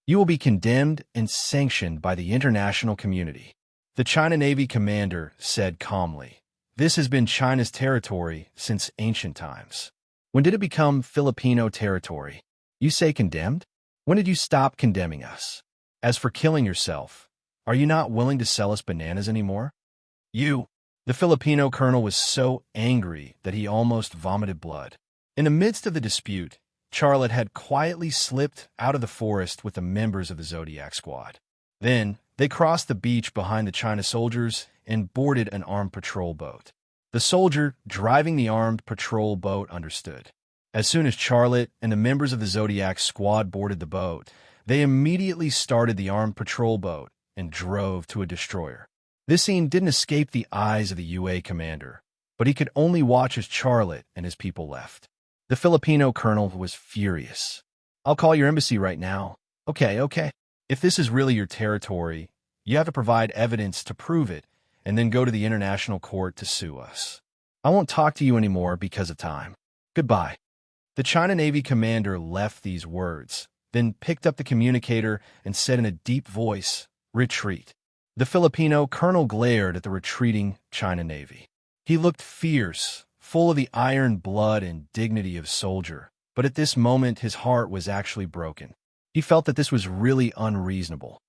You will be condemned and sanctioned by the international community. The China Navy commander said calmly, "This has been China's territory since ancient times. When did it become Filipino territory? You say condemned? When did you stop condemning us? As for killing yourself, are you not willing to sell us bananas anymore?" The Filipino colonel was so angry that he almost vomited blood. In the midst of the dispute, Charlotte had quietly slipped out of the forest with the members of the Zodiac squad. Then, they crossed the beach behind the China soldiers and boarded an armed patrol boat. The soldier driving the armed patrol boat understood. As soon as Charlotte and the members of the Zodiac squad boarded the boat, they immediately started the armed patrol boat and drove to a destroyer. This scene didn't escape the eyes of the UA commander, but he could only watch as Charlotte and his people left. The Filipino colonel was furious. "I'll call your embassy right now." Okay. If this is really your territory, you have to provide evidence to prove it, and then go to the international court to sue us. I won't talk to you anymore because of time. Goodbye. The China Navy commander left these words, then picked up the communicator and said in a deep voice, "Retreat." The Filipino colonel glared at the retreating China Navy. He looked fierce, full of the iron blood and dignity of soldier, but at this moment his heart was actually broken. He felt that this was really unreasonable.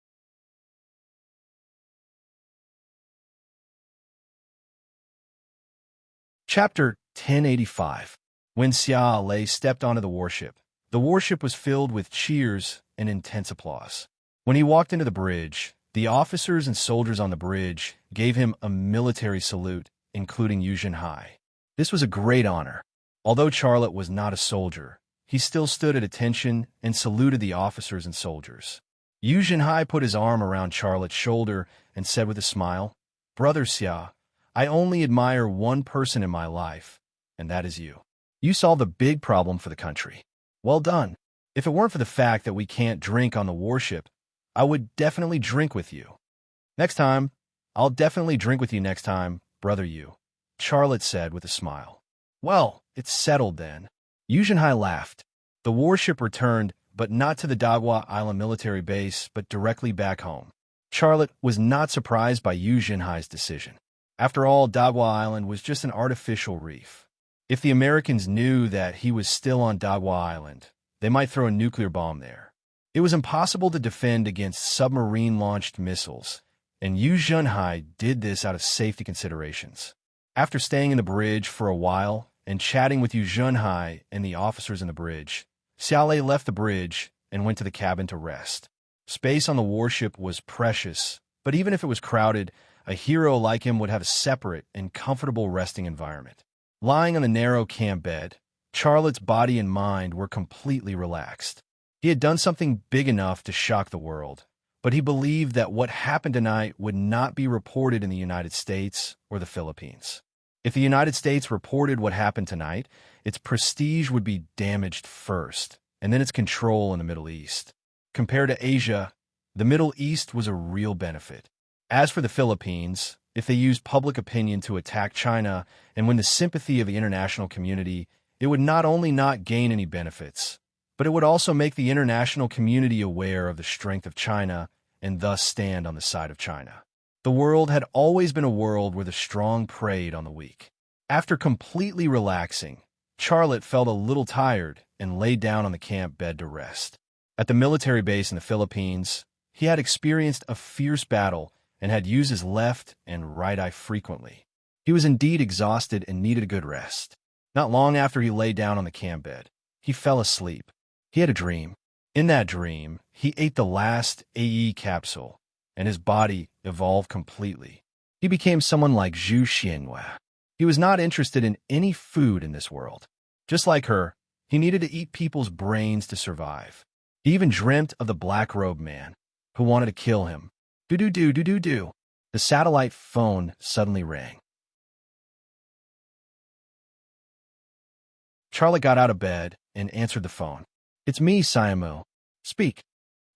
Chapter 1085. When Xia Lei stepped onto the warship was filled with cheers and intense applause. When he walked into the bridge, the officers and soldiers on the bridge gave him a military salute, including Yu Zhenhai. This was a great honor. Although Charlotte was not a soldier, he still stood at attention and saluted the officers and soldiers. Yu Zhenhai put his arm around Charlotte's shoulder and said with a smile, "Brother Xia, I only admire one person in my life, and that is you. You solved a big problem for the country. Well done. If it weren't for the fact that we can't drink on the warship, I would definitely drink with you. Next time, I'll definitely drink with you next time, brother Yu," Charlotte said with a smile. "Well, it's settled then." Yu Zhenhai laughed. The warship returned, but not to the Dagua Island military base, but directly back home. Charlotte was not surprised by Yu Zhenhai's decision. After all, Dagua Island was just an artificial reef. If the Americans knew that he was still on Dagua Island, they might throw a nuclear bomb there. It was impossible to defend against submarine-launched missiles, and Yu Zhenhai did this out of safety considerations. After staying in the bridge for a while and chatting with Yu Zhenhai and the officers in the bridge, Xia Lei left the bridge and went to the cabin to rest. Space on the warship was precious, but even if it was crowded, a hero like him would have a separate and comfortable resting environment. Lying on the narrow camp bed, Charlotte's body and mind were completely relaxed. He had done something big enough to shock the world, but he believed that what happened tonight would not be reported in the United States or the Philippines. If the United States reported what happened tonight, its prestige would be damaged first, and then its control in the Middle East. Compared to Asia, the Middle East was a real benefit. As for the Philippines, if they used public opinion to attack China and win the sympathy of the international community, it would not only not gain any benefits, but it would also make the international community aware of the strength of China and thus stand on the side of China. The world had always been a world where the strong preyed on the weak. After completely relaxing, Charlotte felt a little tired and lay down on the camp bed to rest. At the military base in the Philippines, he had experienced a fierce battle and had used his left and right eye frequently. He was indeed exhausted and needed a good rest. Not long after he lay down on the camp bed, he fell asleep. He had a dream. In that dream, he ate the last AE capsule, and his body evolved completely. He became someone like Zhu Xianhua. He was not interested in any food in this world. Just like her, he needed to eat people's brains to survive. He even dreamt of the Black Robe Man. who wanted to kill him. Do. The satellite phone suddenly rang. Charlotte got out of bed and answered the phone. It's me, Siamu. Speak.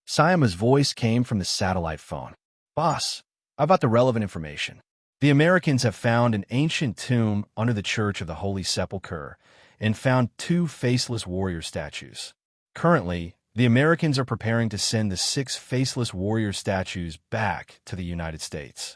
Siamu's voice came from the satellite phone. Boss, I've got the relevant information. The Americans have found an ancient tomb under the Church of the Holy Sepulchre and found 2 faceless warrior statues. Currently, the Americans are preparing to send the 6 faceless warrior statues back to the United States.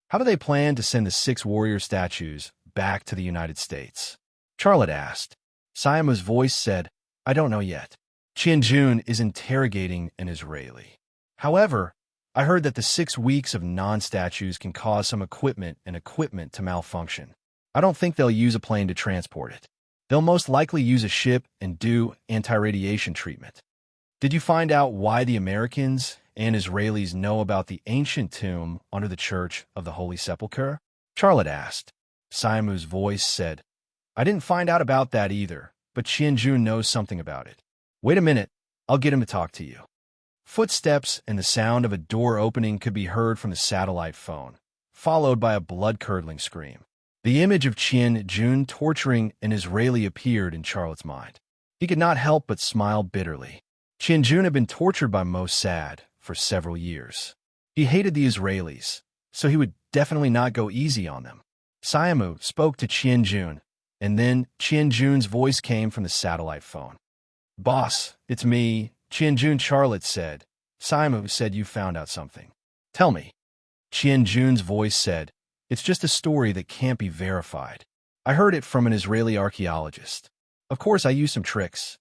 How do they plan to send the 6 warrior statues back to the United States? Charlotte asked. Siamu's voice said, I don't know yet. Qianjun is interrogating an Israeli. However, I heard that the 6 weeks of non-statues can cause some equipment to malfunction. I don't think they'll use a plane to transport it. They'll most likely use a ship and do anti-radiation treatment. Did you find out why the Americans and Israelis know about the ancient tomb under the Church of the Holy Sepulchre? Charlotte asked. Siamu's voice said, I didn't find out about that either, but Qianjun knows something about it. Wait a minute, I'll get him to talk to you. Footsteps and the sound of a door opening could be heard from the satellite phone, followed by a blood-curdling scream. The image of Qianjun torturing an Israeli appeared in Charlotte's mind. He could not help but smile bitterly. Qianjun had been tortured by Mossad for several years. He hated the Israelis, so he would definitely not go easy on them. Siamu spoke to Qianjun, and then Qianjun's voice came from the satellite phone. Boss, it's me, Qianjun, Charlotte said. Siamu said you found out something. Tell me. Qianjun's voice said, it's just a story that can't be verified. I heard it from an Israeli archaeologist. Of course, I used some tricks.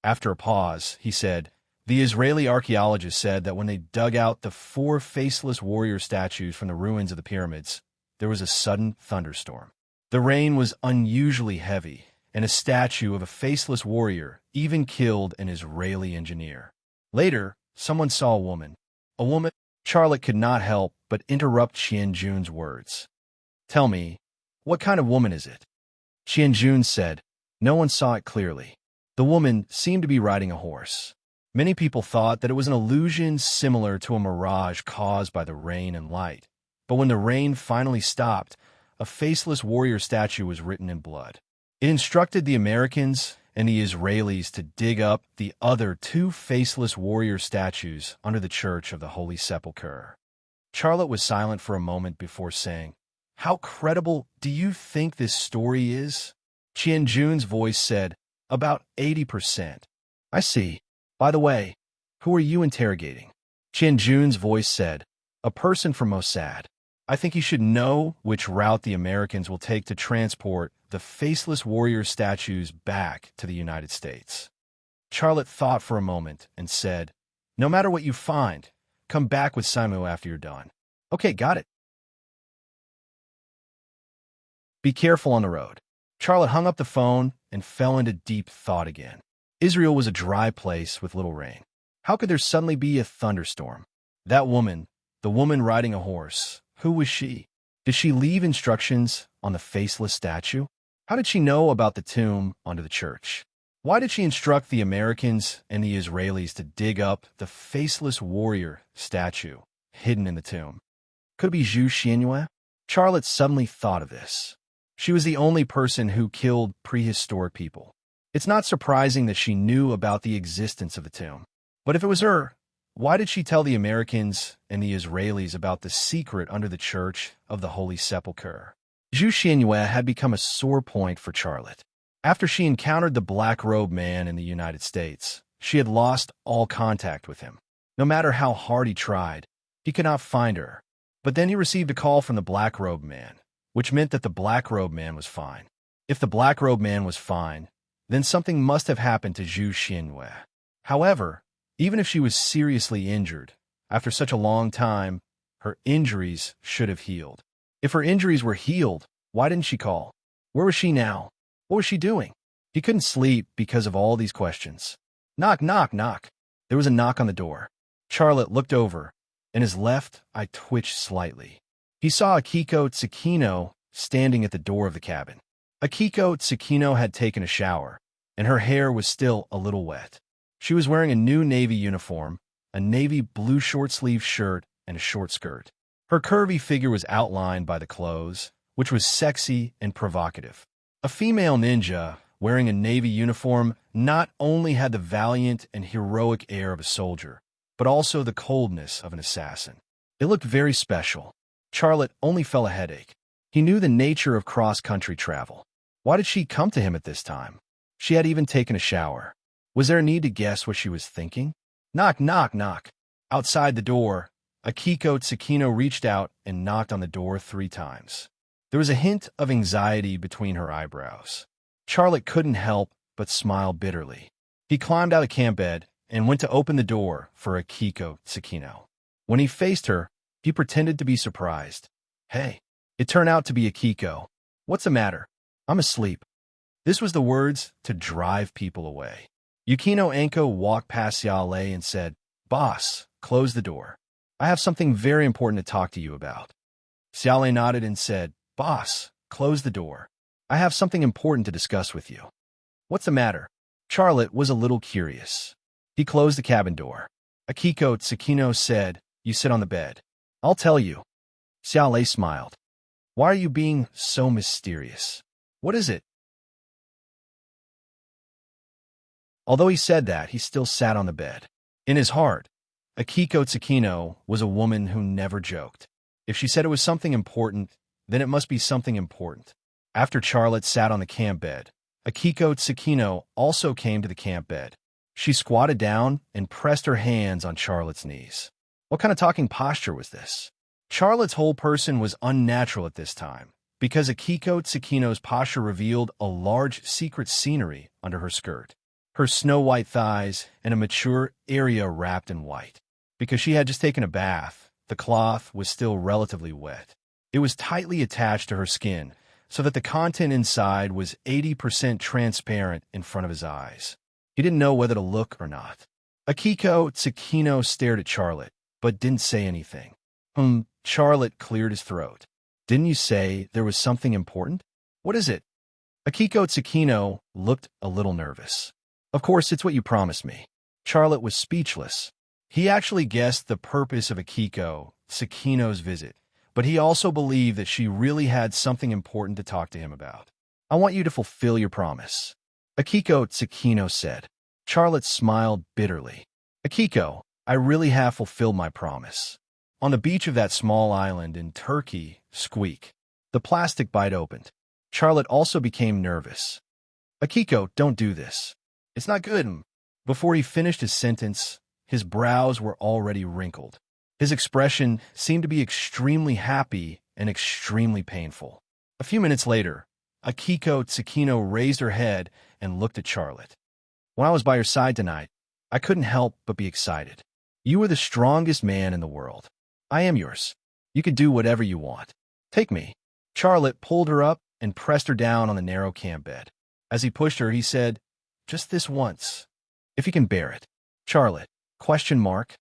After a pause, he said, the Israeli archaeologist said that when they dug out the 4 faceless warrior statues from the ruins of the pyramids, there was a sudden thunderstorm. The rain was unusually heavy, and a statue of a faceless warrior even killed an Israeli engineer. Later, someone saw a woman. A woman? Charlotte could not help but interrupt Qianjun's words. Tell me, what kind of woman is it? Qianjun said, no one saw it clearly. The woman seemed to be riding a horse. Many people thought that it was an illusion similar to a mirage caused by the rain and light. But when the rain finally stopped, a faceless warrior statue was written in blood. It instructed the Americans and the Israelis to dig up the other 2 faceless warrior statues under the Church of the Holy Sepulchre. Charlotte was silent for a moment before saying, how credible do you think this story is? Qianjun's voice said, about 80%. I see. By the way, who are you interrogating? Qianjun's voice said, a person from Mossad. I think you should know which route the Americans will take to transport the faceless warrior statues back to the United States. Charlotte thought for a moment and said, no matter what you find, come back with Siamu after you're done. Okay, got it. Be careful on the road. Charlotte hung up the phone and fell into deep thought again. Israel was a dry place with little rain. How could there suddenly be a thunderstorm? That woman, the woman riding a horse, who was she? Did she leave instructions on the faceless statue? How did she know about the tomb under the church? Why did she instruct the Americans and the Israelis to dig up the faceless warrior statue hidden in the tomb? Could it be Zhu Xianyue? Charlotte suddenly thought of this. She was the only person who killed prehistoric people. It's not surprising that she knew about the existence of the tomb. But if it was her, why did she tell the Americans and the Israelis about the secret under the Church of the Holy Sepulchre? Zhu Xianyue had become a sore point for Charlotte. After she encountered the black-robed man in the United States, she had lost all contact with him. No matter how hard he tried, he could not find her. But then he received a call from the black-robed man, which meant that the black-robed man was fine. If the black-robed man was fine, then something must have happened to Zhu Xianyue. However, even if she was seriously injured, after such a long time, her injuries should have healed. If her injuries were healed, why didn't she call? Where was she now? What was she doing? He couldn't sleep because of all these questions. Knock, knock, knock. There was a knock on the door. Charlotte looked over, and his left eye twitched slightly. He saw Akiko Tsukino standing at the door of the cabin. Akiko Tsukino had taken a shower, and her hair was still a little wet. She was wearing a new Navy uniform, a navy blue short-sleeved shirt, and a short skirt. Her curvy figure was outlined by the clothes, which was sexy and provocative. A female ninja, wearing a navy uniform, not only had the valiant and heroic air of a soldier, but also the coldness of an assassin. It looked very special. Charlotte only felt a headache. He knew the nature of cross-country travel. Why did she come to him at this time? She had even taken a shower. Was there a need to guess what she was thinking? Knock, knock, knock. Outside the door, Akiko Tsukino reached out and knocked on the door 3 times. There was a hint of anxiety between her eyebrows. Charlotte couldn't help but smile bitterly. He climbed out of camp bed and went to open the door for Akiko Tsukino. When he faced her, he pretended to be surprised. Hey. It turned out to be Akiko. What's the matter? I'm asleep. This was the words to drive people away. Yukino Anko walked past Xiaolei and said, Boss, close the door. I have something very important to talk to you about. Xiaolei nodded and said, Boss, close the door. I have something important to discuss with you. What's the matter? Charlotte was a little curious. He closed the cabin door. Akiko Tsukino said, You sit on the bed. I'll tell you. Xiaolei smiled. Why are you being so mysterious? What is it? Although he said that, he still sat on the bed. In his heart, Akiko Tsukino was a woman who never joked. If she said it was something important, then it must be something important. After Charlotte sat on the camp bed, Akiko Tsukino also came to the camp bed. She squatted down and pressed her hands on Charlotte's knees. What kind of talking posture was this? Charlotte's whole person was unnatural at this time, because Akiko Tsukino's posture revealed a large secret scenery under her skirt. Her snow-white thighs and a mature area wrapped in white. Because she had just taken a bath, the cloth was still relatively wet. It was tightly attached to her skin, so that the content inside was 80% transparent in front of his eyes. He didn't know whether to look or not. Akiko Tsukino stared at Charlotte, but didn't say anything. Charlotte cleared his throat. Didn't you say there was something important? What is it? Akiko Tsukino looked a little nervous. Of course, it's what you promised me. Charlotte was speechless. He actually guessed the purpose of Akiko Tsukino's visit, but he also believed that she really had something important to talk to him about. I want you to fulfill your promise. Akiko Tsukino said. Charlotte smiled bitterly. Akiko, I really have fulfilled my promise. On the beach of that small island in Turkey, squeak. The plastic bite opened. Charlotte also became nervous. Akiko, don't do this. It's not good. Before he finished his sentence, his brows were already wrinkled. His expression seemed to be extremely happy and extremely painful. A few minutes later, Akiko Tsukino raised her head and looked at Charlotte. When I was by your side tonight, I couldn't help but be excited. You were the strongest man in the world. I am yours. You can do whatever you want. Take me. Charlotte pulled her up and pressed her down on the narrow camp bed. As he pushed her, he said, Just this once. If you can bear it. Charlotte, ? Akiko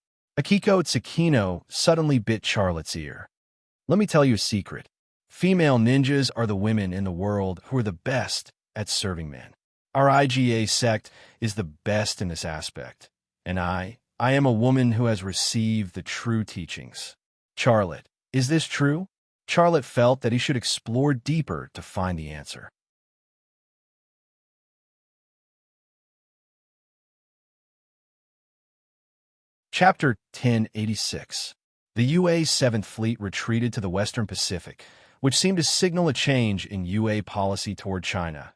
Tsukino suddenly bit Charlotte's ear. Let me tell you a secret. Female ninjas are the women in the world who are the best at serving men. Our IGA sect is the best in this aspect. And I am a woman who has received the true teachings. Charlotte, is this true? Charlotte felt that he should explore deeper to find the answer. Chapter 1086. The UA's 7th Fleet retreated to the Western Pacific, which seemed to signal a change in UA policy toward China.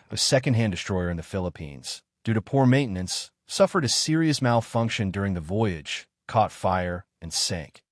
A second-hand destroyer in the Philippines, due to poor maintenance, suffered a serious malfunction during the voyage, caught fire, and sank.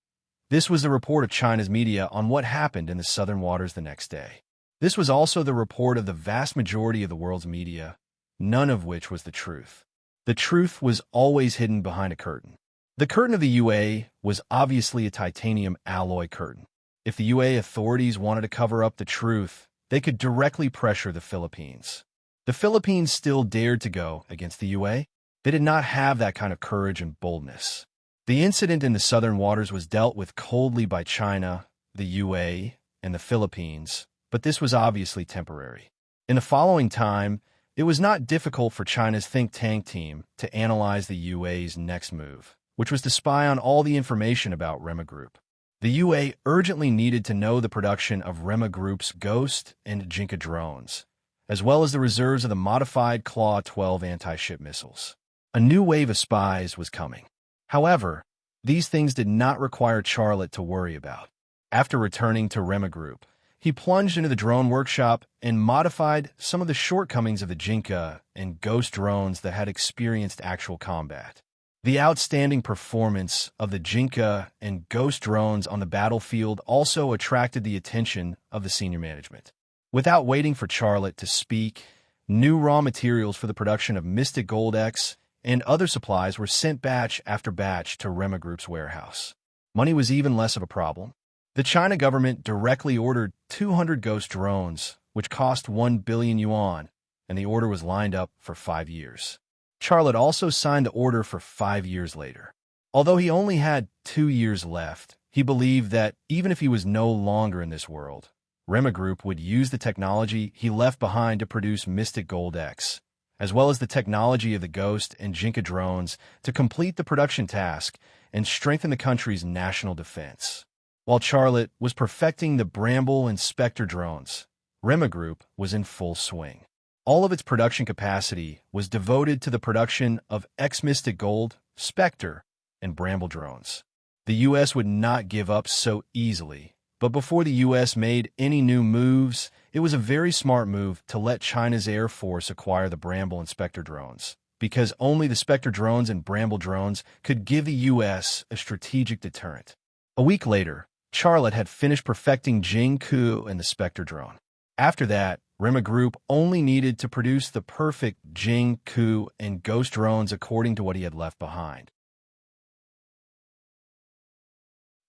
This was the report of China's media on what happened in the southern waters the next day. This was also the report of the vast majority of the world's media, none of which was the truth. The truth was always hidden behind a curtain. The curtain of the UA was obviously a titanium alloy curtain. If the UA authorities wanted to cover up the truth, they could directly pressure the Philippines. The Philippines still dared to go against the UA. They did not have that kind of courage and boldness. The incident in the southern waters was dealt with coldly by China, the UA, and the Philippines, but this was obviously temporary. In the following time, it was not difficult for China's think tank team to analyze the UA's next move. which was to spy on all the information about Rema Group. The UA urgently needed to know the production of Rema Group's Ghost and Jinka drones, as well as the reserves of the modified Claw 12 anti-ship missiles. A new wave of spies was coming. However, these things did not require Charlotte to worry about. After returning to Rema Group, he plunged into the drone workshop and modified some of the shortcomings of the Jinka and Ghost drones that had experienced actual combat. The outstanding performance of the Jinka and Ghost drones on the battlefield also attracted the attention of the senior management. Without waiting for Charlotte to speak, new raw materials for the production of Mystic Gold X and other supplies were sent batch after batch to Rema Group's warehouse. Money was even less of a problem. The China government directly ordered 200 Ghost drones, which cost 1 billion yuan, and the order was lined up for 5 years. Charlotte also signed the order for 5 years later. Although he only had 2 years left, he believed that even if he was no longer in this world, Rema Group would use the technology he left behind to produce Mystic Gold X, as well as the technology of the Ghost and Jinka drones to complete the production task and strengthen the country's national defense. While Charlotte was perfecting the Bramble and Spectre drones, Rema Group was in full swing. All of its production capacity was devoted to the production of X-Mystic Gold, Spectre, and Bramble drones. The U.S. would not give up so easily, but before the U.S. made any new moves, it was a very smart move to let China's Air Force acquire the Bramble and Spectre drones, because only the Spectre drones and Bramble drones could give the U.S. a strategic deterrent. A week later, Charlotte had finished perfecting Jing Ku and the Spectre drone. After that, Rema Group only needed to produce the perfect Jing Ku and Ghost drones according to what he had left behind.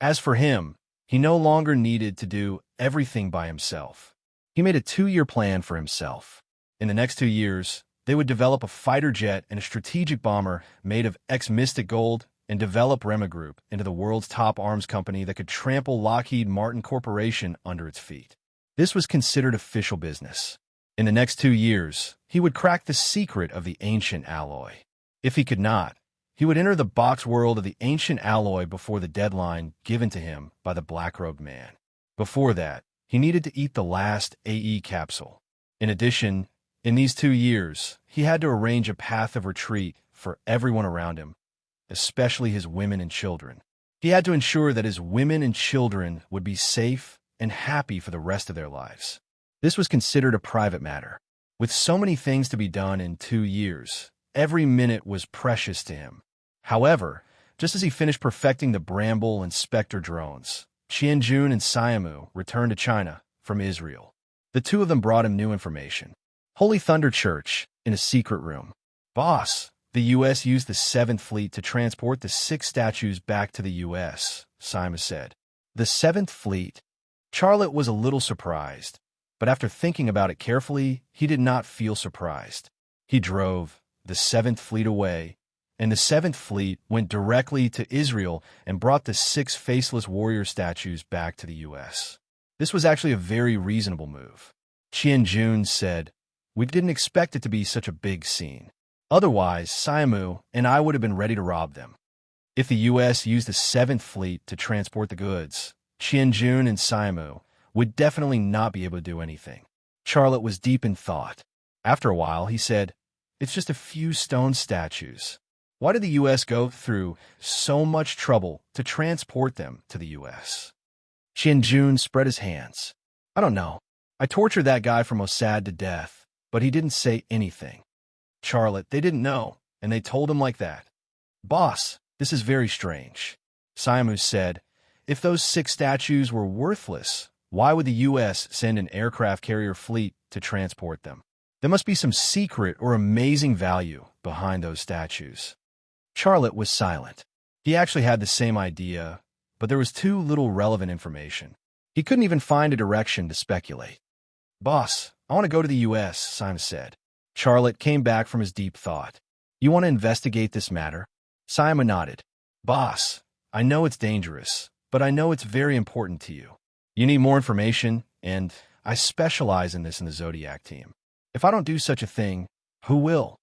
As for him, he no longer needed to do everything by himself. He made a 2-year plan for himself. In the next 2 years, they would develop a fighter jet and a strategic bomber made of X-Mystic Gold and develop Rema Group into the world's top arms company that could trample Lockheed Martin Corporation under its feet. This was considered official business. In the next 2 years, he would crack the secret of the ancient alloy. If he could not, he would enter the box world of the ancient alloy before the deadline given to him by the black-robed man. Before that, he needed to eat the last AE capsule. In addition, in these 2 years, he had to arrange a path of retreat for everyone around him, especially his women and children. He had to ensure that his women and children would be safe and happy for the rest of their lives. This was considered a private matter. With so many things to be done in 2 years, every minute was precious to him. However, just as he finished perfecting the Bramble and Spectre drones, Qianjun and Siamu returned to China from Israel. The two of them brought him new information. Holy Thunder Church, in a secret room. Boss, the U.S. used the 7th Fleet to transport the 6 statues back to the U.S., Siamu said. The 7th Fleet? Charlotte was a little surprised, but after thinking about it carefully, he did not feel surprised. He drove the 7th Fleet away, and the 7th Fleet went directly to Israel and brought the 6 faceless warrior statues back to the U.S. This was actually a very reasonable move. Qianjun said, "We didn't expect it to be such a big scene. Otherwise, Siamu and I would have been ready to rob them." If the U.S. used the 7th Fleet to transport the goods, Qianjun and Siamu would definitely not be able to do anything. Charlotte was deep in thought. After a while, he said, "It's just a few stone statues. Why did the U.S. go through so much trouble to transport them to the U.S.? Qianjun spread his hands. "I don't know. I tortured that guy from Mossad to death, but he didn't say anything." Charlotte, they didn't know, and they told him like that. "Boss, this is very strange." Siamu said, "If those 6 statues were worthless, why would the U.S. send an aircraft carrier fleet to transport them? There must be some secret or amazing value behind those statues." Charlotte was silent. He actually had the same idea, but there was too little relevant information. He couldn't even find a direction to speculate. "Boss, I want to go to the U.S., Siamu said. Charlotte came back from his deep thought. "You want to investigate this matter?" Siamu nodded. "Boss, I know it's dangerous, but I know it's very important to you. You need more information, and I specialize in this in the Zodiac team. If I don't do such a thing, who will?"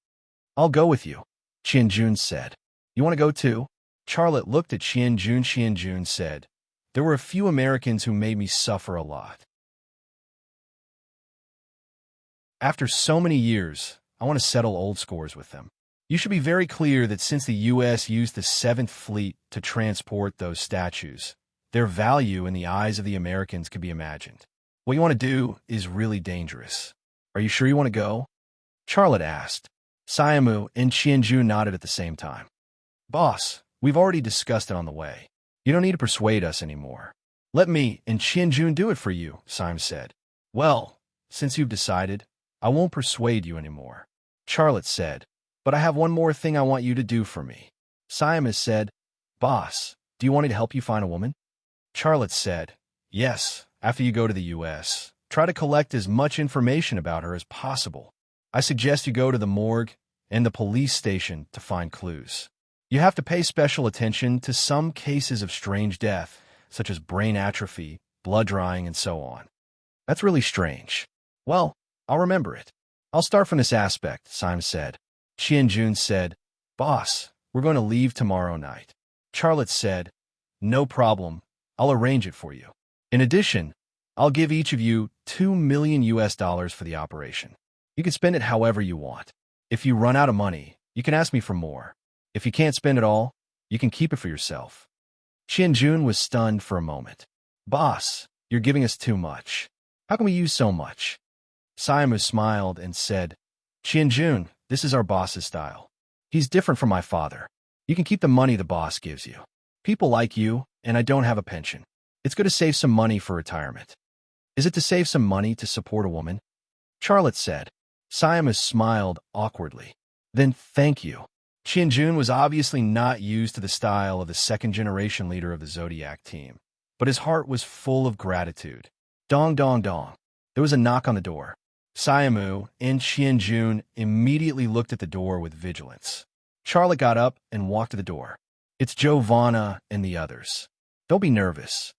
"I'll go with you," Qianjun said. "You want to go too?" Charlotte looked at Qian Jun. Qian Jun said, "There were a few Americans who made me suffer a lot. After so many years, I want to settle old scores with them. You should be very clear that since the U.S. used the 7th Fleet to transport those statues, their value in the eyes of the Americans could be imagined. What you want to do is really dangerous. Are you sure you want to go?" Charlotte asked. Siamu and Qianju nodded at the same time. "Boss, we've already discussed it on the way. You don't need to persuade us anymore. Let me and Qianjun do it for you," Sim said. "Well, since you've decided, I won't persuade you anymore," Charlotte said. "But I have one more thing I want you to do for me." Siamus said, "Boss, do you want me to help you find a woman?" Charlotte said, "Yes, after you go to the U.S., try to collect as much information about her as possible. I suggest you go to the morgue and the police station to find clues. You have to pay special attention to some cases of strange death, such as brain atrophy, blood drying, and so on." "That's really strange." "Well, I'll remember it. I'll start from this aspect," Sim said. Qianjun said, "Boss, we're going to leave tomorrow night." Charlotte said, "No problem. I'll arrange it for you. In addition, I'll give each of you $2 million for the operation. You can spend it however you want. If you run out of money, you can ask me for more. If you can't spend it all, you can keep it for yourself." Qianjun was stunned for a moment. "Boss, you're giving us too much. How can we use so much?" Siamu smiled and said, "Qianjun, this is our boss's style. He's different from my father. You can keep the money the boss gives you. People like you, and I don't have a pension. It's good to save some money for retirement." "Is it to save some money to support a woman?" Charlotte said. Siamus smiled awkwardly. "Then thank you." Qianjun was obviously not used to the style of the second-generation leader of the Zodiac team, but his heart was full of gratitude. Dong dong dong. There was a knock on the door. Siamu and Qianjun immediately looked at the door with vigilance. Charlotte got up and walked to the door. "It's Giovanna and the others. Don't be nervous."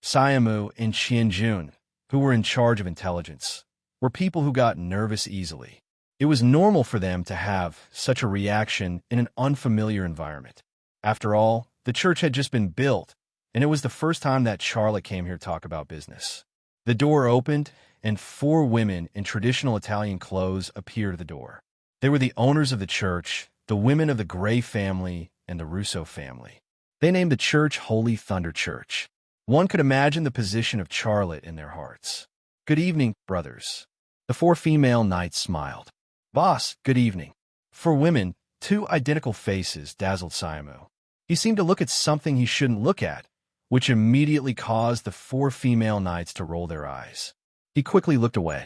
Siamu and Qianjun, who were in charge of intelligence, were people who got nervous easily. It was normal for them to have such a reaction in an unfamiliar environment. After all, the church had just been built, and it was the first time that Charlotte came here to talk about business. The door opened, and 4 women in traditional Italian clothes appeared at the door. They were the owners of the church, the women of the Gray family and the Russo family. They named the church Holy Thunder Church. One could imagine the position of Charlotte in their hearts. "Good evening, brothers." The 4 female knights smiled. "Boss, good evening." For women, 2 identical faces dazzled Siamu. He seemed to look at something he shouldn't look at, which immediately caused the 4 female knights to roll their eyes. He quickly looked away.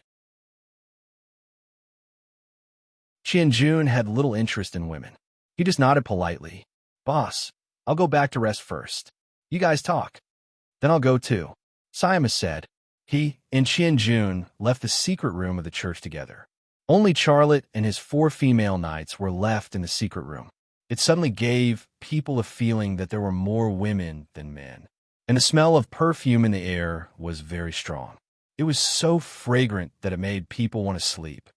Qianjun had little interest in women. He just nodded politely. "Boss, I'll go back to rest first. You guys talk. Then I'll go too," Siamus said. He and Qianjun left the secret room of the church together. Only Charlotte and his 4 female knights were left in the secret room. It suddenly gave people a feeling that there were more women than men, and the smell of perfume in the air was very strong. It was so fragrant that it made people want to sleep.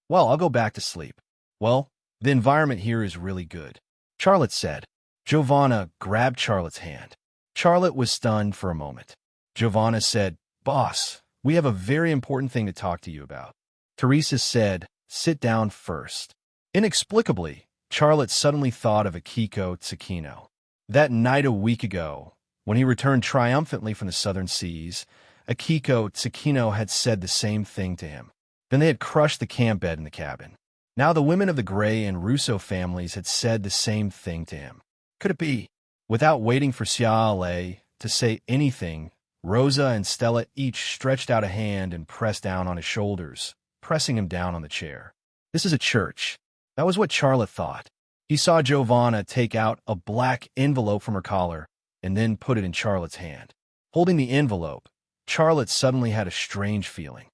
"Well, I'll go back to sleep." "Well, the environment here is really good," Charlotte said. Giovanna grabbed Charlotte's hand. Charlotte was stunned for a moment. Giovanna said, "Boss, we have a very important thing to talk to you about." Teresa said, "Sit down first." Inexplicably, Charlotte suddenly thought of Akiko Tsukino. That night a week ago, when he returned triumphantly from the southern seas, Akiko Tsukino had said the same thing to him. Then they had crushed the camp bed in the cabin. Now the women of the Gray and Russo families had said the same thing to him. Could it be? Without waiting for Xiaole to say anything, Rosa and Stella each stretched out a hand and pressed down on his shoulders, pressing him down on the chair. This is a church. That was what Charlotte thought. He saw Giovanna take out a black envelope from her collar and then put it in Charlotte's hand. Holding the envelope, Charlotte suddenly had a strange feeling.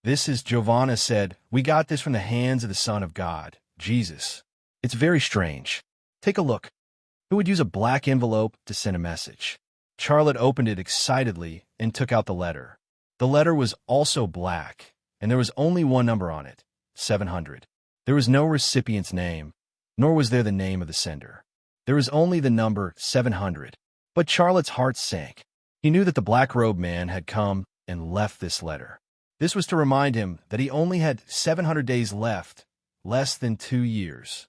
"This is," Giovanna said, "we got this from the hands of the Son of God, Jesus. It's very strange. Take a look. Who would use a black envelope to send a message?" Charlotte opened it excitedly and took out the letter. The letter was also black, and there was only one number on it, 700. There was no recipient's name, nor was there the name of the sender. There was only the number 700. But Charlotte's heart sank. He knew that the black-robed man had come and left this letter. This was to remind him that he only had 700 days left, less than 2 years.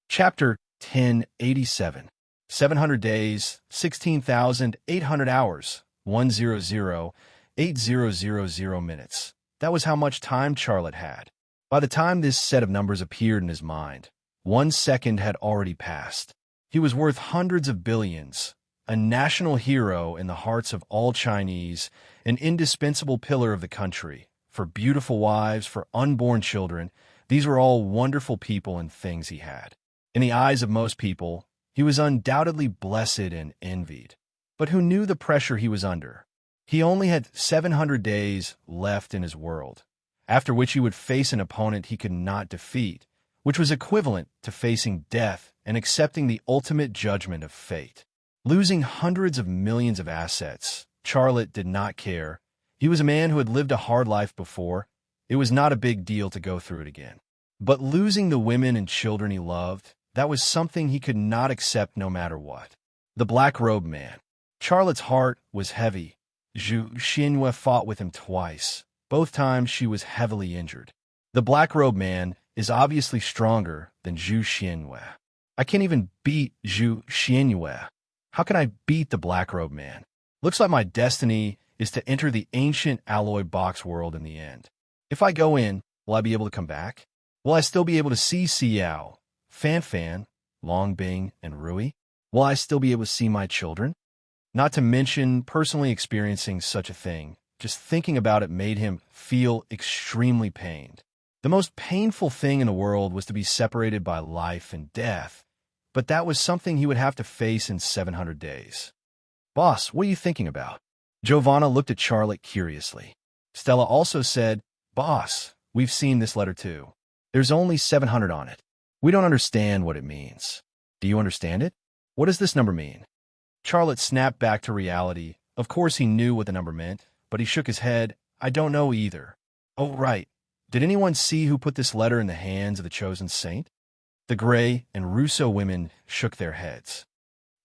Chapter 1087. 700 days, 16,800 hours, 100,8000 minutes. That was how much time Charlotte had. By the time this set of numbers appeared in his mind, 1 second had already passed. He was worth hundreds of billions, a national hero in the hearts of all Chinese, an indispensable pillar of the country. For beautiful wives, for unborn children, these were all wonderful people and things he had. In the eyes of most people, he was undoubtedly blessed and envied. But who knew the pressure he was under? He only had 700 days left in his world, after which he would face an opponent he could not defeat, which was equivalent to facing death and accepting the ultimate judgment of fate. Losing hundreds of millions of assets, Charlotte did not care. He was a man who had lived a hard life before. It was not a big deal to go through it again. But losing the women and children he loved, that was something he could not accept no matter what. The black-robed man. Charlotte's heart was heavy. Zhu Xinyue fought with him twice. Both times she was heavily injured. The black-robed man is obviously stronger than Zhu Xinyue. I can't even beat Zhu Xinyue. How can I beat the black-robed man? Looks like my destiny is to enter the ancient alloy box world in the end. If I go in, will I be able to come back? Will I still be able to see Xiao, Fan, Long Bing, and Rui? Will I still be able to see my children? Not to mention personally experiencing such a thing. Just thinking about it made him feel extremely pained. The most painful thing in the world was to be separated by life and death, but that was something he would have to face in 700 days. Boss, what are you thinking about? Giovanna looked at Charlotte curiously. Stella also said, Boss, we've seen this letter too. There's only 700 on it. We don't understand what it means. Do you understand it? What does this number mean? Charlotte snapped back to reality. Of course he knew what the number meant, but he shook his head. I don't know either. Oh, right. Did anyone see who put this letter in the hands of the chosen saint? The Gray and Russo women shook their heads.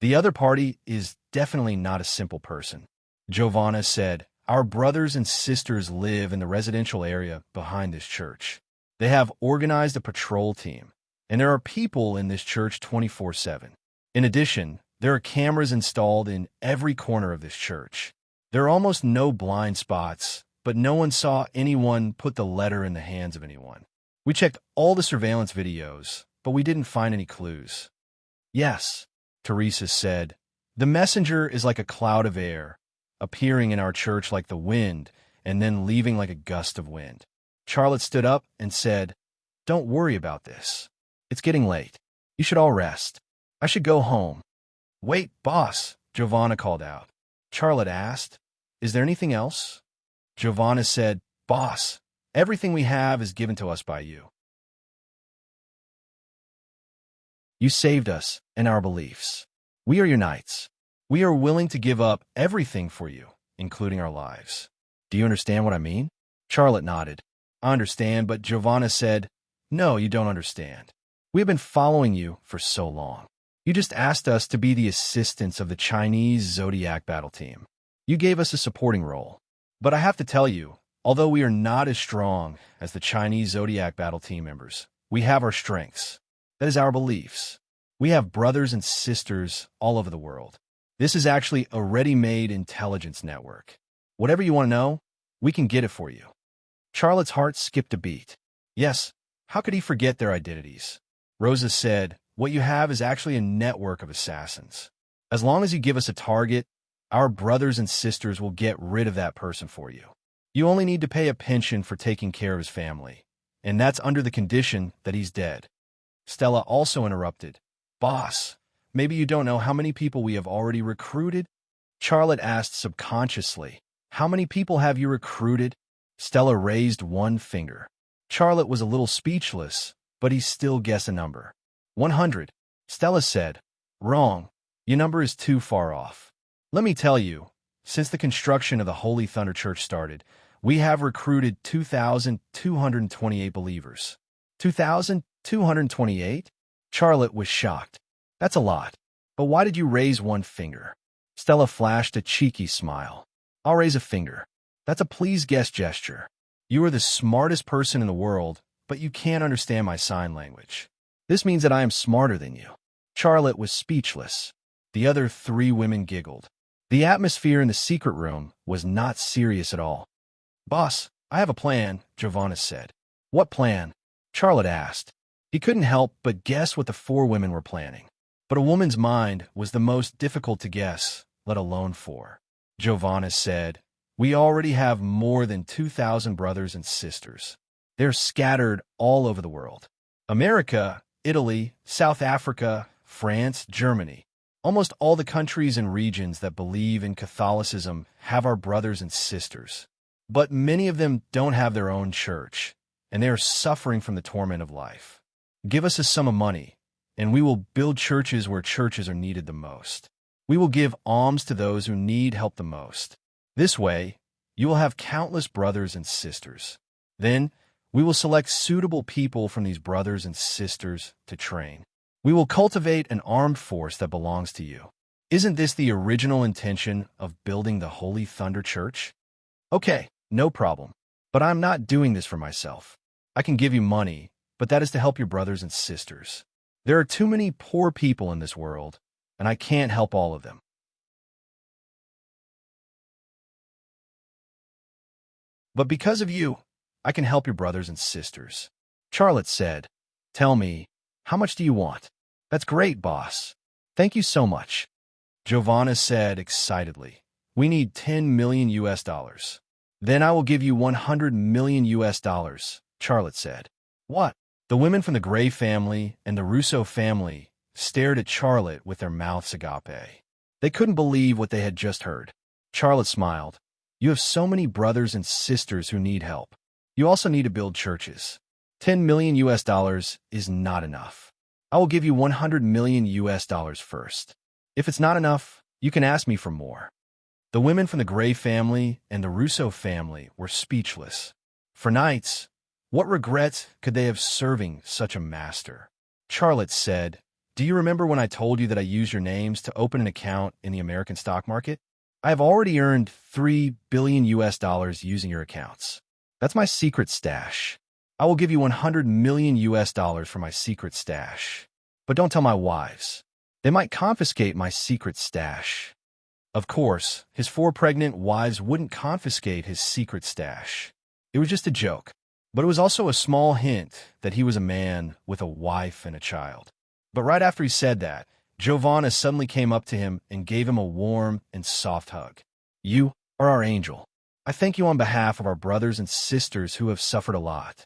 The other party is definitely not a simple person. Giovanna said, Our brothers and sisters live in the residential area behind this church. They have organized a patrol team, and there are people in this church 24/7. In addition, there are cameras installed in every corner of this church. There are almost no blind spots, but no one saw anyone put the letter in the hands of anyone. We checked all the surveillance videos, but we didn't find any clues. Yes, Teresa said, the messenger is like a cloud of air, appearing in our church like the wind, and then leaving like a gust of wind. Charlotte stood up and said, Don't worry about this. It's getting late. You should all rest. I should go home. Wait, boss, Giovanna called out. Charlotte asked, Is there anything else? Giovanna said, Boss, everything we have is given to us by you. You saved us and our beliefs. We are your knights. We are willing to give up everything for you, including our lives. Do you understand what I mean? Charlotte nodded. I understand, but Giovanna said, No, you don't understand. We have been following you for so long. You just asked us to be the assistants of the Chinese Zodiac battle team. You gave us a supporting role. But I have to tell you, although we are not as strong as the Chinese Zodiac battle team members, we have our strengths. That is our beliefs. We have brothers and sisters all over the world. This is actually a ready-made intelligence network. Whatever you want to know, we can get it for you. Charlotte's heart skipped a beat. Yes, how could he forget their identities? Rosa said, What you have is actually a network of assassins. As long as you give us a target, our brothers and sisters will get rid of that person for you. You only need to pay a pension for taking care of his family, and that's under the condition that he's dead. Stella also interrupted. Boss, maybe you don't know how many people we have already recruited? Charlotte asked subconsciously. How many people have you recruited? Stella raised one finger. Charlotte was a little speechless, but he still guessed a number. 100. Stella said, Wrong. Your number is too far off. Let me tell you, since the construction of the Holy Thunder Church started, We have recruited 2,228 believers. 2,228? Charlotte was shocked. That's a lot. But why did you raise one finger? Stella flashed a cheeky smile. I'll raise a finger. That's a please guess gesture. You are the smartest person in the world, but you can't understand my sign language. This means that I am smarter than you. Charlotte was speechless. The other three women giggled. The atmosphere in the secret room was not serious at all. Boss, I have a plan, Giovanna said. What plan? Charlotte asked. He couldn't help but guess what the four women were planning. But a woman's mind was the most difficult to guess, let alone four. Giovanna said, We already have more than 2,000 brothers and sisters. They're scattered all over the world. America, Italy, South Africa, France, Germany. Almost all the countries and regions that believe in Catholicism have our brothers and sisters. But many of them don't have their own church, and they are suffering from the torment of life. Give us a sum of money, and we will build churches where churches are needed the most. We will give alms to those who need help the most. This way, you will have countless brothers and sisters. Then, we will select suitable people from these brothers and sisters to train. We will cultivate an armed force that belongs to you. Isn't this the original intention of building the Holy Thunder Church? Okay, no problem. But I'm not doing this for myself. I can give you money, but that is to help your brothers and sisters. There are too many poor people in this world, and I can't help all of them. But because of you, I can help your brothers and sisters. Charlotte said, Tell me, how much do you want? That's great, boss. Thank you so much. Giovanna said excitedly, We need 10 million US dollars. Then I will give you 100 million US dollars, Charlotte said. What? The women from the Gray family and the Russo family stared at Charlotte with their mouths agape. They couldn't believe what they had just heard. Charlotte smiled. You have so many brothers and sisters who need help. You also need to build churches. 10 million US dollars is not enough. I will give you 100 million US dollars first. If it's not enough, you can ask me for more. The women from the Gray family and the Russo family were speechless. For nights, what regrets could they have serving such a master? Charlotte said, Do you remember when I told you that I used your names to open an account in the American stock market? I have already earned 3 billion US dollars using your accounts. That's my secret stash. I will give you 100 million US dollars for my secret stash. But don't tell my wives. They might confiscate my secret stash. Of course, his 4 pregnant wives wouldn't confiscate his secret stash. It was just a joke. But it was also a small hint that he was a man with a wife and a child. But right after he said that, Giovanna suddenly came up to him and gave him a warm and soft hug. You are our angel. I thank you on behalf of our brothers and sisters who have suffered a lot.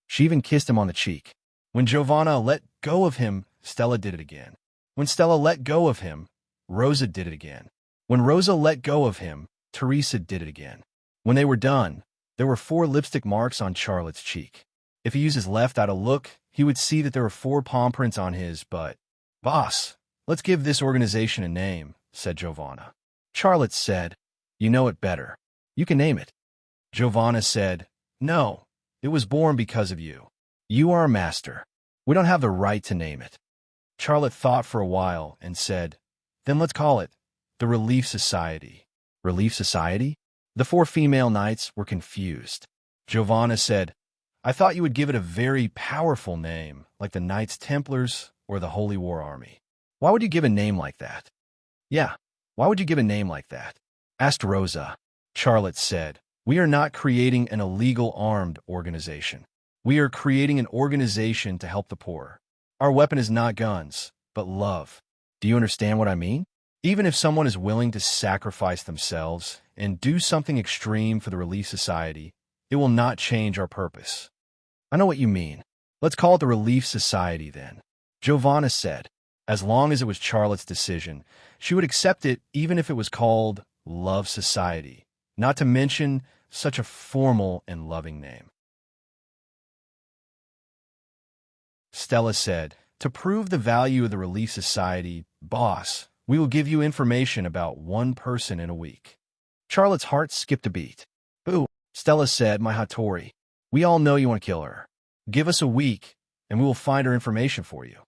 She even kissed him on the cheek. When Giovanna let go of him, Stella did it again. When Stella let go of him, Rosa did it again. When Rosa let go of him, Teresa did it again. When they were done, there were 4 lipstick marks on Charlotte's cheek. If he used his left eye to look, he would see that there were 4 palm prints on his butt. Boss, let's give this organization a name, said Giovanna. Charlotte said, You know it better. You can name it. Giovanna said, No, it was born because of you. You are a master. We don't have the right to name it. Charlotte thought for a while and said, Then let's call it the Relief Society. Relief Society? The 4 female knights were confused. Giovanna said, I thought you would give it a very powerful name, like the Knights Templars or the Holy War Army. Why would you give a name like that? Yeah, why would you give a name like that? Asked Rosa. Charlotte said, We are not creating an illegal armed organization. We are creating an organization to help the poor. Our weapon is not guns, but love. Do you understand what I mean? Even if someone is willing to sacrifice themselves and do something extreme for the Relief Society, it will not change our purpose. I know what you mean. Let's call it the Relief Society then. Giovanna said, as long as it was Charlotte's decision, she would accept it even if it was called Love Society, not to mention such a formal and loving name. Stella said, To prove the value of the Relief Society, boss, we will give you information about one person in a week. Charlotte's heart skipped a beat. Boo, Stella said, my Hattori. We all know you want to kill her. Give us a week, and we will find her information for you.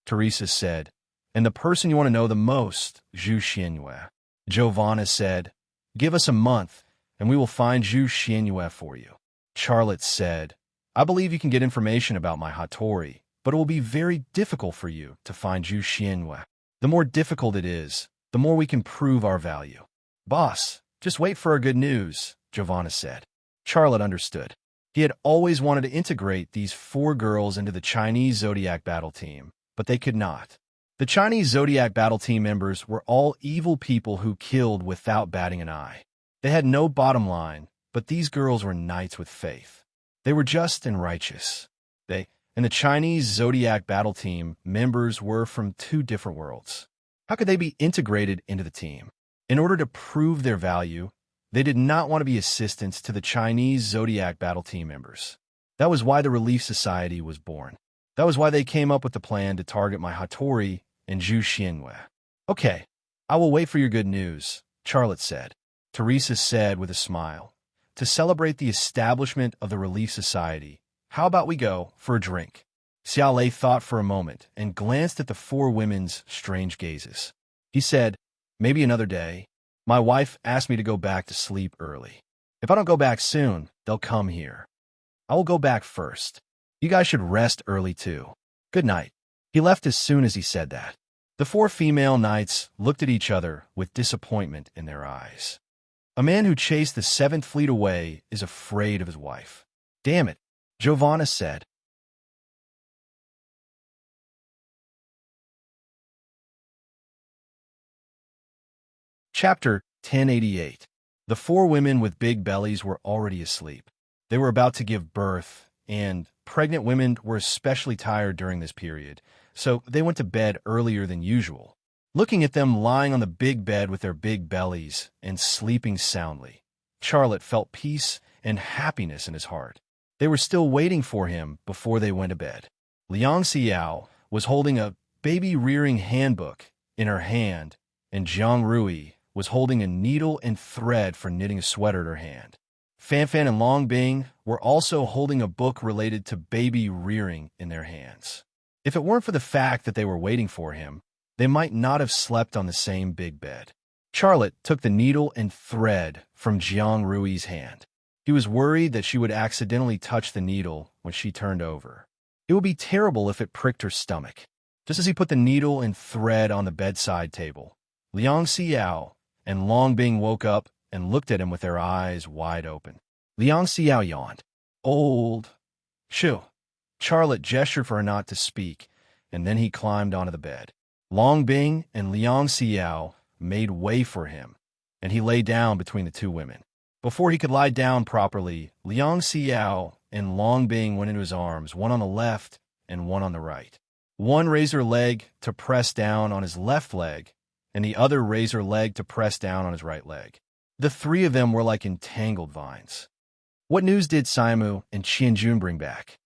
Teresa said, and the person you want to know the most, Zhu Xianyue. Giovanna said, give us a month, and we will find Zhu Xianyue for you. Charlotte said, I believe you can get information about my Hattori, but it will be very difficult for you to find Zhu Xianyue. The more difficult it is, the more we can prove our value. Boss, just wait for our good news, Giovanna said. Charlotte understood. He had always wanted to integrate these 4 girls into the Chinese Zodiac battle team, but they could not. The Chinese Zodiac battle team members were all evil people who killed without batting an eye. They had no bottom line, but these girls were knights with faith. They were just and righteous. And the Chinese Zodiac battle team members were from 2 different worlds. How could they be integrated into the team? In order to prove their value, they did not want to be assistants to the Chinese Zodiac battle team members. That was why the Relief Society was born. That was why they came up with the plan to target my Hattori and Zhu Xianyue. Okay, I will wait for your good news, Charlotte said. Teresa said with a smile, to celebrate the establishment of the Relief Society, how about we go for a drink? Xiaolei thought for a moment and glanced at the 4 women's strange gazes. He said, maybe another day. My wife asked me to go back to sleep early. If I don't go back soon, they'll come here. I will go back first. You guys should rest early too. Good night. He left as soon as he said that. The 4 female knights looked at each other with disappointment in their eyes. A man who chased the 7th fleet away is afraid of his wife. Damn it, Giovanna said. Chapter 1088. The 4 women with big bellies were already asleep. They were about to give birth, and pregnant women were especially tired during this period, so they went to bed earlier than usual. Looking at them lying on the big bed with their big bellies and sleeping soundly, Charlotte felt peace and happiness in his heart. They were still waiting for him before they went to bed. Liang Xiao was holding a baby-rearing handbook in her hand, and Jiang Rui was holding a needle and thread for knitting a sweater in her hand. Fanfan and Long Bing were also holding a book related to baby rearing in their hands. If it weren't for the fact that they were waiting for him, they might not have slept on the same big bed. Charlotte took the needle and thread from Jiang Rui's hand. He was worried that she would accidentally touch the needle when she turned over. It would be terrible if it pricked her stomach. Just as he put the needle and thread on the bedside table, Liang Xiao and Long Bing woke up and looked at him with their eyes wide open. Liang Xiao yawned. Old. Shoo. Charlotte gestured for her not to speak, and then he climbed onto the bed. Long Bing and Liang Xiao made way for him, and he lay down between the 2 women. Before he could lie down properly, Liang Xiao and Long Bing went into his arms, one on the left and one on the right. One raised her leg to press down on his left leg, and the other raised her leg to press down on his right leg. The 3 of them were like entangled vines. What news did Saimu and Qianjun bring back?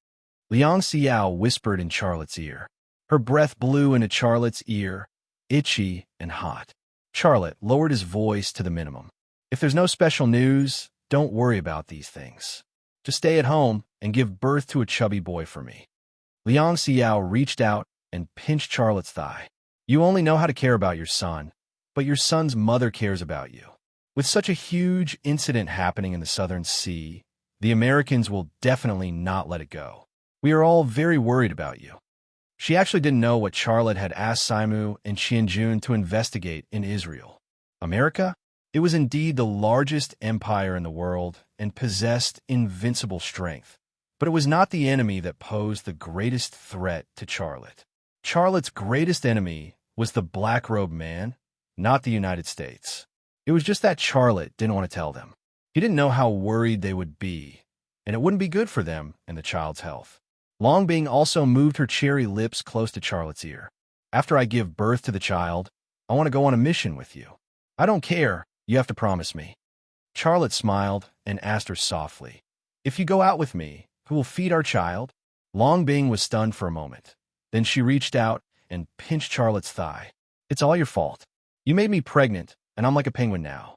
Liang Xiao whispered in Charlotte's ear. Her breath blew into Charlotte's ear, itchy and hot. Charlotte lowered his voice to the minimum. If there's no special news, don't worry about these things. Just stay at home and give birth to a chubby boy for me. Liang Xiao reached out and pinched Charlotte's thigh. You only know how to care about your son, but your son's mother cares about you. With such a huge incident happening in the Southern Sea, the Americans will definitely not let it go. We are all very worried about you. She actually didn't know what Charlotte had asked Saimu and Qianjun to investigate in Israel. America? It was indeed the largest empire in the world and possessed invincible strength. But it was not the enemy that posed the greatest threat to Charlotte. Charlotte's greatest enemy was the black-robed man, not the United States. It was just that Charlotte didn't want to tell them. He didn't know how worried they would be, and it wouldn't be good for them and the child's health. Long Bing also moved her cherry lips close to Charlotte's ear. After I give birth to the child, I want to go on a mission with you. I don't care. You have to promise me. Charlotte smiled and asked her softly, if you go out with me, who will feed our child? Long Bing was stunned for a moment. Then she reached out and pinched Charlotte's thigh. It's all your fault. You made me pregnant, and I'm like a penguin now.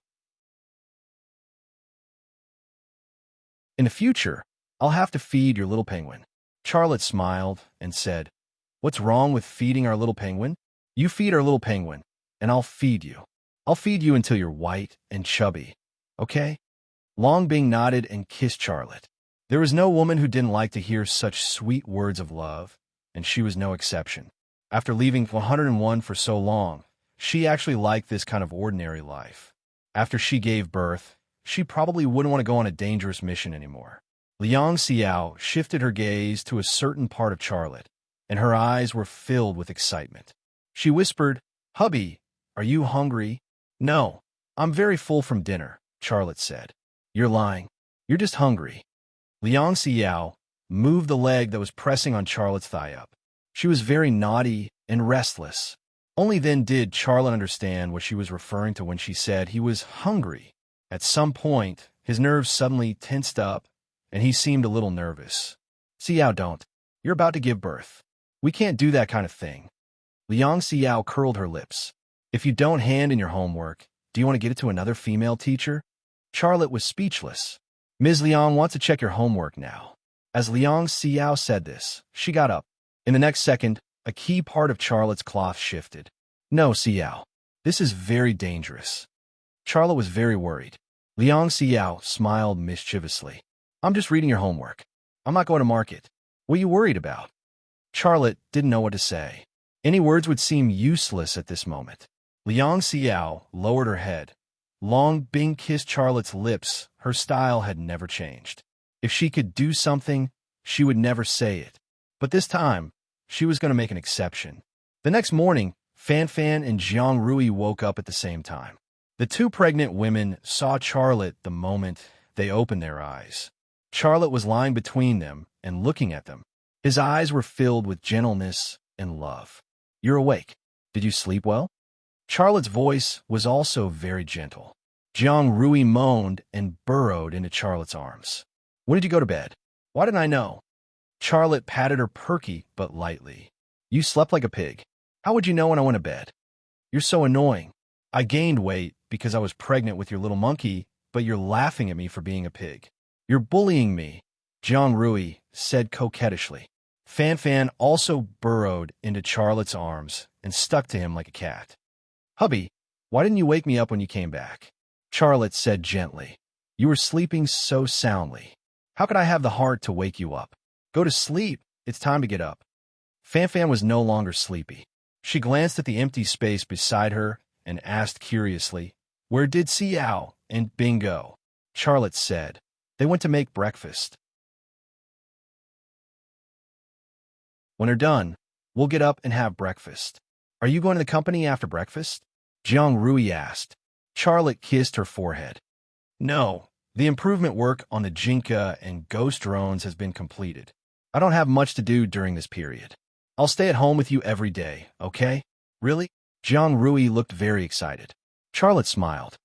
In the future, I'll have to feed your little penguin. Charlotte smiled and said, What's wrong with feeding our little penguin? You feed our little penguin, and I'll feed you. I'll feed you until you're white and chubby, okay? Longbing nodded and kissed Charlotte. There was no woman who didn't like to hear such sweet words of love, and she was no exception. After leaving 101 for so long, she actually liked this kind of ordinary life. After she gave birth, she probably wouldn't want to go on a dangerous mission anymore. Liang Xiao shifted her gaze to a certain part of Charlotte, and her eyes were filled with excitement. She whispered, Hubby, are you hungry? No, I'm very full from dinner, Charlotte said. You're lying. You're just hungry. Liang Xiao moved the leg that was pressing on Charlotte's thigh up. She was very naughty and restless. Only then did Charlotte understand what she was referring to when she said he was hungry. At some point, his nerves suddenly tensed up, and he seemed a little nervous. Xiao, don't. You're about to give birth. We can't do that kind of thing. Liang Xiao curled her lips. If you don't hand in your homework, do you want to get it to another female teacher? Charlotte was speechless. Ms. Liang wants to check your homework now. As Liang Xiao said this, she got up. In the next second, a key part of Charlotte's cloth shifted. No, Xiao. This is very dangerous. Charlotte was very worried. Liang Xiao smiled mischievously. I'm just reading your homework. I'm not going to mark it. What are you worried about? Charlotte didn't know what to say. Any words would seem useless at this moment. Liang Xiao lowered her head. Long Bing kissed Charlotte's lips. Her style had never changed. If she could do something, she would never say it. But this time, she was going to make an exception. The next morning, Fan Fan and Jiang Rui woke up at the same time. The two pregnant women saw Charlotte the moment they opened their eyes. Charlotte was lying between them and looking at them. His eyes were filled with gentleness and love. You're awake. Did you sleep well? Charlotte's voice was also very gentle. Jiang Rui moaned and burrowed into Charlotte's arms. When did you go to bed? Why didn't I know? Charlotte patted her perky but lightly. You slept like a pig. How would you know when I went to bed? You're so annoying. I gained weight because I was pregnant with your little monkey, but you're laughing at me for being a pig. You're bullying me, Jiang Rui said coquettishly. Fan Fan also burrowed into Charlotte's arms and stuck to him like a cat. Hubby, why didn't you wake me up when you came back? Charlotte said gently. You were sleeping so soundly. How could I have the heart to wake you up? Go to sleep. It's time to get up. Fan Fan was no longer sleepy. She glanced at the empty space beside her and asked curiously, Where did Xiao and Bing go? Charlotte said, They went to make breakfast. When they're done, we'll get up and have breakfast. Are you going to the company after breakfast? Jiang Rui asked. Charlotte kissed her forehead. No, the improvement work on the Jinka and Ghost drones has been completed. I don't have much to do during this period. I'll stay at home with you every day, okay? Really? Jiang Rui looked very excited. Charlotte smiled.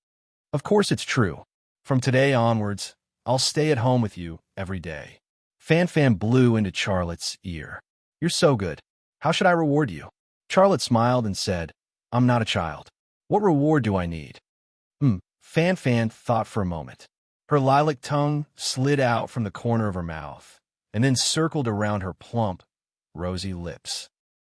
Of course it's true. From today onwards, I'll stay at home with you every day. Fan Fan blew into Charlotte's ear. You're so good. How should I reward you? Charlotte smiled and said, I'm not a child. What reward do I need? Fan Fan thought for a moment. Her lilac tongue slid out from the corner of her mouth and then circled around her plump, rosy lips.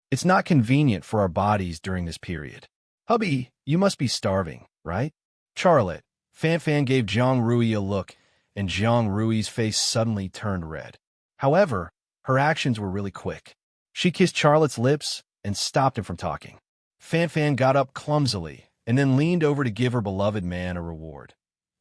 It's not convenient for our bodies during this period. Hubby, you must be starving, right? Charlotte, Fan Fan gave Jiang Rui a look, and Jiang Rui's face suddenly turned red. However, her actions were really quick. She kissed Charlotte's lips and stopped him from talking. Fan Fan got up clumsily and then leaned over to give her beloved man a reward.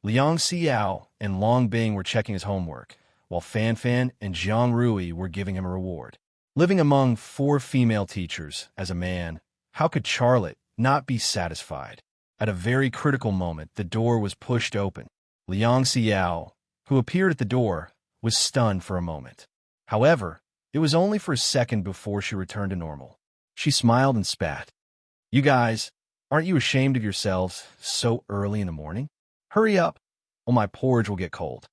Liang Xiao and Long Bing were checking his homework, while Fan Fan and Jiang Rui were giving him a reward. Living among 4 female teachers, as a man, how could Charlotte not be satisfied? At a very critical moment, the door was pushed open. Liang Xiao, who appeared at the door, was stunned for a moment. However, it was only for a second before she returned to normal. She smiled and spat. You guys, aren't you ashamed of yourselves so early in the morning? Hurry up, or my porridge will get cold.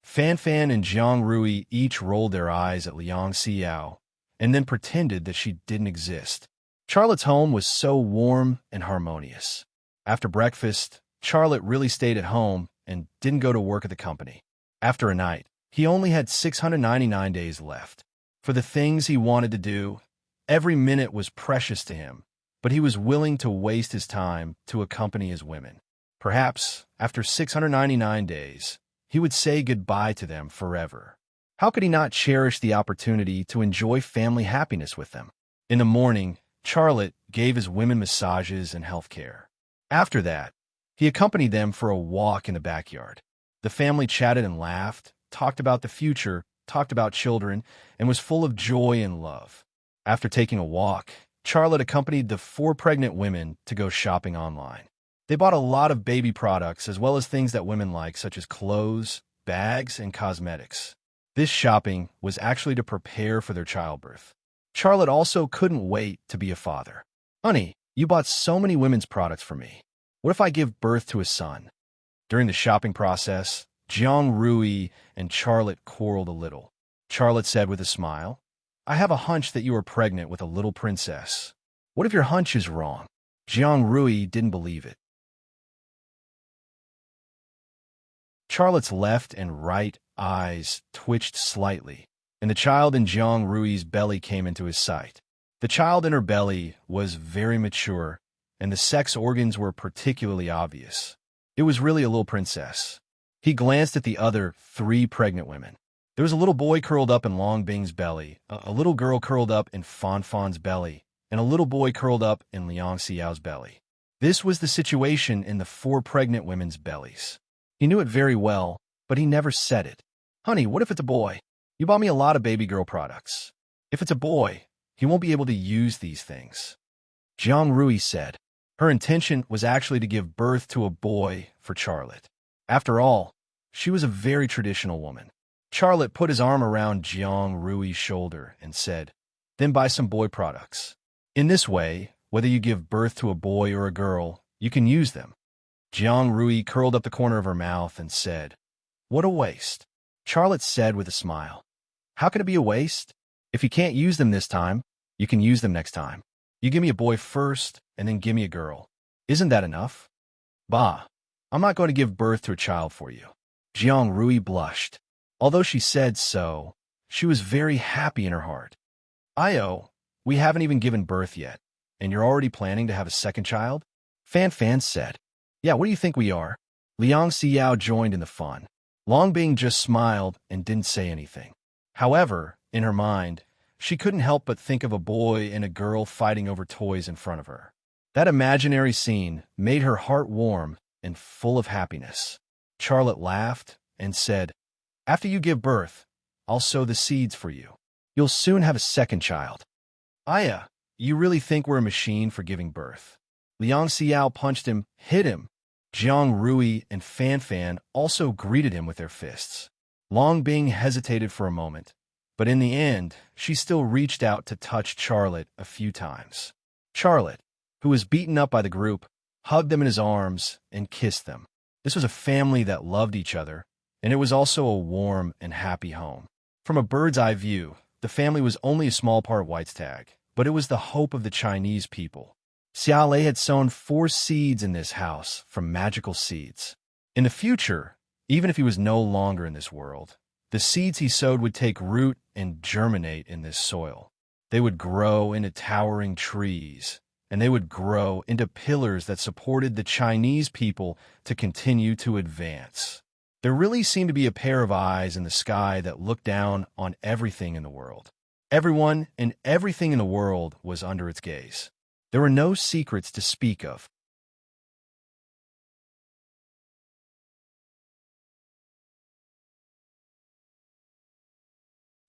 Fan Fan and Jiang Rui each rolled their eyes at Liang Xiao and then pretended that she didn't exist. Charlotte's home was so warm and harmonious. After breakfast, Charlotte really stayed at home and didn't go to work at the company. After a night, He only had 699 days left. For the things he wanted to do, every minute was precious to him, but he was willing to waste his time to accompany his women. Perhaps, after 699 days, he would say goodbye to them forever. How could he not cherish the opportunity to enjoy family happiness with them? In the morning, Charlotte gave his women massages and health care. After that, he accompanied them for a walk in the backyard. The family chatted and laughed, talked about the future, talked about children, and was full of joy and love. After taking a walk, Charlotte accompanied the 4 pregnant women to go shopping online. They bought a lot of baby products as well as things that women like, such as clothes, bags, and cosmetics. This shopping was actually to prepare for their childbirth. Charlotte also couldn't wait to be a father. "Honey, you bought so many women's products for me. What if I give birth to a son?" During the shopping process, Jiang Rui and Charlotte quarreled a little. Charlotte said with a smile, "I have a hunch that you are pregnant with a little princess. What if your hunch is wrong?" Jiang Rui didn't believe it. Charlotte's left and right eyes twitched slightly, and the child in Jiang Rui's belly came into his sight. The child in her belly was very mature, and the sex organs were particularly obvious. It was really a little princess. He glanced at the other 3 pregnant women. There was a little boy curled up in Long Bing's belly, a little girl curled up in Fan Fan's belly, and a little boy curled up in Liang Xiao's belly. This was the situation in the 4 pregnant women's bellies. He knew it very well, but he never said it. "Honey, what if it's a boy? You bought me a lot of baby girl products. If it's a boy, he won't be able to use these things." Jiang Rui said. Her intention was actually to give birth to a boy for Charlotte. After all, she was a very traditional woman. Charlotte put his arm around Jiang Rui's shoulder and said, "Then buy some boy products. In this way, whether you give birth to a boy or a girl, you can use them." Jiang Rui curled up the corner of her mouth and said, "What a waste." Charlotte said with a smile, "How can it be a waste? If you can't use them this time, you can use them next time. You give me a boy first, and then give me a girl. Isn't that enough?" "Bah, I'm not going to give birth to a child for you." Jiang Rui blushed. Although she said so, she was very happy in her heart. "Io, we haven't even given birth yet, and you're already planning to have a second child?" Fan Fan said. "Yeah, what do you think we are?" Liang Xiao joined in the fun. Long Bing just smiled and didn't say anything. However, in her mind, she couldn't help but think of a boy and a girl fighting over toys in front of her. That imaginary scene made her heart warm and full of happiness. Charlotte laughed and said, "After you give birth, I'll sow the seeds for you. You'll soon have a second child." "Aya, you really think we're a machine for giving birth?" Liang Xiao punched him, hit him. Jiang Rui and Fan Fan also greeted him with their fists. Long Bing hesitated for a moment, but in the end, she still reached out to touch Charlotte a few times. Charlotte, who was beaten up by the group, hugged them in his arms and kissed them. This was a family that loved each other, and it was also a warm and happy home. From a bird's eye view, the family was only a small part of White's Tag, but it was the hope of the Chinese people. Xia Lei had sown 4 seeds in this house from magical seeds. In the future, even if he was no longer in this world, the seeds he sowed would take root and germinate in this soil. They would grow into towering trees, and they would grow into pillars that supported the Chinese people to continue to advance. There really seemed to be a pair of eyes in the sky that looked down on everything in the world. Everyone and everything in the world was under its gaze. There were no secrets to speak of.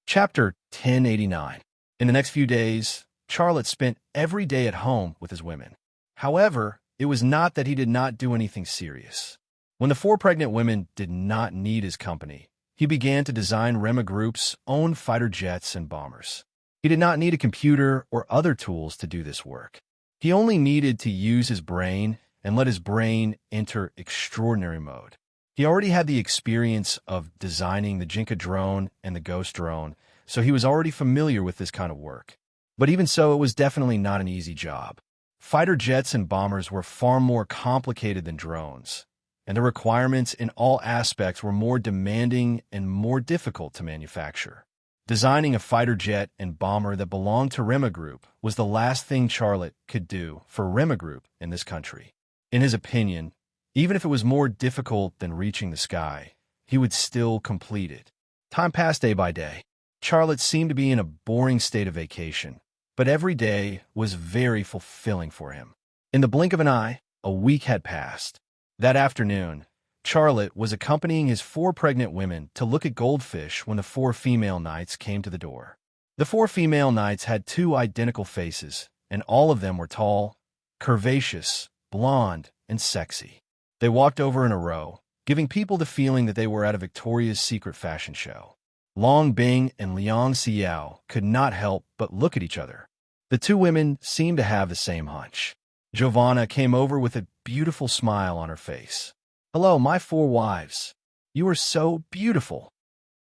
Chapter 1089. In the next few days, Charlotte spent every day at home with his women. However, it was not that he did not do anything serious. When the 4 pregnant women did not need his company, he began to design Rema Group's own fighter jets and bombers. He did not need a computer or other tools to do this work. He only needed to use his brain and let his brain enter extraordinary mode. He already had the experience of designing the Jinka drone and the Ghost drone, so he was already familiar with this kind of work. But even so, it was definitely not an easy job. Fighter jets and bombers were far more complicated than drones, and the requirements in all aspects were more demanding and more difficult to manufacture. Designing a fighter jet and bomber that belonged to Rema Group was the last thing Charlotte could do for Rema Group in this country. In his opinion, even if it was more difficult than reaching the sky, he would still complete it. Time passed day by day. Charlotte seemed to be in a boring state of vacation, but every day was very fulfilling for him. In the blink of an eye, a week had passed. That afternoon, Charlotte was accompanying his 4 pregnant women to look at goldfish when the 4 female knights came to the door. The 4 female knights had 2 identical faces, and all of them were tall, curvaceous, blonde, and sexy. They walked over in a row, giving people the feeling that they were at a Victoria's Secret fashion show. Long Bing and Liang Xiao could not help but look at each other. The 2 women seemed to have the same hunch. Giovanna came over with a beautiful smile on her face. "Hello, my 4 wives. You are so beautiful."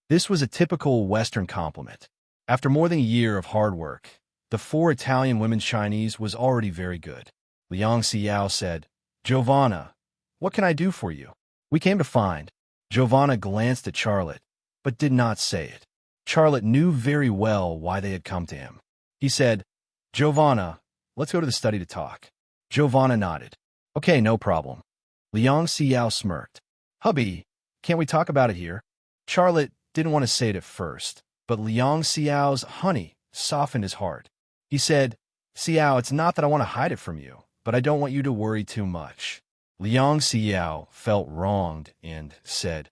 This was a typical Western compliment. After more than a year of hard work, the 4 Italian women's Chinese was already very good. Liang Xiao said, "Giovanna, what can I do for you?" "We came to find." Giovanna glanced at Charlotte, but did not say it. Charlotte knew very well why they had come to him. He said, "Giovanna, let's go to the study to talk." Giovanna nodded. "Okay, no problem." Liang Xiao smirked. "Hubby, can't we talk about it here?" Charlotte didn't want to say it at first, but Liang Xiao's honey softened his heart. He said, "Xiao, it's not that I want to hide it from you, but I don't want you to worry too much." Liang Xiao felt wronged and said,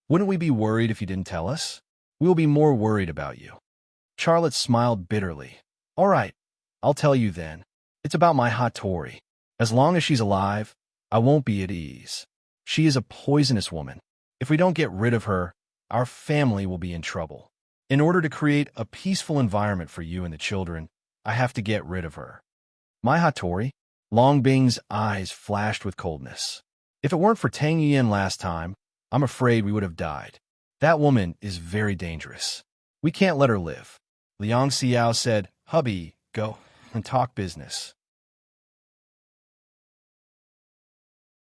"Wouldn't we be worried if you didn't tell us? We will be more worried about you." Charlotte smiled bitterly. "All right, I'll tell you then. It's about my Hattori. As long as she's alive, I won't be at ease. She is a poisonous woman. If we don't get rid of her, our family will be in trouble. In order to create a peaceful environment for you and the children, I have to get rid of her." "My Hattori?" Long Bing's eyes flashed with coldness. "If it weren't for Tang Yin last time, I'm afraid we would have died. That woman is very dangerous. We can't let her live." Liang Xiao said, "Hubby, go and talk business.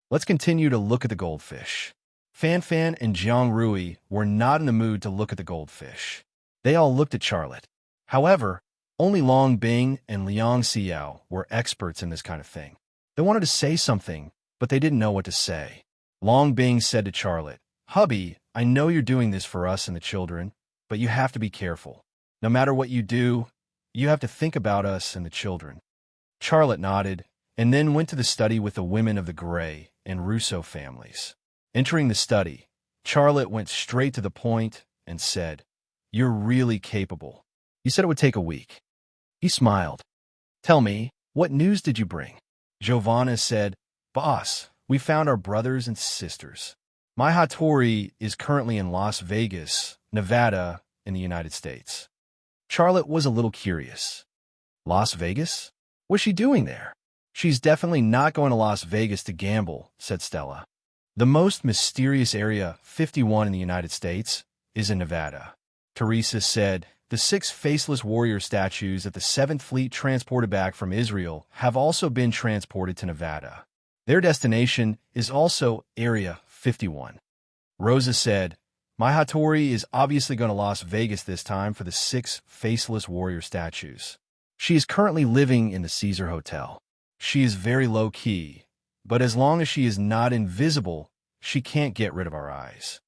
Let's continue to look at the goldfish." Fan Fan and Jiang Rui were not in the mood to look at the goldfish. They all looked at Charlotte. However, only Long Bing and Liang Xiao were experts in this kind of thing. They wanted to say something, but they didn't know what to say. Long Bing said to Charlotte, "Hubby, I know you're doing this for us and the children, but you have to be careful. No matter what you do, you have to think about us and the children." Charlotte nodded, and then went to the study with the women of the Gray and Russo families. Entering the study, Charlotte went straight to the point and said, "You're really capable. You said it would take a week." He smiled. "Tell me, what news did you bring?" Giovanna said, "Boss, we found our brothers and sisters. My Hattori is currently in Las Vegas, Nevada, in the United States." Charlotte was a little curious. "Las Vegas? What's she doing there?" "She's definitely not going to Las Vegas to gamble," said Stella. "The most mysterious area, 51 in the United States, is in Nevada." Teresa said, "The 6 faceless warrior statues that the 7th Fleet transported back from Israel have also been transported to Nevada. Their destination is also Area 51. Rosa said, "My Hattori is obviously going to Las Vegas this time for the 6 faceless warrior statues. She is currently living in the Caesar Hotel. She is very low-key, but as long as she is not invisible, she can't get rid of our eyes."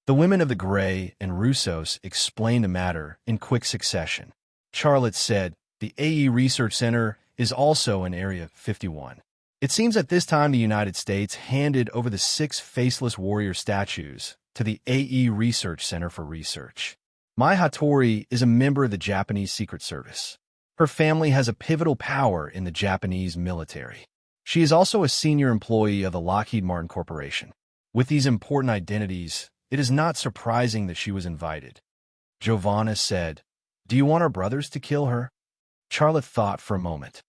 The women of the Gray and Russos explained the matter in quick succession. Charlotte said, "The AE Research Center is also in Area 51. It seems at this time the United States handed over the 6 faceless warrior statues to the AE Research Center for research. My Hattori is a member of the Japanese Secret Service. Her family has a pivotal power in the Japanese military. She is also a senior employee of the Lockheed Martin Corporation. With these important identities, it is not surprising that she was invited." Giovanna said, "Do you want our brothers to kill her?" Charlotte thought for a moment.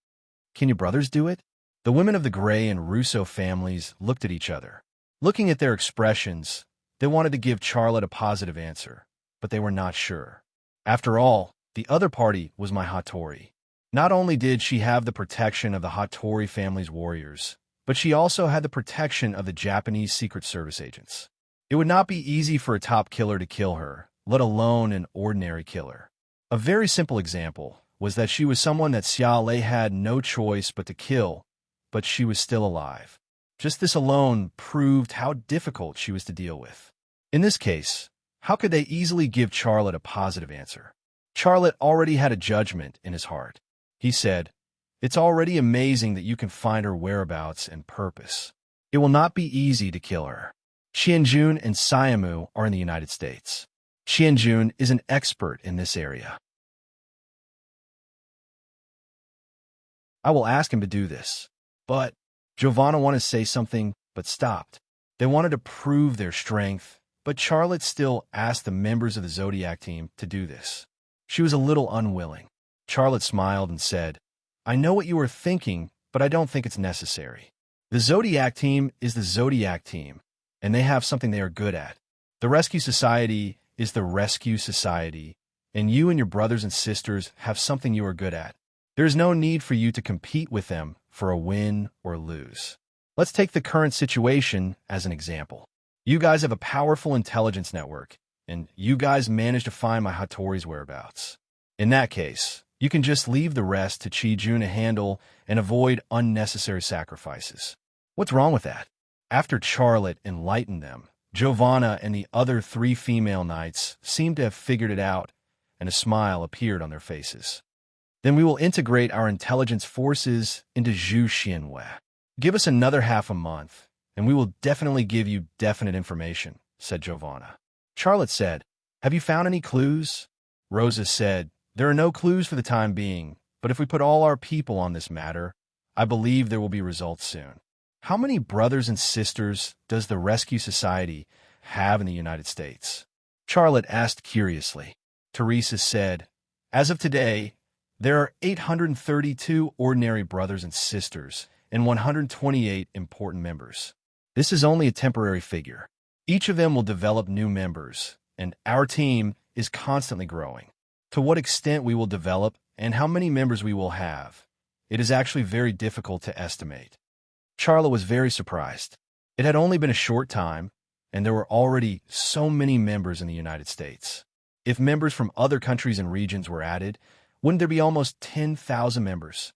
"Can your brothers do it?" The women of the Gray and Russo families looked at each other. Looking at their expressions, they wanted to give Charlotte a positive answer, but they were not sure. After all, the other party was my Hattori. Not only did she have the protection of the Hattori family's warriors, but she also had the protection of the Japanese Secret Service agents. It would not be easy for a top killer to kill her, let alone an ordinary killer. A very simple example was that she was someone that Xia Lei had no choice but to kill, but she was still alive. Just this alone proved how difficult she was to deal with. In this case, how could they easily give Charlotte a positive answer? Charlotte already had a judgment in his heart. He said, "It's already amazing that you can find her whereabouts and purpose. It will not be easy to kill her." Qianjun and Siamu are in the United States. Qianjun is an expert in this area. I will ask him to do this. But Giovanna wanted to say something, but stopped. They wanted to prove their strength, but Charlotte still asked the members of the Zodiac team to do this. She was a little unwilling. Charlotte smiled and said, "I know what you are thinking, but I don't think it's necessary. The Zodiac team is the Zodiac team, and they have something they are good at. The Rescue Society is the Rescue Society, and you and your brothers and sisters have something you are good at. There is no need for you to compete with them for a win or lose. Let's take the current situation as an example. You guys have a powerful intelligence network, and you guys managed to find my Hattori's whereabouts. In that case, you can just leave the rest to Qi-jun to handle and avoid unnecessary sacrifices. What's wrong with that?" After Charlotte enlightened them, Giovanna and the other 3 female knights seemed to have figured it out, and a smile appeared on their faces. "Then we will integrate our intelligence forces into Zhu Xianwei. Give us another half a month, and we will definitely give you definite information," said Giovanna. Charlotte said, "Have you found any clues?" Rosa said, "There are no clues for the time being, but if we put all our people on this matter, I believe there will be results soon." How many brothers and sisters does the Rescue Society have in the United States? Charlotte asked curiously. Teresa said, "As of today, there are 832 ordinary brothers and sisters and 128 important members. This is only a temporary figure. Each of them will develop new members, and our team is constantly growing. To what extent we will develop and how many members we will have, it is actually very difficult to estimate." Charlotte was very surprised. It had only been a short time, and there were already so many members in the United States. If members from other countries and regions were added, wouldn't there be almost 10,000 members?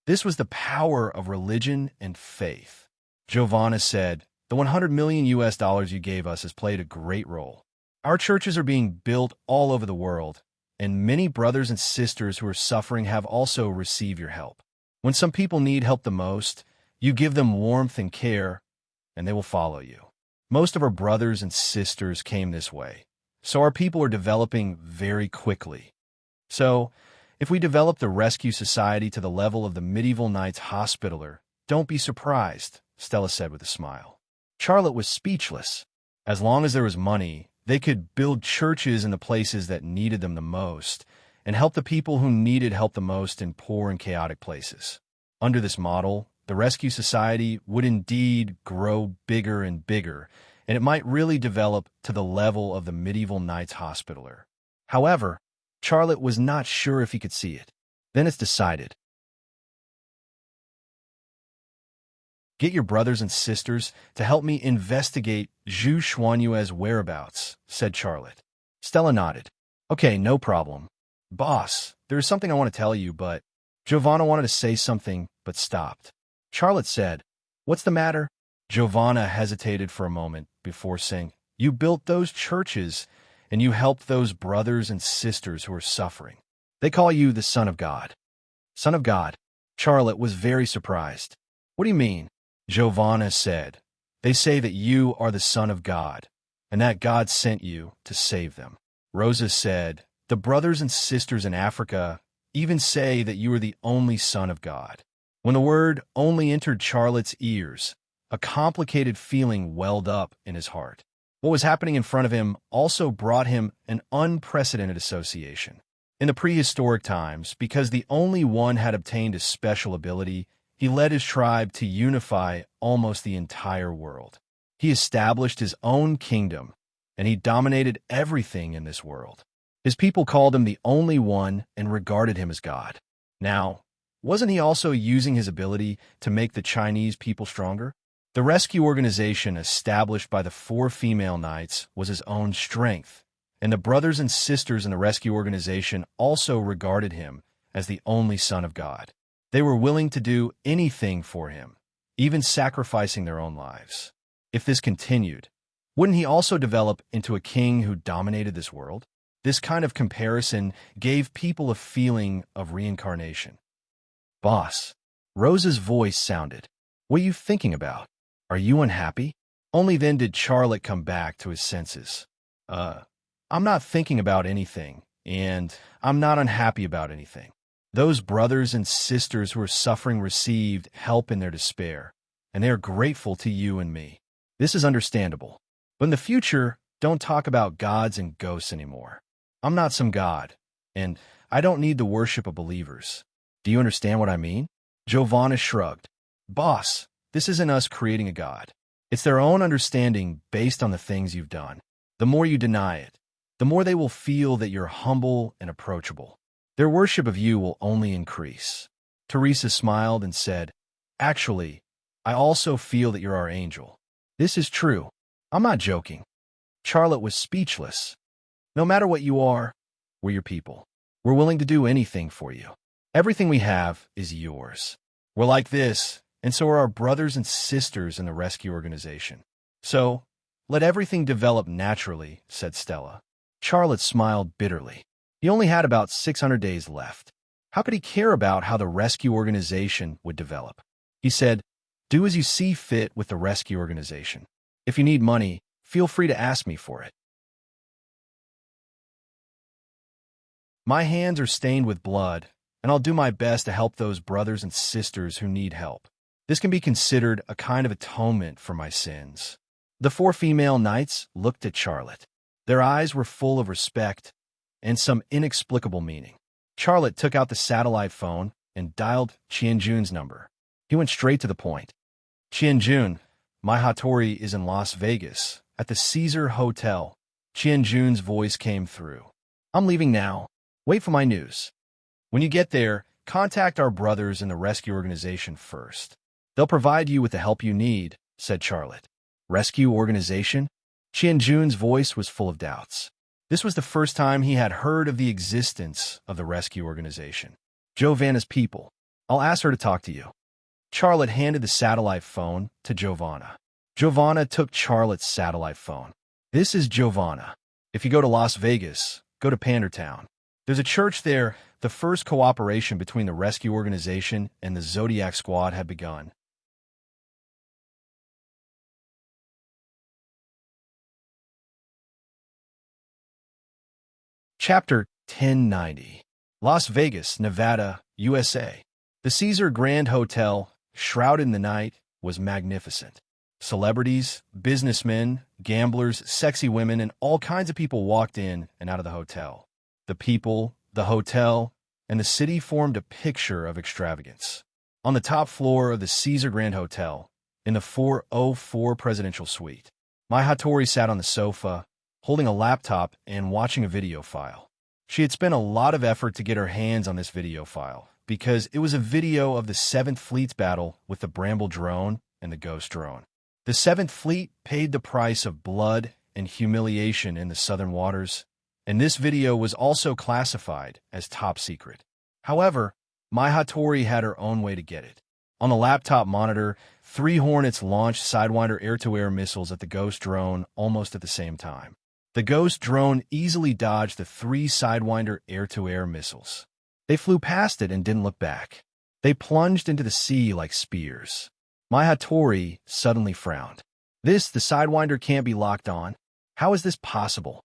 This was the power of religion and faith. Giovanna said, "The $100 million you gave us has played a great role. Our churches are being built all over the world, and many brothers and sisters who are suffering have also received your help. When some people need help the most, you give them warmth and care, and they will follow you. Most of our brothers and sisters came this way, so our people are developing very quickly. So, if we develop the Rescue Society to the level of the Medieval Knights Hospitaller, don't be surprised," Stella said with a smile. Charlotte was speechless. As long as there was money, they could build churches in the places that needed them the most, and help the people who needed help the most in poor and chaotic places. Under this model, the Rescue Society would indeed grow bigger and bigger, and it might really develop to the level of the Medieval Knights Hospitaller. However, Charlotte was not sure if he could see it. "Then it's decided. Get your brothers and sisters to help me investigate Zhu Xuanyue's whereabouts," said Charlotte. Stella nodded. "Okay, no problem. Boss, there is something I want to tell you, but..." Giovanna wanted to say something, but stopped. Charlotte said, "What's the matter?" Giovanna hesitated for a moment before saying, "You built those churches, and you helped those brothers and sisters who are suffering. They call you the Son of God." "Son of God?" Charlotte was very surprised. "What do you mean?" Giovanna said, "They say that you are the Son of God, and that God sent you to save them." Rosa said, "The brothers and sisters in Africa even say that you are the only Son of God." When the word only entered Charlotte's ears, a complicated feeling welled up in his heart. What was happening in front of him also brought him an unprecedented association. In the prehistoric times, because the only one had obtained a special ability, he led his tribe to unify almost the entire world. He established his own kingdom, and he dominated everything in this world. His people called him the only one and regarded him as God. Now, Wasn't he also using his ability to make the Chinese people stronger? The rescue organization established by the 4 female knights was his own strength, and the brothers and sisters in the rescue organization also regarded him as the only son of God. They were willing to do anything for him, even sacrificing their own lives. If this continued, wouldn't he also develop into a king who dominated this world? This kind of comparison gave people a feeling of reincarnation. Boss, Rose's voice sounded. What are you thinking about? Are you unhappy? Only then did Charlotte come back to his senses. I'm not thinking about anything, and I'm not unhappy about anything. Those brothers and sisters who are suffering received help in their despair, and they are grateful to you and me. This is understandable. But in the future, don't talk about gods and ghosts anymore. I'm not some god, and I don't need the worship of believers. Do you understand what I mean? Giovanna shrugged. Boss, this isn't us creating a god. It's their own understanding based on the things you've done. The more you deny it, the more they will feel that you're humble and approachable. Their worship of you will only increase. Teresa smiled and said, Actually, I also feel that you're our angel. This is true. I'm not joking. Charlotte was speechless. No matter what you are, we're your people. We're willing to do anything for you. Everything we have is yours. We're like this, and so are our brothers and sisters in the rescue organization. So, let everything develop naturally, said Stella. Charlotte smiled bitterly. He only had about 600 days left. How could he care about how the rescue organization would develop? He said, Do as you see fit with the rescue organization. If you need money, feel free to ask me for it. My hands are stained with blood, and I'll do my best to help those brothers and sisters who need help. This can be considered a kind of atonement for my sins. The 4 female knights looked at Charlotte. Their eyes were full of respect and some inexplicable meaning. Charlotte took out the satellite phone and dialed Qianjun's number. He went straight to the point. Qianjun, my Hattori is in Las Vegas, at the Caesar Hotel. Qianjun's voice came through. I'm leaving now. Wait for my news. When you get there, contact our brothers in the rescue organization first. They'll provide you with the help you need, said Charlotte. Rescue organization? Qianjun's voice was full of doubts. This was the first time he had heard of the existence of the rescue organization. Giovanna's people. I'll ask her to talk to you. Charlotte handed the satellite phone to Giovanna. Giovanna took Charlotte's satellite phone. This is Giovanna. If you go to Las Vegas, go to Pandertown. There's a church there. The first cooperation between the rescue organization and the Zodiac Squad had begun. Chapter 1090. Las Vegas, Nevada, USA. The Caesar Grand Hotel, shrouded in the night, was magnificent. Celebrities, businessmen, gamblers, sexy women, and all kinds of people walked in and out of the hotel. The people, the hotel, and the city formed a picture of extravagance. On the top floor of the Caesar Grand Hotel, in the 404 presidential suite, my Hattori sat on the sofa, holding a laptop and watching a video file. She had spent a lot of effort to get her hands on this video file, because it was a video of the 7th Fleet's battle with the Bramble drone and the Ghost drone. The 7th Fleet paid the price of blood and humiliation in the southern waters, and this video was also classified as top secret. However, my Hattori had her own way to get it. On the laptop monitor, 3 Hornets launched Sidewinder air-to-air missiles at the Ghost drone almost at the same time. The Ghost drone easily dodged the 3 Sidewinder air-to-air missiles. They flew past it and didn't look back. They plunged into the sea like spears. My Hattori suddenly frowned. The Sidewinder can't be locked on. How is this possible?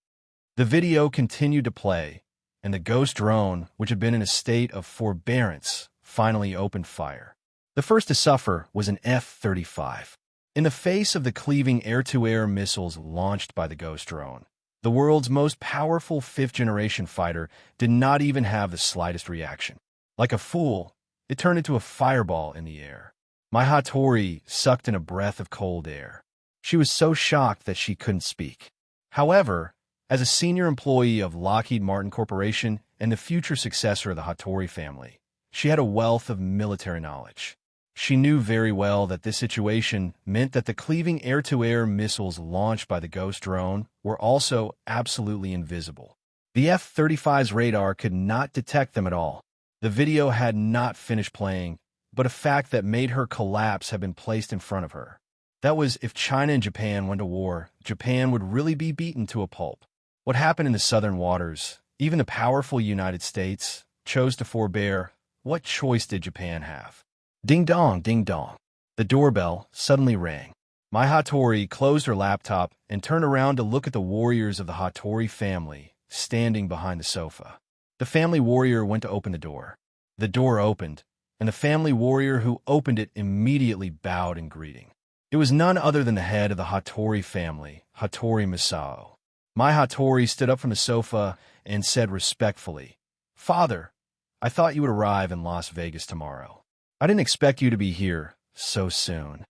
The video continued to play, and the Ghost drone, which had been in a state of forbearance, finally opened fire. The first to suffer was an F-35. In the face of the cleaving air-to-air missiles launched by the Ghost drone, the world's most powerful 5th-generation fighter did not even have the slightest reaction. Like a fool, it turned into a fireball in the air. My Hattori sucked in a breath of cold air. She was so shocked that she couldn't speak. However, as a senior employee of Lockheed Martin Corporation and the future successor of the Hattori family, She had a wealth of military knowledge. She knew very well that this situation meant that the cleaving air-to-air missiles launched by the Ghost drone were also absolutely invisible. The F-35's radar could not detect them at all. The video had not finished playing, but a fact that made her collapse had been placed in front of her. That was, if China and Japan went to war, Japan would really be beaten to a pulp. What happened in the southern waters, even the powerful United States, chose to forbear. What choice did Japan have? Ding dong, ding dong. The doorbell suddenly rang. My Hattori closed her laptop and turned around to look at the warriors of the Hattori family standing behind the sofa. The family warrior went to open the door. The door opened, and the family warrior who opened it immediately bowed in greeting. It was none other than the head of the Hattori family, Hattori Masao. My Hattori stood up from the sofa and said respectfully, "Father, I thought you would arrive in Las Vegas tomorrow. I didn't expect you to be here so soon.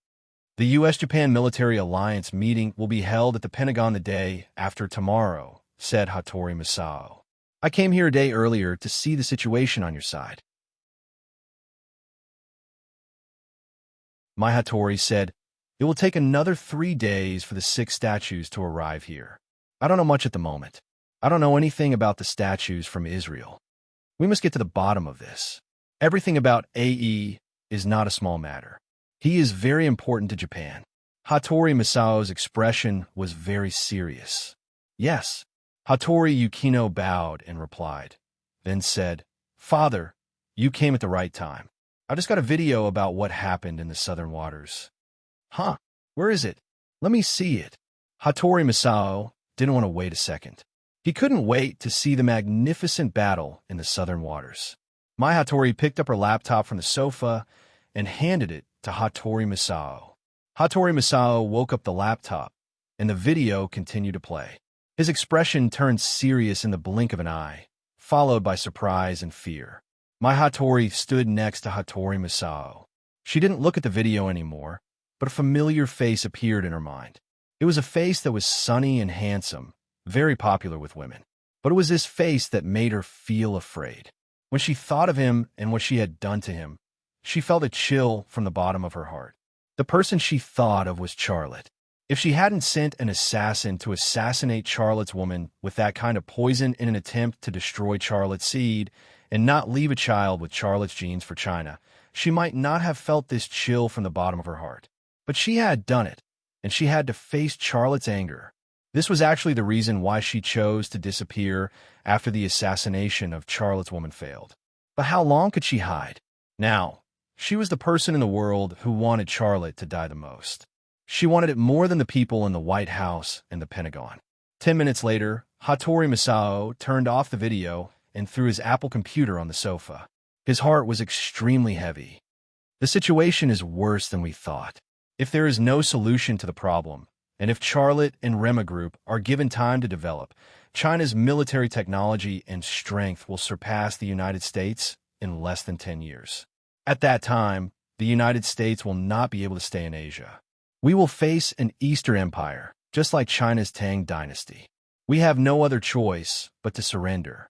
The U.S.-Japan military alliance meeting will be held at the Pentagon the day after tomorrow," said Hattori Masao. "I came here a day earlier to see the situation on your side." My Hattori said, "It will take another 3 days for the 6 statues to arrive here. I don't know much at the moment. I don't know anything about the statues from Israel. We must get to the bottom of this. Everything about AE is not a small matter. He is very important to Japan." Hattori Masao's expression was very serious. "Yes." Hattori Yukino bowed and replied, then said, "Father, you came at the right time. I just got a video about what happened in the southern waters." "Huh? Where is it? Let me see it." Hattori Masao didn't want to wait a second. He couldn't wait to see the magnificent battle in the southern waters. My Hattori picked up her laptop from the sofa and handed it to Hattori Masao. Hattori Masao woke up the laptop, and the video continued to play. His expression turned serious in the blink of an eye, followed by surprise and fear. My Hattori stood next to Hattori Masao. She didn't look at the video anymore, but a familiar face appeared in her mind. It was a face that was sunny and handsome, very popular with women. But it was this face that made her feel afraid. When she thought of him and what she had done to him, she felt a chill from the bottom of her heart. The person she thought of was Charlotte. If she hadn't sent an assassin to assassinate Charlotte's woman with that kind of poison in an attempt to destroy Charlotte's seed and not leave a child with Charlotte's genes for China, she might not have felt this chill from the bottom of her heart. But she had done it, and she had to face Charlotte's anger. This was actually the reason why she chose to disappear after the assassination of Charlotte's woman failed. But how long could she hide? Now, she was the person in the world who wanted Charlotte to die the most. She wanted it more than the people in the White House and the Pentagon. 10 minutes later, Hattori Masao turned off the video and threw his Apple computer on the sofa. His heart was extremely heavy. The situation is worse than we thought. If there is no solution to the problem, and if Charlotte and Rema Group are given time to develop, China's military technology and strength will surpass the United States in less than 10 years. At that time, the United States will not be able to stay in Asia. We will face an Eastern Empire, just like China's Tang dynasty. We have no other choice but to surrender.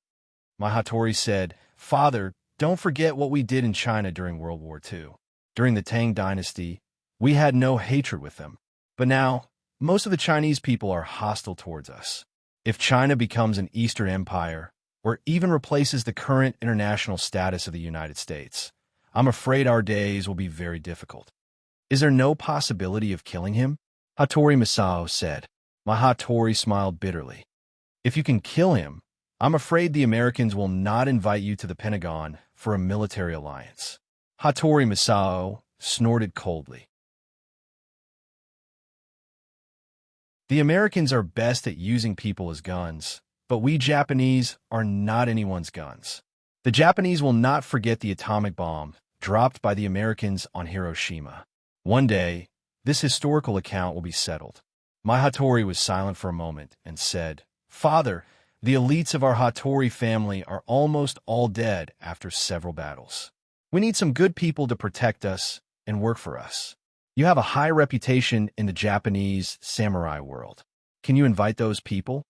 My Hattori said, "Father, don't forget what we did in China during World War II. During the Tang dynasty, we had no hatred with them. But now, most of the Chinese people are hostile towards us. If China becomes an Eastern Empire, or even replaces the current international status of the United States, I'm afraid our days will be very difficult." "Is there no possibility of killing him?" Hattori Masao said. My Hattori smiled bitterly. "If you can kill him, I'm afraid the Americans will not invite you to the Pentagon for a military alliance." Hattori Masao snorted coldly. "The Americans are best at using people as guns, but we Japanese are not anyone's guns. The Japanese will not forget the atomic bomb dropped by the Americans on Hiroshima. One day, this historical account will be settled." My Hattori was silent for a moment and said, "Father, the elites of our Hattori family are almost all dead after several battles. We need some good people to protect us and work for us. You have a high reputation in the Japanese samurai world. Can you invite those people?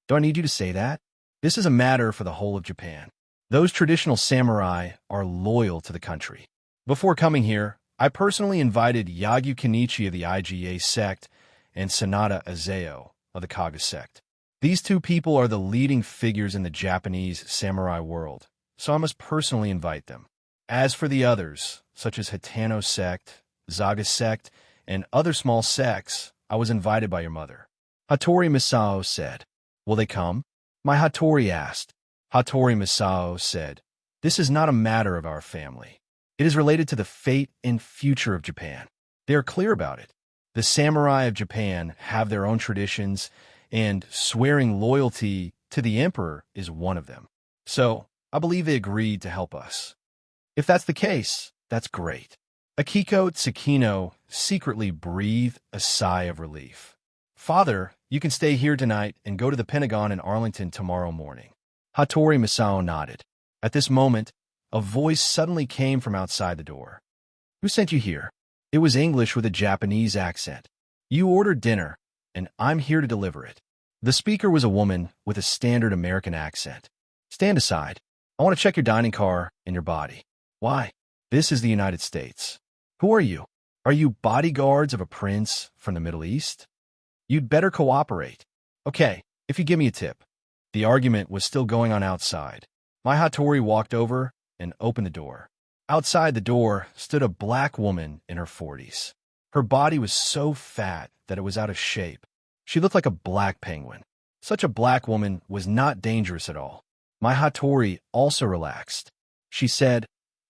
Do I need you to say that? This is a matter for the whole of Japan." Those traditional samurai are loyal to the country. Before coming here, I personally invited Yagyu Kenichi of the IGA sect and Sanada Azeo of the Kaga sect. These two people are the leading figures in the Japanese samurai world, so I must personally invite them. As for the others, such as Hitano sect, Zaga sect, and other small sects, I was invited by your mother. Hattori Misao said. Will they come? My Hattori asked. Hattori Misao said, this is not a matter of our family. It is related to the fate and future of Japan. They are clear about it. The samurai of Japan have their own traditions, and swearing loyalty to the emperor is one of them. So, I believe they agreed to help us. If that's the case, that's great. Akiko Tsukino secretly breathed a sigh of relief. Father, you can stay here tonight and go to the Pentagon in Arlington tomorrow morning. Hattori Misao nodded. At this moment, a voice suddenly came from outside the door. Who sent you here? It was English with a Japanese accent. You ordered dinner, and I'm here to deliver it. The speaker was a woman with a standard American accent. Stand aside. I want to check your dining car and your body. Why? This is the United States. Who are you? Are you bodyguards of a prince from the Middle East? You'd better cooperate. Okay, if you give me a tip. The argument was still going on outside. My Hattori walked over and opened the door. Outside the door stood a black woman in her 40s. Her body was so fat that it was out of shape. She looked like a black penguin. Such a black woman was not dangerous at all. My Hattori also relaxed. She said,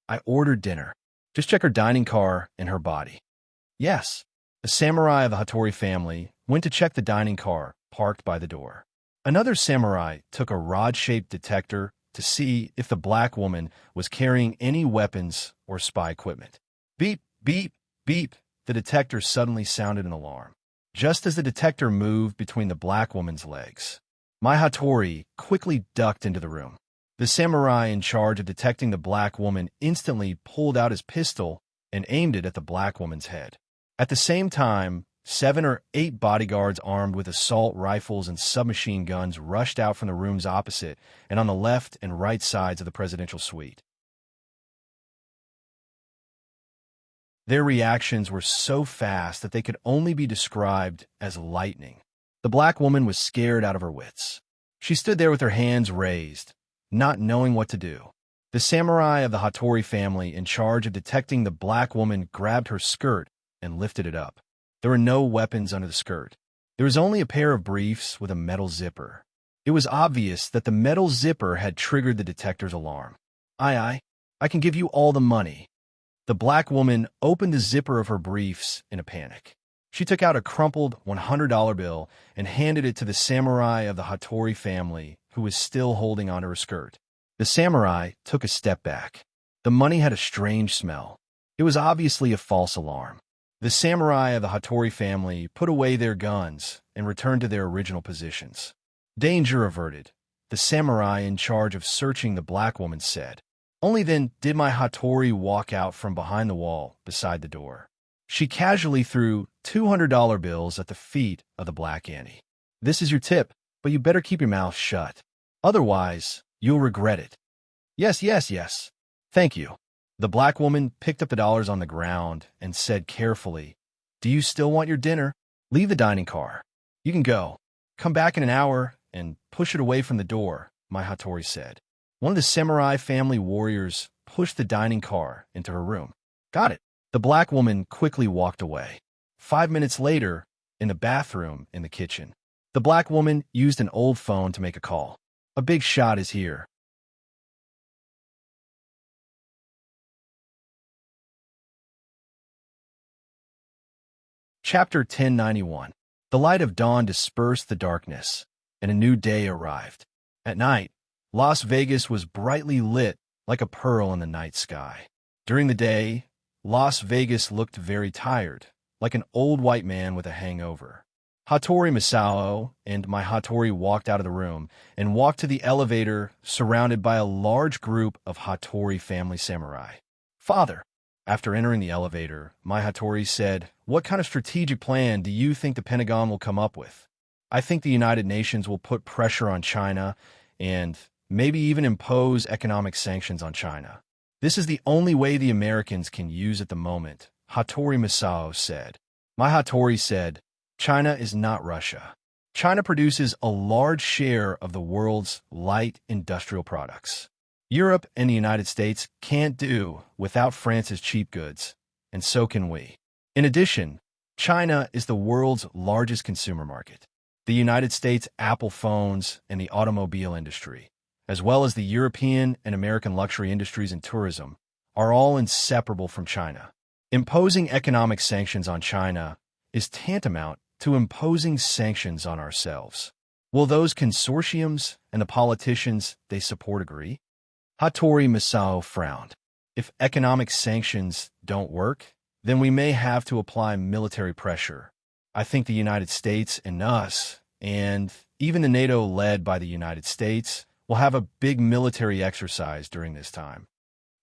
I ordered dinner. Just check her dining car and her body. Yes. The samurai of the Hattori family went to check the dining car parked by the door. Another samurai took a rod-shaped detector to see if the black woman was carrying any weapons or spy equipment. Beep, beep, beep. The detector suddenly sounded an alarm. Just as the detector moved between the black woman's legs, my Hattori quickly ducked into the room. The samurai in charge of detecting the black woman instantly pulled out his pistol and aimed it at the black woman's head. At the same time, 7 or 8 bodyguards armed with assault rifles and submachine guns rushed out from the rooms opposite and on the left and right sides of the presidential suite. Their reactions were so fast that they could only be described as lightning. The black woman was scared out of her wits. She stood there with her hands raised, not knowing what to do. The samurai of the Hattori family in charge of detecting the black woman grabbed her skirt and lifted it up. There were no weapons under the skirt. There was only a pair of briefs with a metal zipper. It was obvious that the metal zipper had triggered the detector's alarm. I can give you all the money. The black woman opened the zipper of her briefs in a panic. She took out a crumpled $100 bill and handed it to the samurai of the Hattori family, who was still holding onto her skirt. The samurai took a step back. The money had a strange smell. It was obviously a false alarm. The samurai of the Hattori family put away their guns and returned to their original positions. Danger averted, the samurai in charge of searching the black woman said. Only then did my Hattori walk out from behind the wall beside the door. She casually threw $200 bills at the feet of the black Annie. This is your tip, but you better keep your mouth shut. Otherwise, you'll regret it. Yes. Thank you. The black woman picked up the dollars on the ground and said carefully, Do you still want your dinner? Leave the dining car. You can go. Come back in an hour and push it away from the door, my Hattori said. One of the samurai family warriors pushed the dining car into her room. Got it. The black woman quickly walked away. 5 minutes later, in the bathroom in the kitchen, the black woman used an old phone to make a call. A big shot is here. Chapter 1091. The light of dawn dispersed the darkness, and a new day arrived. At night, Las Vegas was brightly lit like a pearl in the night sky. During the day, Las Vegas looked very tired, like an old white man with a hangover. Hattori Misao and my Hattori walked out of the room and walked to the elevator surrounded by a large group of Hattori family samurai. Father, after entering the elevator, my Hattori said, What kind of strategic plan do you think the Pentagon will come up with? I think the United Nations will put pressure on China, and maybe even impose economic sanctions on China. This is the only way the Americans can use at the moment, Hattori Masao said. My Hattori said, China is not Russia. China produces a large share of the world's light industrial products. Europe and the United States can't do without France's cheap goods, and so can we. In addition, China is the world's largest consumer market. The United States Apple phones and the automobile industry, as well as the European and American luxury industries and tourism, are all inseparable from China. Imposing economic sanctions on China is tantamount to imposing sanctions on ourselves. Will those consortiums and the politicians they support agree? Hattori Masao frowned. If economic sanctions don't work, then we may have to apply military pressure. I think the United States and us, and even the NATO led by the United States, will have a big military exercise during this time.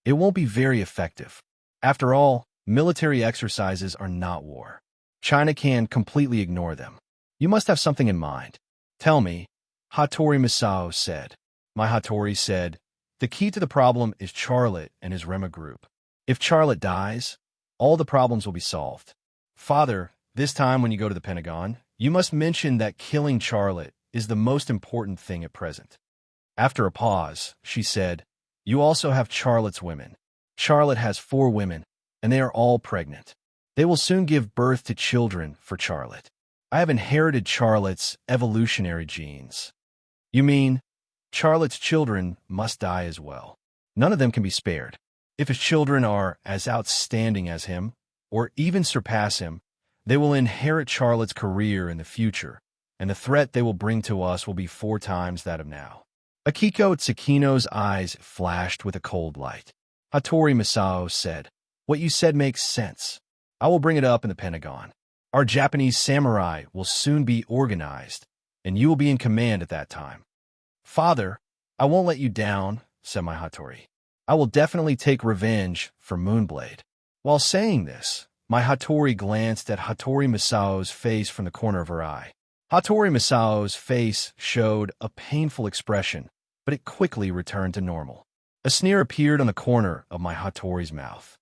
It won't be very effective. After all, military exercises are not war. China can completely ignore them. You must have something in mind. Tell me, Hattori Masao said. My Hattori said, the key to the problem is Charlotte and his Rema group. If Charlotte dies, all the problems will be solved. Father, this time when you go to the Pentagon, you must mention that killing Charlotte is the most important thing at present. After a pause, she said, you also have Charlotte's women. Charlotte has 4 women, and they are all pregnant. They will soon give birth to children for Charlotte. I have inherited Charlotte's evolutionary genes. You mean, Charlotte's children must die as well. None of them can be spared. If his children are as outstanding as him, or even surpass him, they will inherit Charlotte's career in the future, and the threat they will bring to us will be 4 times that of now. Akiko Tsukino's eyes flashed with a cold light. Hattori Masao said, what you said makes sense. I will bring it up in the Pentagon. Our Japanese samurai will soon be organized, and you will be in command at that time. Father, I won't let you down, said my Hattori. I will definitely take revenge for Moonblade. While saying this, my Hattori glanced at Hattori Masao's face from the corner of her eye. Hattori Masao's face showed a painful expression, but it quickly returned to normal. A sneer appeared on the corner of my Hattori's mouth.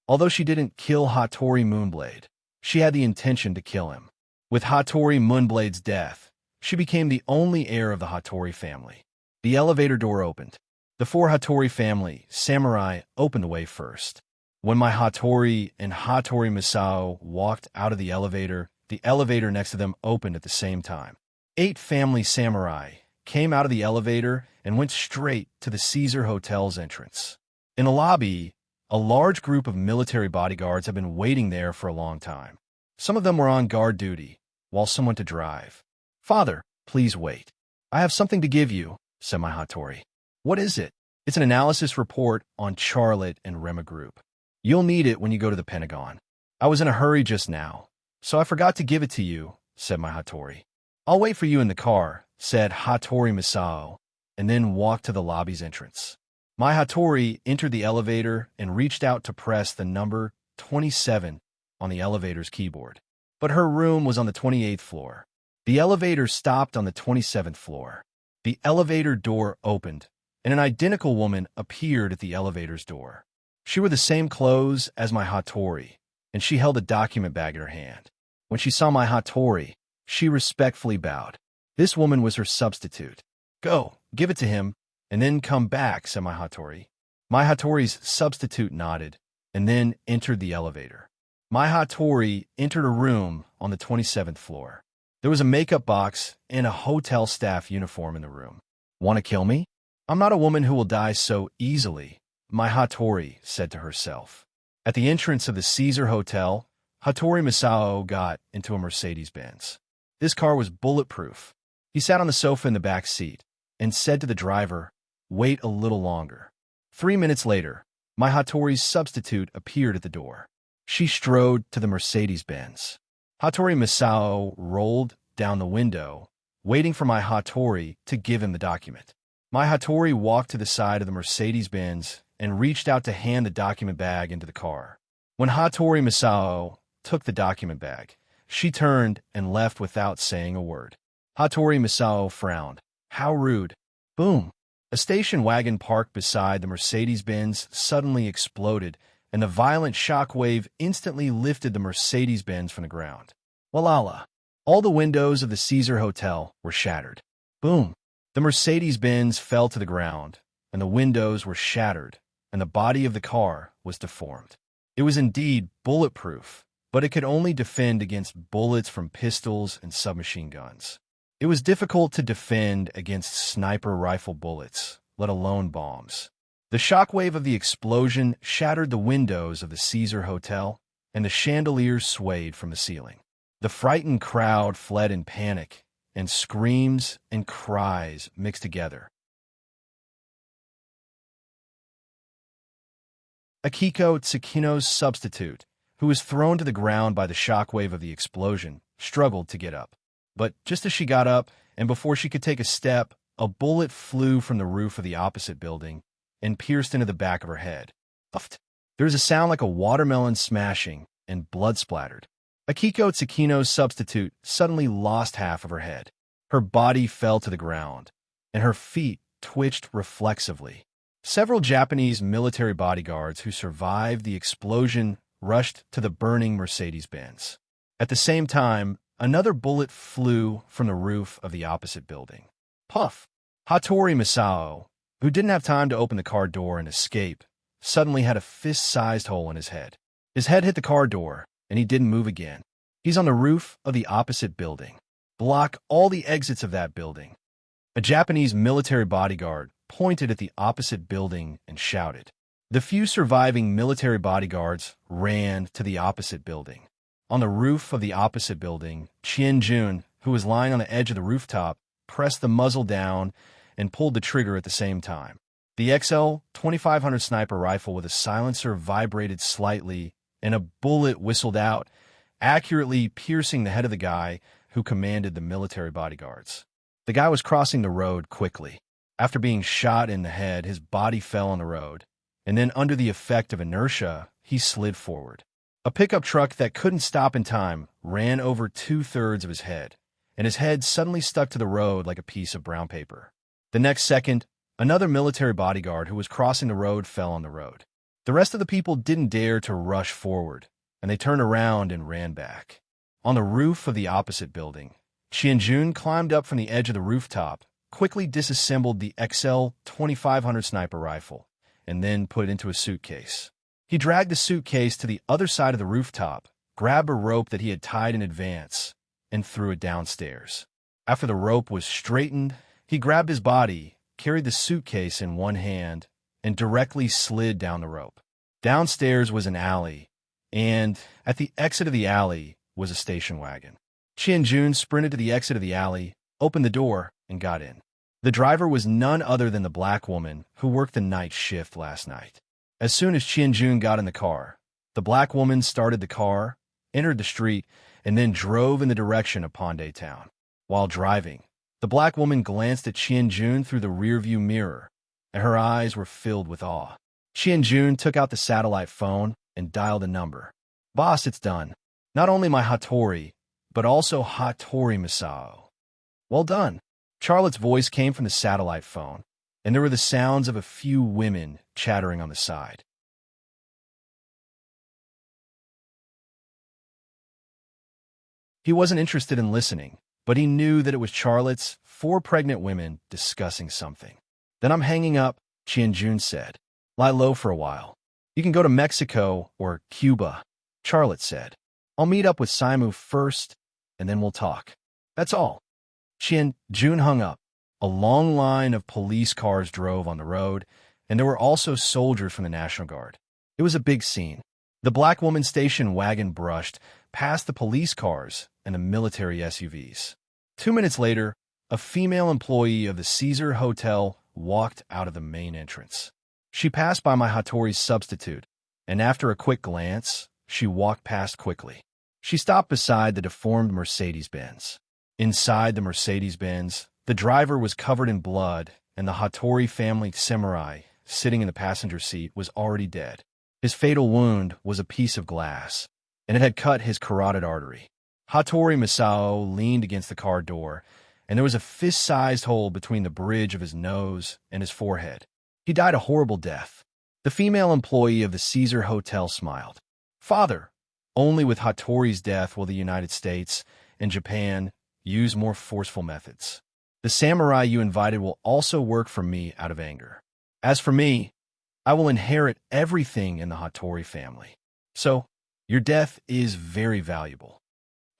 Although she didn't kill Hattori Moonblade, she had the intention to kill him. With Hattori Moonblade's death, she became the only heir of the Hattori family. The elevator door opened. The 4 Hattori family samurai opened the way first. When my Hattori and Hattori Masao walked out of the elevator next to them opened at the same time. 8 family samurai came out of the elevator and went straight to the Caesar Hotel's entrance. In the lobby, a large group of military bodyguards had been waiting there for a long time. Some of them were on guard duty, while some went to drive. Father, please wait. I have something to give you, said my Hattori. What is it? It's an analysis report on Charlotte and Rema Group. You'll need it when you go to the Pentagon. I was in a hurry just now, so I forgot to give it to you, said my Hattori. I'll wait for you in the car, said Hattori Masao, and then walked to the lobby's entrance. My Hattori entered the elevator and reached out to press the number 27 on the elevator's keyboard. But her room was on the 28th floor. The elevator stopped on the 27th floor. The elevator door opened, and an identical woman appeared at the elevator's door. She wore the same clothes as my Hattori, and she held a document bag in her hand. When she saw my Hattori, she respectfully bowed. This woman was her substitute. Go, give it to him, and then come back, said my Hattori. My Hattori's substitute nodded, and then entered the elevator. My Hattori entered a room on the 27th floor. There was a makeup box and a hotel staff uniform in the room. Want to kill me? I'm not a woman who will die so easily, my Hattori said to herself. At the entrance of the Caesar Hotel, Hattori Masao got into a Mercedes-Benz. This car was bulletproof. He sat on the sofa in the back seat and said to the driver, wait a little longer. 3 minutes later, my Hattori's substitute appeared at the door. She strode to the Mercedes-Benz. Hattori Masao rolled down the window, waiting for my Hattori to give him the document. My Hattori walked to the side of the Mercedes-Benz and reached out to hand the document bag into the car. When Hattori Masao took the document bag, she turned and left without saying a word. Hattori Masao frowned. How rude. Boom. A station wagon parked beside the Mercedes-Benz suddenly exploded, and the violent shock wave instantly lifted the Mercedes-Benz from the ground. Walala. All the windows of the Caesar Hotel were shattered. Boom. The Mercedes-Benz fell to the ground, and the windows were shattered, and the body of the car was deformed. It was indeed bulletproof, but it could only defend against bullets from pistols and submachine guns. It was difficult to defend against sniper rifle bullets, let alone bombs. The shockwave of the explosion shattered the windows of the Caesar Hotel, and the chandeliers swayed from the ceiling. The frightened crowd fled in panic, and screams and cries mixed together. Akiko Tsukino's substitute, who was thrown to the ground by the shockwave of the explosion, struggled to get up. But just as she got up, and before she could take a step, a bullet flew from the roof of the opposite building and pierced into the back of her head. Puffed. There was a sound like a watermelon smashing, and blood splattered. Akiko Tsukino's substitute suddenly lost half of her head. Her body fell to the ground, and her feet twitched reflexively. Several Japanese military bodyguards who survived the explosion rushed to the burning Mercedes-Benz. At the same time, another bullet flew from the roof of the opposite building. Puff! Hattori Masao, who didn't have time to open the car door and escape, suddenly had a fist-sized hole in his head. His head hit the car door, and he didn't move again. He's on the roof of the opposite building. Block all the exits of that building. A Japanese military bodyguard pointed at the opposite building and shouted. The few surviving military bodyguards ran to the opposite building. On the roof of the opposite building, Chien-jun, who was lying on the edge of the rooftop, pressed the muzzle down and pulled the trigger at the same time. The XL 2500 sniper rifle with a silencer vibrated slightly, and a bullet whistled out, accurately piercing the head of the guy who commanded the military bodyguards. The guy was crossing the road quickly. After being shot in the head, his body fell on the road, and then under the effect of inertia, he slid forward. A pickup truck that couldn't stop in time ran over 2/3 of his head, and his head suddenly stuck to the road like a piece of brown paper. The next second, another military bodyguard who was crossing the road fell on the road. The rest of the people didn't dare to rush forward, and they turned around and ran back. On the roof of the opposite building, Chien-jun climbed up from the edge of the rooftop, quickly disassembled the XL 2500 sniper rifle, and then put it into a suitcase. He dragged the suitcase to the other side of the rooftop, grabbed a rope that he had tied in advance, and threw it downstairs. After the rope was straightened, he grabbed his body, carried the suitcase in one hand, and directly slid down the rope. Downstairs was an alley, and at the exit of the alley was a station wagon. Chien-jun sprinted to the exit of the alley, opened the door, and got in. The driver was none other than the black woman who worked the night shift last night. As soon as Chien-jun got in the car, the black woman started the car, entered the street, and then drove in the direction of Pondé Town. While driving, the black woman glanced at Chien-jun through the rearview mirror, and her eyes were filled with awe. Chien-jun took out the satellite phone and dialed a number. "Boss, it's done. Not only my Hattori, but also Hattori Masao." "Well done." Charlotte's voice came from the satellite phone, and there were the sounds of a few women chattering on the side. He wasn't interested in listening, but he knew that it was Charlotte's 4 pregnant women discussing something. "Then I'm hanging up," Chien-jun said. "Lie low for a while. You can go to Mexico or Cuba," Charlotte said. "I'll meet up with Saimu first, and then we'll talk. That's all." Chien-jun hung up. A long line of police cars drove on the road, and there were also soldiers from the National Guard. It was a big scene. The black woman's station wagon brushed past the police cars and the military SUVs. 2 minutes later, a female employee of the Caesar Hotel walked out of the main entrance. She passed by my Hattori's substitute, and after a quick glance, she walked past quickly. She stopped beside the deformed Mercedes-Benz. Inside the Mercedes-Benz, the driver was covered in blood, and the Hattori family samurai, sitting in the passenger seat, was already dead. His fatal wound was a piece of glass, and it had cut his carotid artery. Hattori Masao leaned against the car door, and there was a fist-sized hole between the bridge of his nose and his forehead. He died a horrible death. The female employee of the Caesar Hotel smiled. Father, only with Hattori's death will the United States and Japan use more forceful methods. The samurai you invited will also work for me out of anger. As for me, I will inherit everything in the Hattori family. So, your death is very valuable.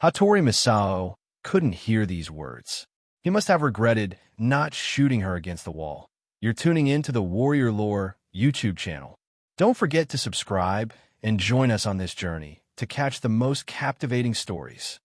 Hattori Misao couldn't hear these words. He must have regretted not shooting her against the wall. You're tuning in to the Warrior Lore YouTube channel. Don't forget to subscribe and join us on this journey to catch the most captivating stories.